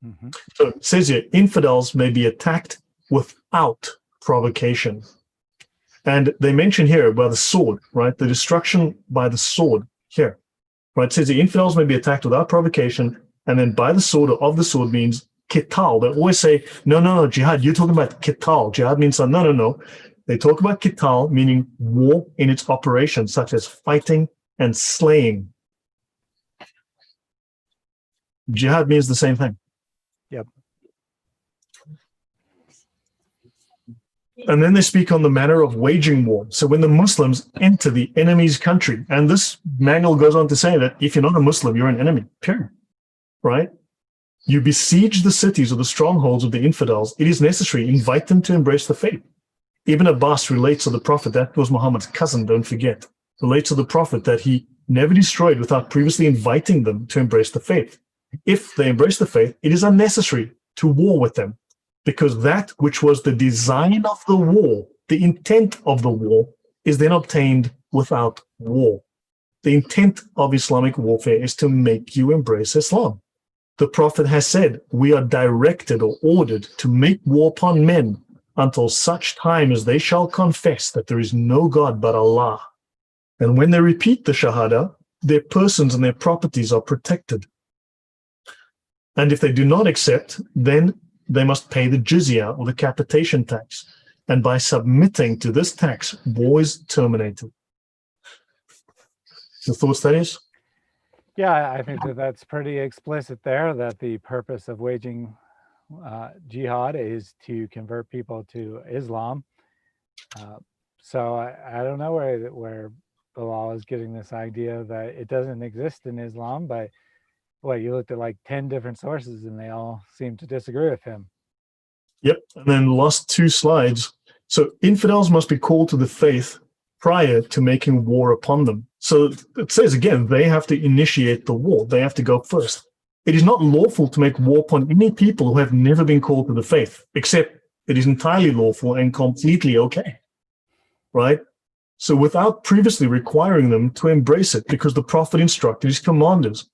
Mm-hmm. So it says here, infidels may be attacked without provocation. And they mention here by the sword, right? The destruction by the sword here, right? It says the infidels may be attacked without provocation, and then by the sword or of the sword means qital. They always say, no, jihad, you're talking about qital. Jihad means no. They talk about qital, meaning war in its operation, such as fighting and slaying. Jihad means the same thing. Yep. And then they speak on the manner of waging war. So when the Muslims enter the enemy's country, and this manual goes on to say that if you're not a Muslim, you're an enemy, period, right? You besiege the cities or the strongholds of the infidels. It is necessary, invite them to embrace the faith. Ibn Abbas relates to the Prophet, that was Muhammad's cousin, don't forget, relates to the Prophet that he never destroyed without previously inviting them to embrace the faith. If they embrace the faith, it is unnecessary to war with them, because that which was the design of the war, the intent of the war, is then obtained without war. The intent of Islamic warfare is to make you embrace Islam. The Prophet has said, we are directed or ordered to make war upon men until such time as they shall confess that there is no God but Allah. And when they repeat the Shahada, their persons and their properties are protected. And if they do not accept, then they must pay the jizya or the capitation tax. And by submitting to this tax, war is terminated. Your thoughts, Thaddeus? Yeah, I think that's pretty explicit there, that the purpose of waging jihad is to convert people to Islam. So I don't know where Bilal is getting this idea that it doesn't exist in Islam, but What, you looked at like 10 different sources and they all seem to disagree with him. Yep. And then last two slides. So infidels must be called to the faith prior to making war upon them. So it says again, they have to initiate the war. They have to go first. It is not lawful to make war upon any people who have never been called to the faith, except it is entirely lawful and completely okay, right? So without previously requiring them to embrace it, because the prophet instructed his commanders,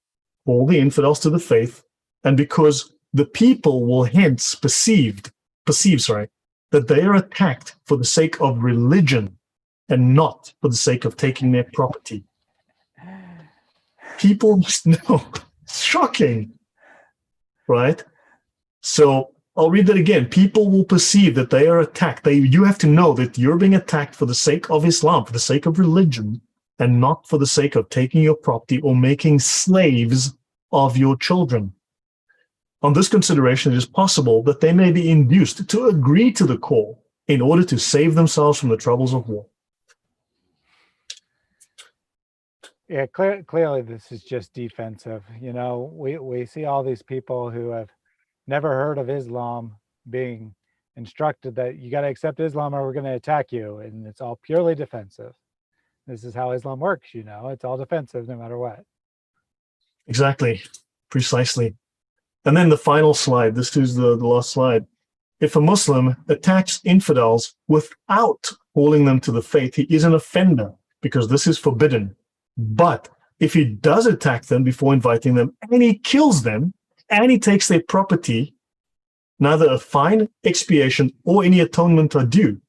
call the infidels to the faith, and because the people will hence perceive, that they are attacked for the sake of religion and not for the sake of taking their property. People must know. It's shocking, right? So I'll read that again. People will perceive that they are attacked. You have to know that you're being attacked for the sake of Islam, for the sake of religion, and not for the sake of taking your property or making slaves of your children. On this consideration, it is possible that they may be induced to agree to the call in order to save themselves from the troubles of war. Yeah, clearly this is just defensive. You know, we see all these people who have never heard of Islam being instructed that you got to accept Islam or we're going to attack you. And it's all purely defensive. This is how Islam works, you know, it's all defensive no matter what. Exactly, precisely. And then the final slide, this is the last slide. If a Muslim attacks infidels without calling them to the faith, he is an offender because this is forbidden. But if he does attack them before inviting them and he kills them and he takes their property, neither a fine, expiation, or any atonement are due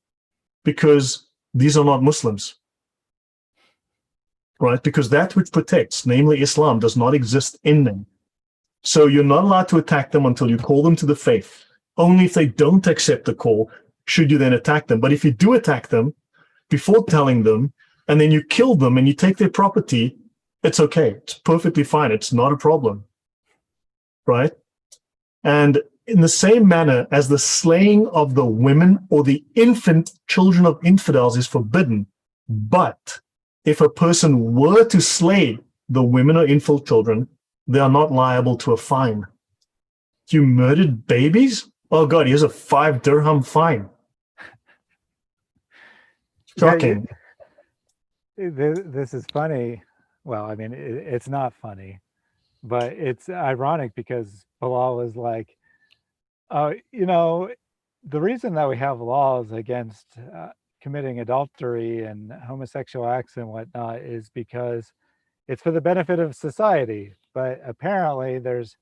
because these are not Muslims, right? Because that which protects, namely Islam, does not exist in them. So you're not allowed to attack them until you call them to the faith. Only if they don't accept the call should you then attack them. But if you do attack them before telling them, and then you kill them and you take their property, it's okay. It's perfectly fine. It's not a problem, right? And in the same manner as the slaying of the women or the infant children of infidels is forbidden, but if a person were to slay the women or infant children, they are not liable to a fine. You murdered babies? Oh God, here's a 5 dirham fine. Shocking. This is funny. Well, I mean, it's not funny, but it's ironic because Bilal was like, you know, the reason that we have laws against committing adultery and homosexual acts and whatnot is because it's for the benefit of society. But apparently there's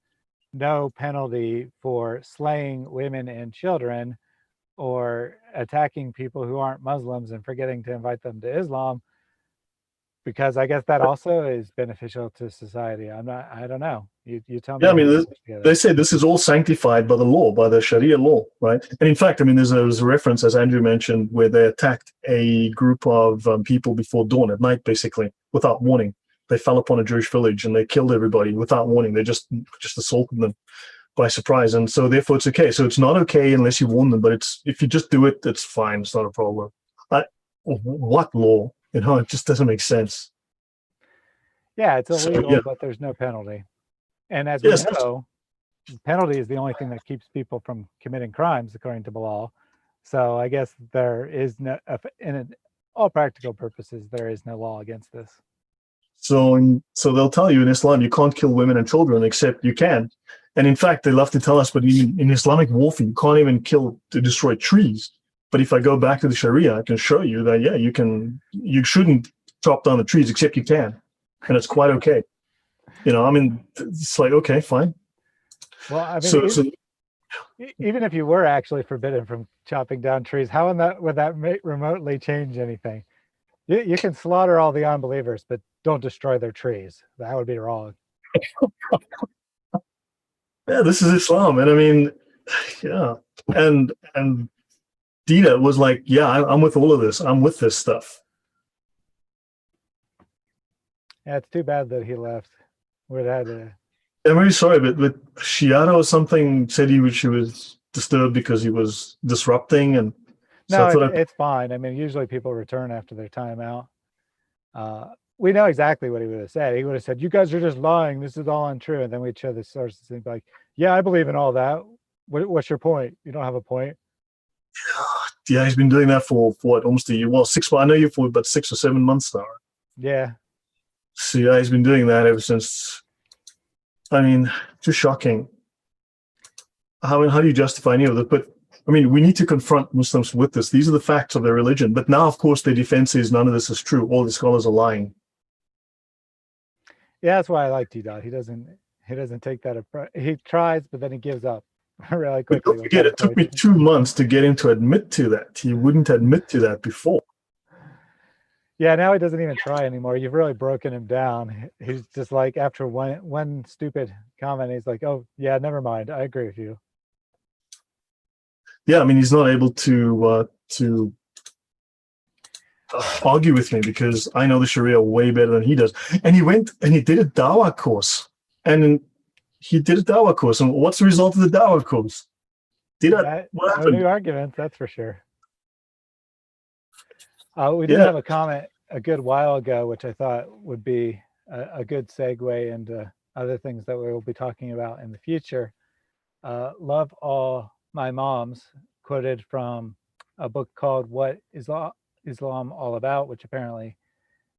no penalty for slaying women and children or attacking people who aren't Muslims and forgetting to invite them to Islam, because I guess that also is beneficial to society. I don't know. You tell me. Yeah, I mean, they say this is all sanctified by the law, by the Sharia law, right? And in fact, I mean, there's a reference, as Andrew mentioned, where they attacked a group of people before dawn at night, basically, without warning. They fell upon a Jewish village and they killed everybody without warning. They just assaulted them by surprise. And so therefore it's okay. So it's not okay unless you warn them, but if you just do it, it's fine. It's not a problem. What law? You know, it just doesn't make sense. Yeah, it's illegal, So, yeah. but there's no penalty. And as we know, penalty is the only thing that keeps people from committing crimes, according to Bilal. So I guess there is no, in all practical purposes, there is no law against this. So they'll tell you in Islam, you can't kill women and children, except you can. And in fact, they love to tell us, but in Islamic warfare, you can't even kill to destroy trees. But if I go back to the Sharia, I can show you that, yeah, you shouldn't chop down the trees, except you can. And it's quite okay. You know, I mean, it's like, okay, fine. Well, I mean, even if you were actually forbidden from chopping down trees, how would that remotely change anything? You can slaughter all the unbelievers, but don't destroy their trees. That would be wrong. Yeah, this is Islam. And I mean, yeah. And Dina was like, yeah, I'm with all of this. I'm with this stuff. Yeah, it's too bad that he left. We'd had to... I'm very sorry, but Shiata or something said she was disturbed because he was disrupting. And so no, it's fine. I mean, usually people return after their time out. we know exactly what he would have said. He would have said, "You guys are just lying. This is all untrue." And then we'd show the sources and be like, "Yeah, I believe in all that. What's your point? You don't have a point." Yeah, he's been doing that for what, almost a year. Well, I know you for about 6 or 7 months now. Yeah. So yeah, he's been doing that ever since. I mean, just shocking. How do you justify any of it? But I mean, we need to confront Muslims with this. These are the facts of their religion. But now, of course, their defense is none of this is true. All the scholars are lying. Yeah, that's why I like T-Dot. He doesn't take that approach. He tries, but then he gives up really But quickly. don't forget, it took me 2 months to get him to admit to that. He wouldn't admit to that before. Yeah, now he doesn't even try anymore. You've really broken him down. He's just like, after one stupid comment, he's like, "Oh yeah, never mind. I agree with you." Yeah, I mean, he's not able to argue with me because I know the Sharia way better than he does. And he went and he did a Dawah course. And he did a Dawah course. And what's the result of the Dawah course? What No happened? new arguments, that's for sure. We did Yeah. have a comment a good while ago, which I thought would be a good segue into other things that we will be talking about in the future. Love All My Moms quoted from a book called What Islam All About, which apparently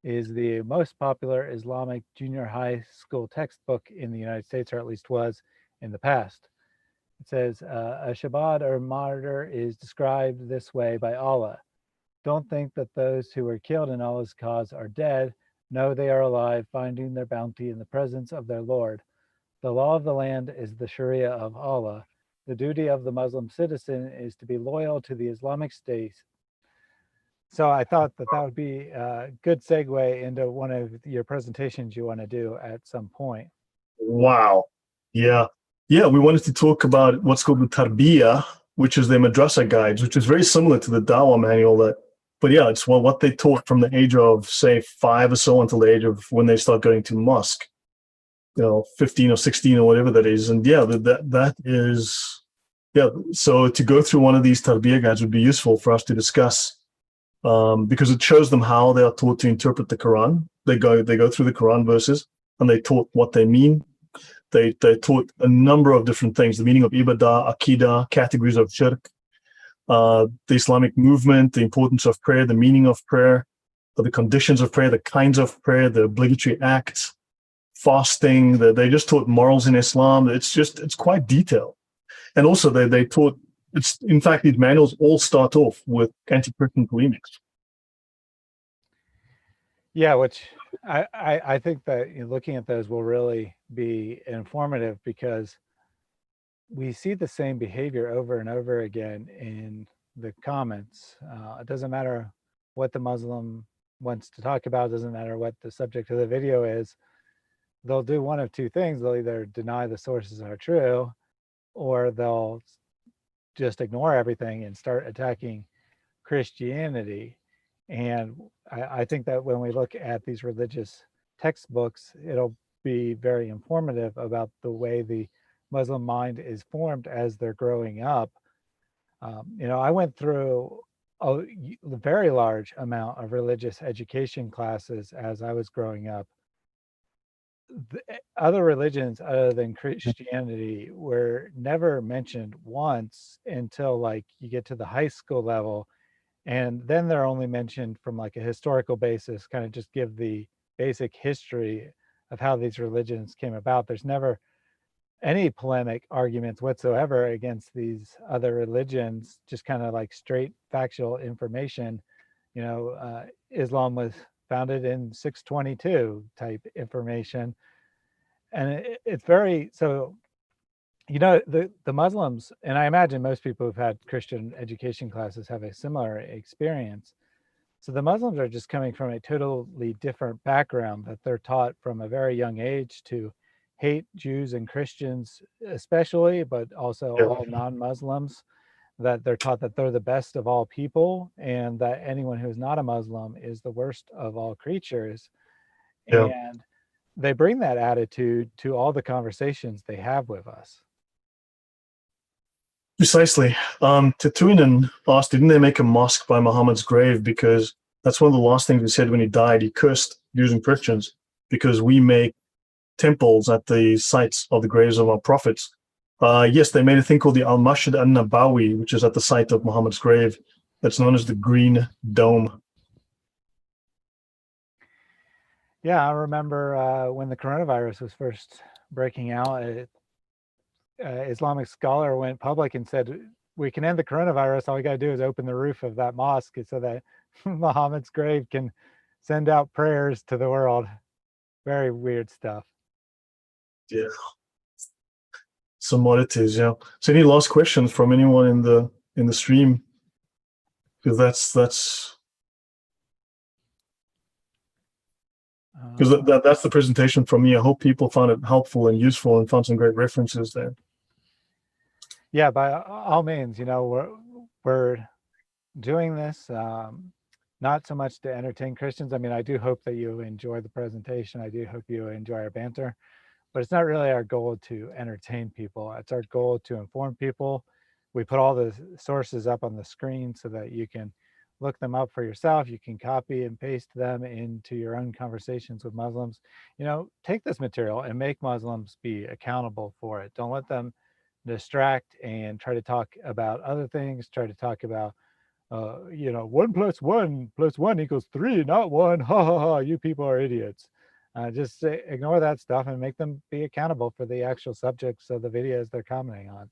is the most popular Islamic junior high school textbook in the United States, or at least was in the past. It says, a shabad or martyr is described this way by Allah. Don't think that those who were killed in Allah's cause are dead. No, they are alive, finding their bounty in the presence of their Lord. The law of the land is the Sharia of Allah. The duty of the Muslim citizen is to be loyal to the Islamic State. So I thought that would be a good segue into one of your presentations you want to do at some point. Wow. Yeah. Yeah, we wanted to talk about what's called the Tarbiyah, which is their madrasa guides, which is very similar to the Dawah manual. But yeah, it's what they taught from the age of, say, 5 or so until the age of when they start going to mosque, 15 or 16 or whatever that is. And yeah, that is, yeah. So to go through one of these Tarbiyah guides would be useful for us to discuss, because it shows them how they are taught to interpret the Quran. They go through the Quran verses and they taught what they mean. They taught a number of different things: the meaning of ibadah, akidah, categories of shirk, the Islamic movement, the importance of prayer, the meaning of prayer, the conditions of prayer, the kinds of prayer, the obligatory acts, fasting. They just taught morals in Islam. It's quite detailed. And also they taught, in fact, these manuals all start off with anti-Christian polemics. Yeah, which I think that looking at those will really be informative, because we see the same behavior over and over again in the comments. It doesn't matter what the Muslim wants to talk about, it doesn't matter what the subject of the video is. They'll do one of two things. They'll either deny the sources are true, or they'll just ignore everything and start attacking Christianity. And I think that when we look at these religious textbooks, it'll be very informative about the way the Muslim mind is formed as they're growing up. I went through a very large amount of religious education classes as I was growing up. The other religions other than Christianity were never mentioned once until like you get to the high school level, and then they're only mentioned from like a historical basis, kind of just give the basic history of how these religions came about. There's never any polemic arguments whatsoever against these other religions, just kind of like straight factual information. Islam was founded in 622 type information. And it's very, so, the Muslims, and I imagine most people who've had Christian education classes have a similar experience. So the Muslims are just coming from a totally different background, that they're taught from a very young age to hate Jews and Christians especially, but also all non-Muslims, that they're taught that they're the best of all people and that anyone who's not a Muslim is the worst of all creatures. Yeah. And they bring that attitude to all the conversations they have with us. Precisely. Tatuinen asked, didn't they make a mosque by Muhammad's grave? Because that's one of the last things he said when he died. He cursed using Christians because we make temples at the sites of the graves of our prophets. Yes, they made a thing called the Al-Masjid al-Nabawi, which is at the site of Muhammad's grave. That's known as the Green Dome. Yeah, I remember when the coronavirus was first breaking out, Islamic scholar went public and said, we can end the coronavirus. All we got to do is open the roof of that mosque so that Muhammad's grave can send out prayers to the world. Very weird stuff. Yeah. Some oddities, yeah. So any last questions from anyone in the stream? Because that's that's the presentation from me. I hope people found it helpful and useful and found some great references there. Yeah, by all means, we're doing this not so much to entertain Christians. I mean, I do hope that you enjoy the presentation. I do hope you enjoy our banter, but it's not really our goal to entertain people. It's our goal to inform people. We put all the sources up on the screen so that you can look them up for yourself. You can copy and paste them into your own conversations with Muslims. Take this material and make Muslims be accountable for it. Don't let them distract and try to talk about other things, try to talk about 1 + 1 + 1 = 3, not 1. Ha ha ha, you people are idiots. Just ignore that stuff and make them be accountable for the actual subjects of the videos they're commenting on.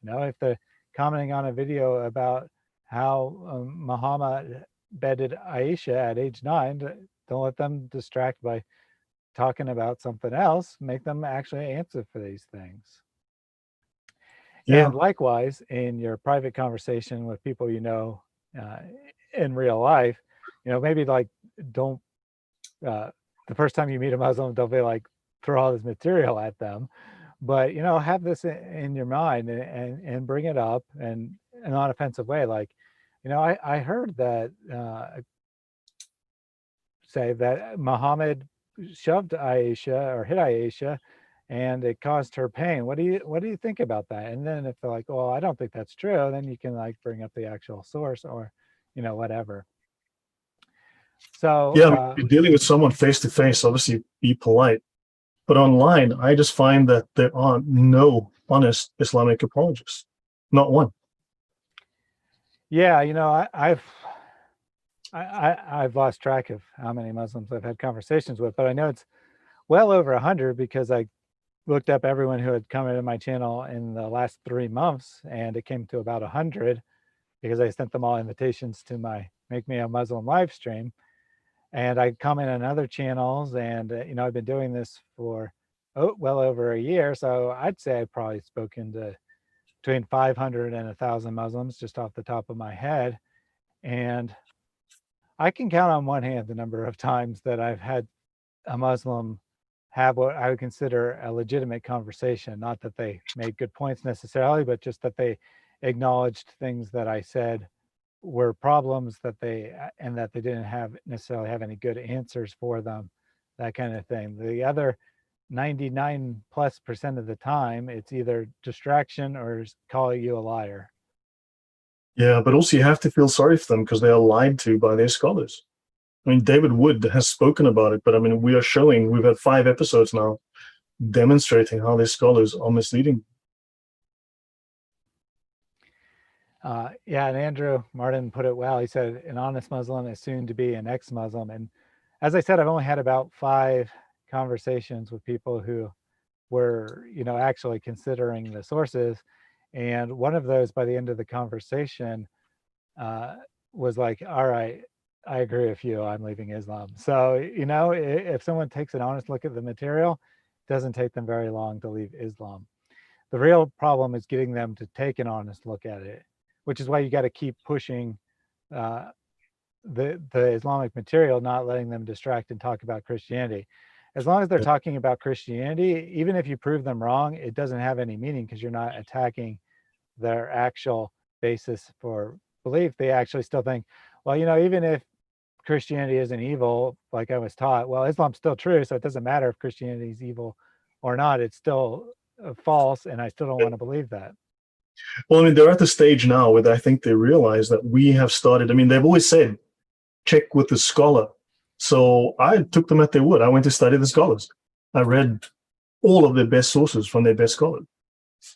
If they're commenting on a video about how Muhammad bedded Aisha at age 9, don't let them distract by talking about something else. Make them actually answer for these things. Yeah. And likewise, in your private conversation with people in real life, maybe like don't the first time you meet a Muslim, don't be like throw all this material at them, but have this in your mind and bring it up in an unoffensive way. Like, I heard that say that Muhammad shoved Aisha or hit Aisha and it caused her pain. What do you think about that? And then if they're like, oh, I don't think that's true, then you can like bring up the actual source or whatever. So yeah, you're dealing with someone face to face, obviously be polite. But online, I just find that there are no honest Islamic apologists. Not one. Yeah, I've lost track of how many Muslims I've had conversations with, but I know it's well over 100 because I looked up everyone who had come into my channel in the last 3 months, and it came to about 100 because I sent them all invitations to my Make Me a Muslim live stream. And I comment on other channels, and I've been doing this for well over a year, so I'd say I've probably spoken to between 500 and 1,000 Muslims just off the top of my head. And I can count on one hand the number of times that I've had a Muslim have what I would consider a legitimate conversation. Not that they made good points necessarily, but just that they acknowledged things that I said were problems that they didn't necessarily have any good answers for them, that kind of thing. The other 99+% of the time, it's either distraction or calling you a liar. Yeah, but also you have to feel sorry for them because they are lied to by their scholars. I mean, David Wood has spoken about it, but I mean, we've had 5 episodes now demonstrating how their scholars are misleading. Yeah, and Andrew Martin put it well. He said, an honest Muslim is soon to be an ex-Muslim. And as I said, I've only had about 5 conversations with people who were, actually considering the sources. And one of those, by the end of the conversation, was like, all right, I agree with you, I'm leaving Islam. So, if someone takes an honest look at the material, it doesn't take them very long to leave Islam. The real problem is getting them to take an honest look at it, which is why you got to keep pushing the Islamic material, not letting them distract and talk about Christianity. As long as they're talking about Christianity, even if you prove them wrong, it doesn't have any meaning because you're not attacking their actual basis for belief. They actually still think, well, even if Christianity isn't evil, like I was taught, well, Islam's still true, so it doesn't matter if Christianity is evil or not. It's still false, and I still don't want to believe that. Well, I mean, they're at the stage now where I think they realize that we have started. I mean, they've always said, check with the scholar. So I took them at their word. I went to study the scholars. I read all of their best sources from their best scholars.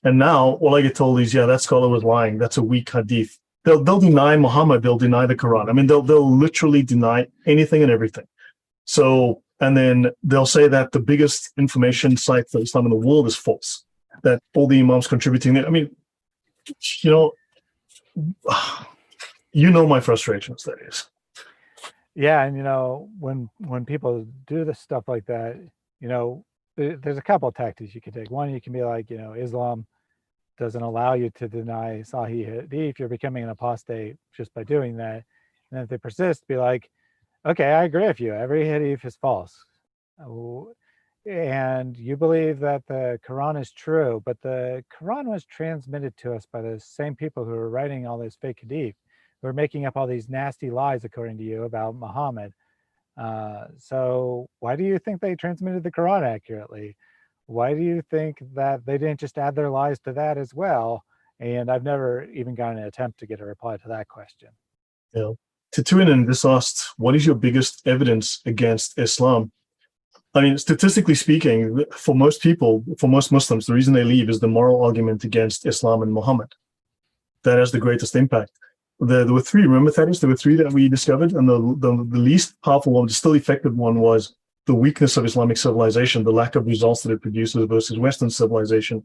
And now all I get told is, yeah, that scholar was lying. That's a weak hadith. They'll deny Muhammad. They'll deny the Quran. I mean, they'll literally deny anything and everything. So, and then they'll say that the biggest information site for Islam in the world is false, that all the imams contributing there. I mean, you know, my frustrations, that is. Yeah, and when people do this stuff like that, there's a couple of tactics you can take. One, you can be like, Islam doesn't allow you to deny Sahih Hadith. You're becoming an apostate just by doing that. And if they persist, be like, okay, I agree with you. Every Hadith is false. And you believe that the Quran is true, but the Quran was transmitted to us by the same people who are writing all this fake Hadith, who are making up all these nasty lies, according to you, about Muhammad. So why do you think they transmitted the Quran accurately? Why do you think that they didn't just add their lies to that as well? And I've never even gotten an attempt to get a reply to that question. Yeah. Tituinen just asked, what is your biggest evidence against Islam? I mean, statistically speaking, for most people, for most Muslims, the reason they leave is the moral argument against Islam and Muhammad. That has the greatest impact. There were three, remember, Thaddeus? There were three that we discovered, and the least powerful one, the still effective one, was the weakness of Islamic civilization, the lack of results that it produces versus Western civilization.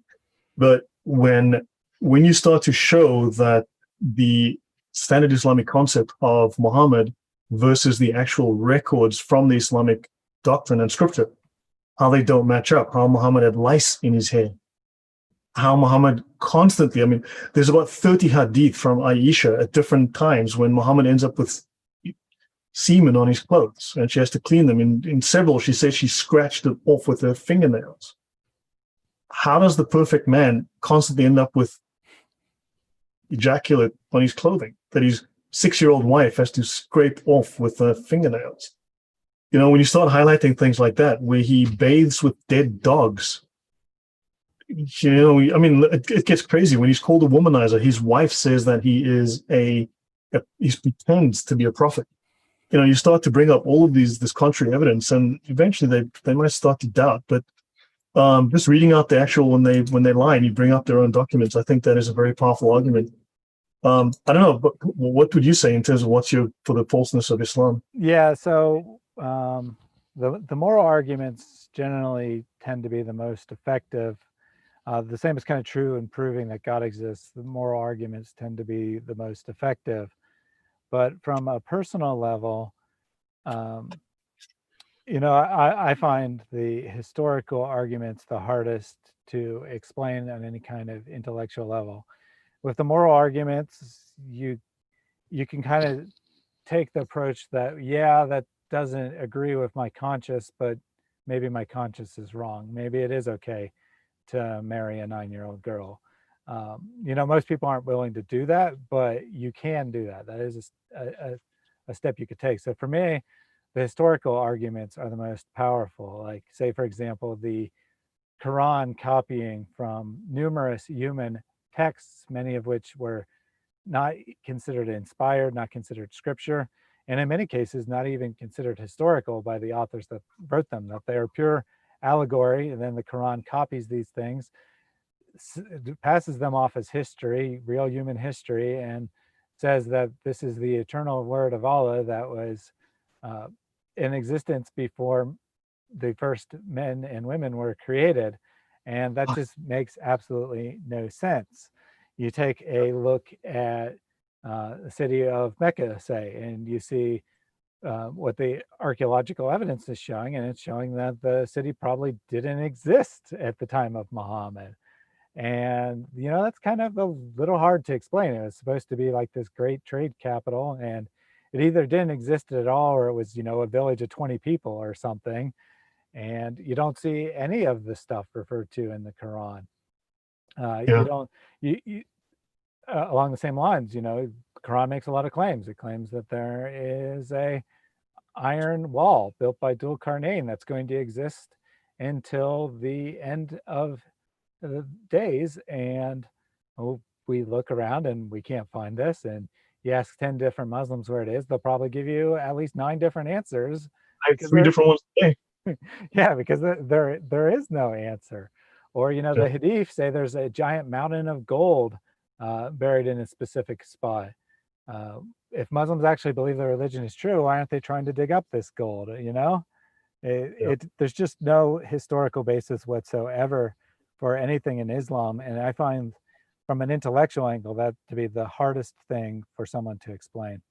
But when you start to show that the standard Islamic concept of Muhammad versus the actual records from the Islamic doctrine and scripture, how they don't match up, how Muhammad had lice in his hair, how Muhammad constantly, I mean, there's about 30 hadith from Aisha at different times when Muhammad ends up with semen on his clothes and she has to clean them. In several, she says she scratched it off with her fingernails. How does the perfect man constantly end up with ejaculate on his clothing that his 6-year-old wife has to scrape off with her fingernails? When you start highlighting things like that, where he bathes with dead dogs, I mean, it gets crazy. When he's called a womanizer, his wife says that he is he pretends to be a prophet. You start to bring up all of this contrary evidence, and eventually they might start to doubt. But just reading out the actual when they lie and you bring up their own documents, I think that is a very powerful argument. I don't know, but what would you say in terms of for the falseness of Islam? Yeah, so the moral arguments generally tend to be the most effective. The same is kind of true in proving that God exists. The moral arguments tend to be the most effective. But from a personal level, I find the historical arguments the hardest to explain on any kind of intellectual level. With the moral arguments, you can kind of take the approach that, yeah, that doesn't agree with my conscience, but maybe my conscience is wrong. Maybe it is okay to marry a 9-year-old girl. Most people aren't willing to do that, but you can do that. That is a step you could take. So for me, the historical arguments are the most powerful. Like, say, for example, the Quran copying from numerous human texts, many of which were not considered inspired, not considered scripture, and in many cases, not even considered historical by the authors that wrote them, that they are pure allegory. And then the Quran copies these things, passes them off as history, real human history, and says that this is the eternal word of Allah that was in existence before the first men and women were created. And that just makes absolutely no sense. You take a look at the city of Mecca, say, and you see what the archaeological evidence is showing, and it's showing that the city probably didn't exist at the time of Muhammad. And, that's kind of a little hard to explain. It was supposed to be like this great trade capital, and it either didn't exist at all, or it was, a village of 20 people or something. And you don't see any of the stuff referred to in the Quran. Yeah. You don't, you along the same lines, the Quran makes a lot of claims. It claims that there is a iron wall built by Dhul Qarnayn that's going to exist until the end of the days. And we look around and we can't find this. And you ask 10 different Muslims where it is, they'll probably give you at least 9 different answers I have three different ones today. Yeah, because there is no answer. Or, you know, Yeah. the Hadith say there's a giant mountain of gold buried in a specific spot. If Muslims actually believe their religion is true, why aren't they trying to dig up this gold? You know, there's just no historical basis whatsoever for anything in Islam, and I find, from an intellectual angle, that to be the hardest thing for someone to explain.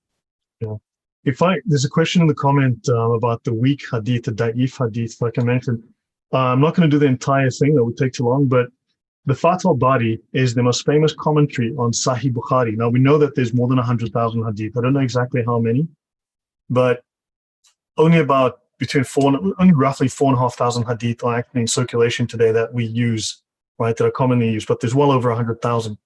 Yeah. There's a question in the comment about the weak hadith, the da'if hadith, like I mentioned. I'm not going to do the entire thing, that would take too long, but the Fath al-Bari is the most famous commentary on Sahih Bukhari. Now, we know that there's more than 100,000 hadith. I don't know exactly how many, but only roughly 4,500 hadith are actually in circulation today that we use, right, that are commonly used, but there's well over 100,000.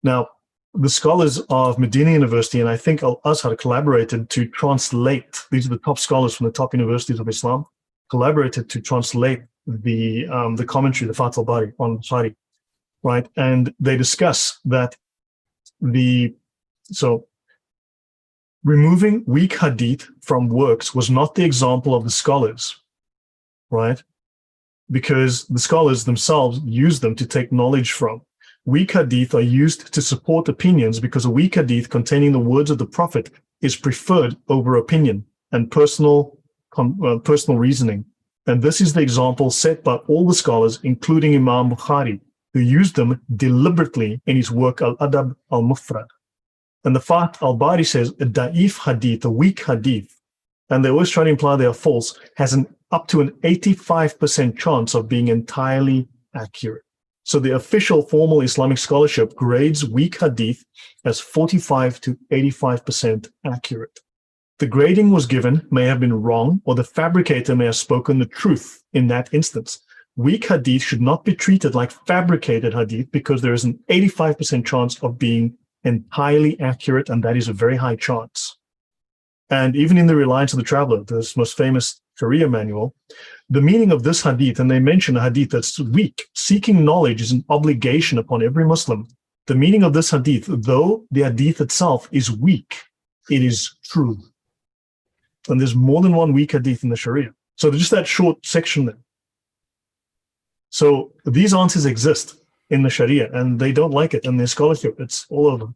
Now, the scholars of Medina University, and I think Al-Azhar, collaborated to translate, these are the top scholars from the top universities of Islam, collaborated to translate the commentary, the Fath al-Bari on Bukhari, right? And they discuss that removing weak hadith from works was not the example of the scholars, right? Because the scholars themselves use them to take knowledge from. Weak hadith are used to support opinions because a weak hadith containing the words of the Prophet is preferred over opinion and personal reasoning. And this is the example set by all the scholars, including Imam Bukhari, who used them deliberately in his work Al-Adab al-Mufrad. And the Fath al-Bari says a da'if hadith, a weak hadith, and they always try to imply they are false, has up to an 85% chance of being entirely accurate. So the official formal Islamic scholarship grades weak hadith as 45 to 85% accurate. The grading was given may have been wrong, or the fabricator may have spoken the truth in that instance. Weak hadith should not be treated like fabricated hadith because there is an 85% chance of being entirely accurate, and that is a very high chance. And even in the Reliance of the Traveler, this most famous Sharia manual, the meaning of this hadith, and they mention a hadith that's weak, seeking knowledge is an obligation upon every Muslim. The meaning of this hadith, though the hadith itself is weak, it is true. And there's more than one weak hadith in the Sharia. So just that short section there. So these answers exist in the Sharia, and they don't like it in their scholarship. It's all over them.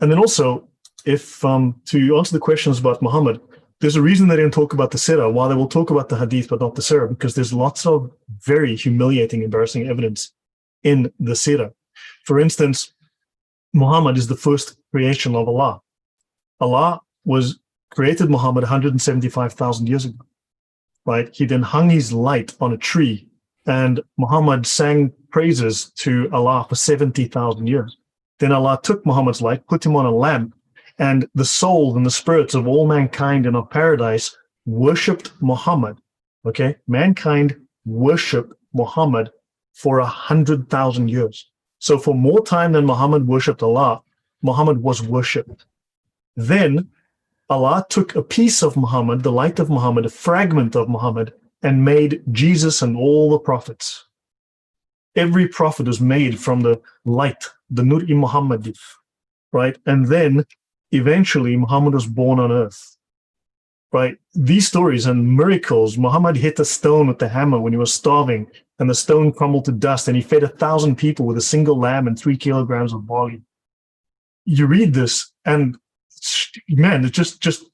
And then also, if to answer the questions about Muhammad, there's a reason they didn't talk about the Sirah, while they will talk about the Hadith, but not the Sirah, because there's lots of very humiliating, embarrassing evidence in the Sirah. For instance, Muhammad is the first creation of Allah. Allah created Muhammad 175,000 years ago, right? He then hung his light on a tree, and Muhammad sang praises to Allah for 70,000 years. Then Allah took Muhammad's light, put him on a lamp, and the souls and the spirits of all mankind in our paradise worshipped Muhammad. Okay, mankind worshipped Muhammad for 100,000 years. So for more time than Muhammad worshipped Allah, Muhammad was worshipped. Then Allah took a piece of Muhammad, the light of Muhammad, a fragment of Muhammad, and made Jesus and all the prophets. Every prophet was made from the light, the Nur-i Muhammadi, right? And then eventually Muhammad was born on earth, right? These stories and miracles, Muhammad hit a stone with the hammer when he was starving, and the stone crumbled to dust, and he fed 1,000 people with a single lamb and 3 kilograms of barley. You read this, and man, it's just,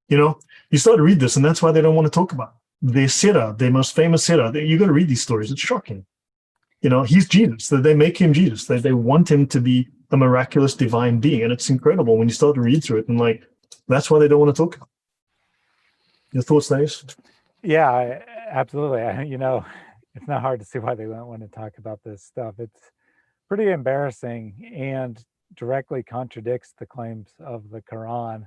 you know, you start to read this, and that's why they don't want to talk about it. Their Sirah, their most famous Sirah, you got to read these stories. It's shocking. You know, he's Jesus. They make him Jesus. They want him to be a miraculous divine being, and it's incredible when you start to read through it. And like, that's why they don't want to talk about it. Your thoughts, Thais? Yeah, absolutely. You know, it's not hard to see why they don't want to talk about this stuff. It's pretty embarrassing and directly contradicts the claims of the Quran.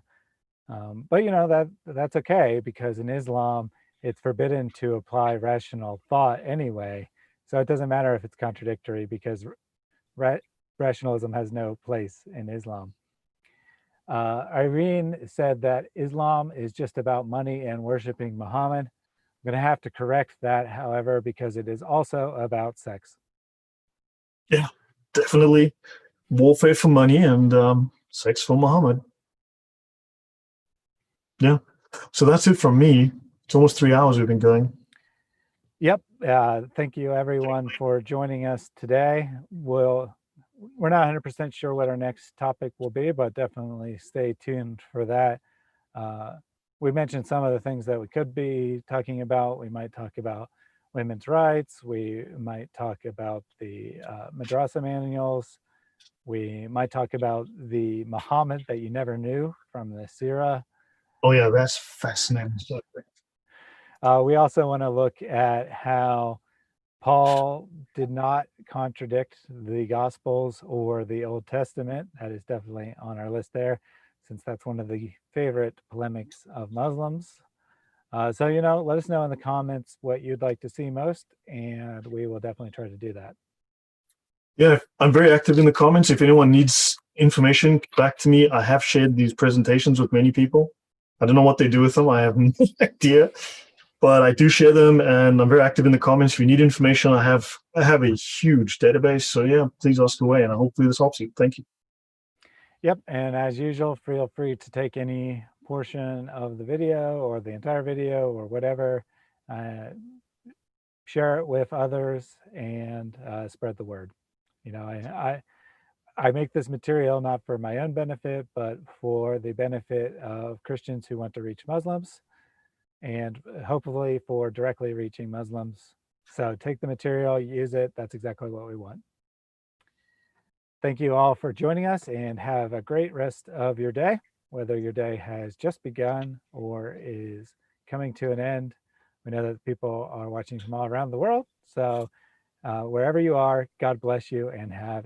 But you know, that's okay, because in Islam, it's forbidden to apply rational thought anyway. So it doesn't matter if it's contradictory, because rationalism has no place in Islam. Irene said that Islam is just about money and worshiping Muhammad. I'm going to have to correct that, however, because it is also about sex. Yeah, definitely warfare for money and sex for Muhammad. Yeah. So that's it from me. It's almost 3 hours we've been going. Yep. Thank you everyone for joining us today. We're not 100% sure what our next topic will be, but definitely stay tuned for that. We mentioned some of the things that we could be talking about. We might talk about women's rights. We might talk about the madrasa manuals. We might talk about the Muhammad that you never knew from the Sirah. Oh yeah, that's fascinating. We also want to look at how Paul did not contradict the Gospels or the Old Testament. That is definitely on our list there, since that's one of the favorite polemics of Muslims. So, let us know in the comments what you'd like to see most, and we will definitely try to do that. Yeah, I'm very active in the comments. If anyone needs information, back to me. I have shared these presentations with many people. I don't know what they do with them. I have no idea, but I do share them, and I'm very active in the comments. If you need information, I have a huge database. So yeah, please ask away, and hopefully this helps you. Thank you. Yep, and as usual, feel free to take any portion of the video or the entire video or whatever, share it with others, and spread the word. I make this material not for my own benefit, but for the benefit of Christians who want to reach Muslims, and hopefully for directly reaching Muslims. So take the material, use it. That's exactly what we want. Thank you all for joining us, and have a great rest of your day, whether your day has just begun or is coming to an end. We know that people are watching from all around the world. So wherever you are, God bless you, and have a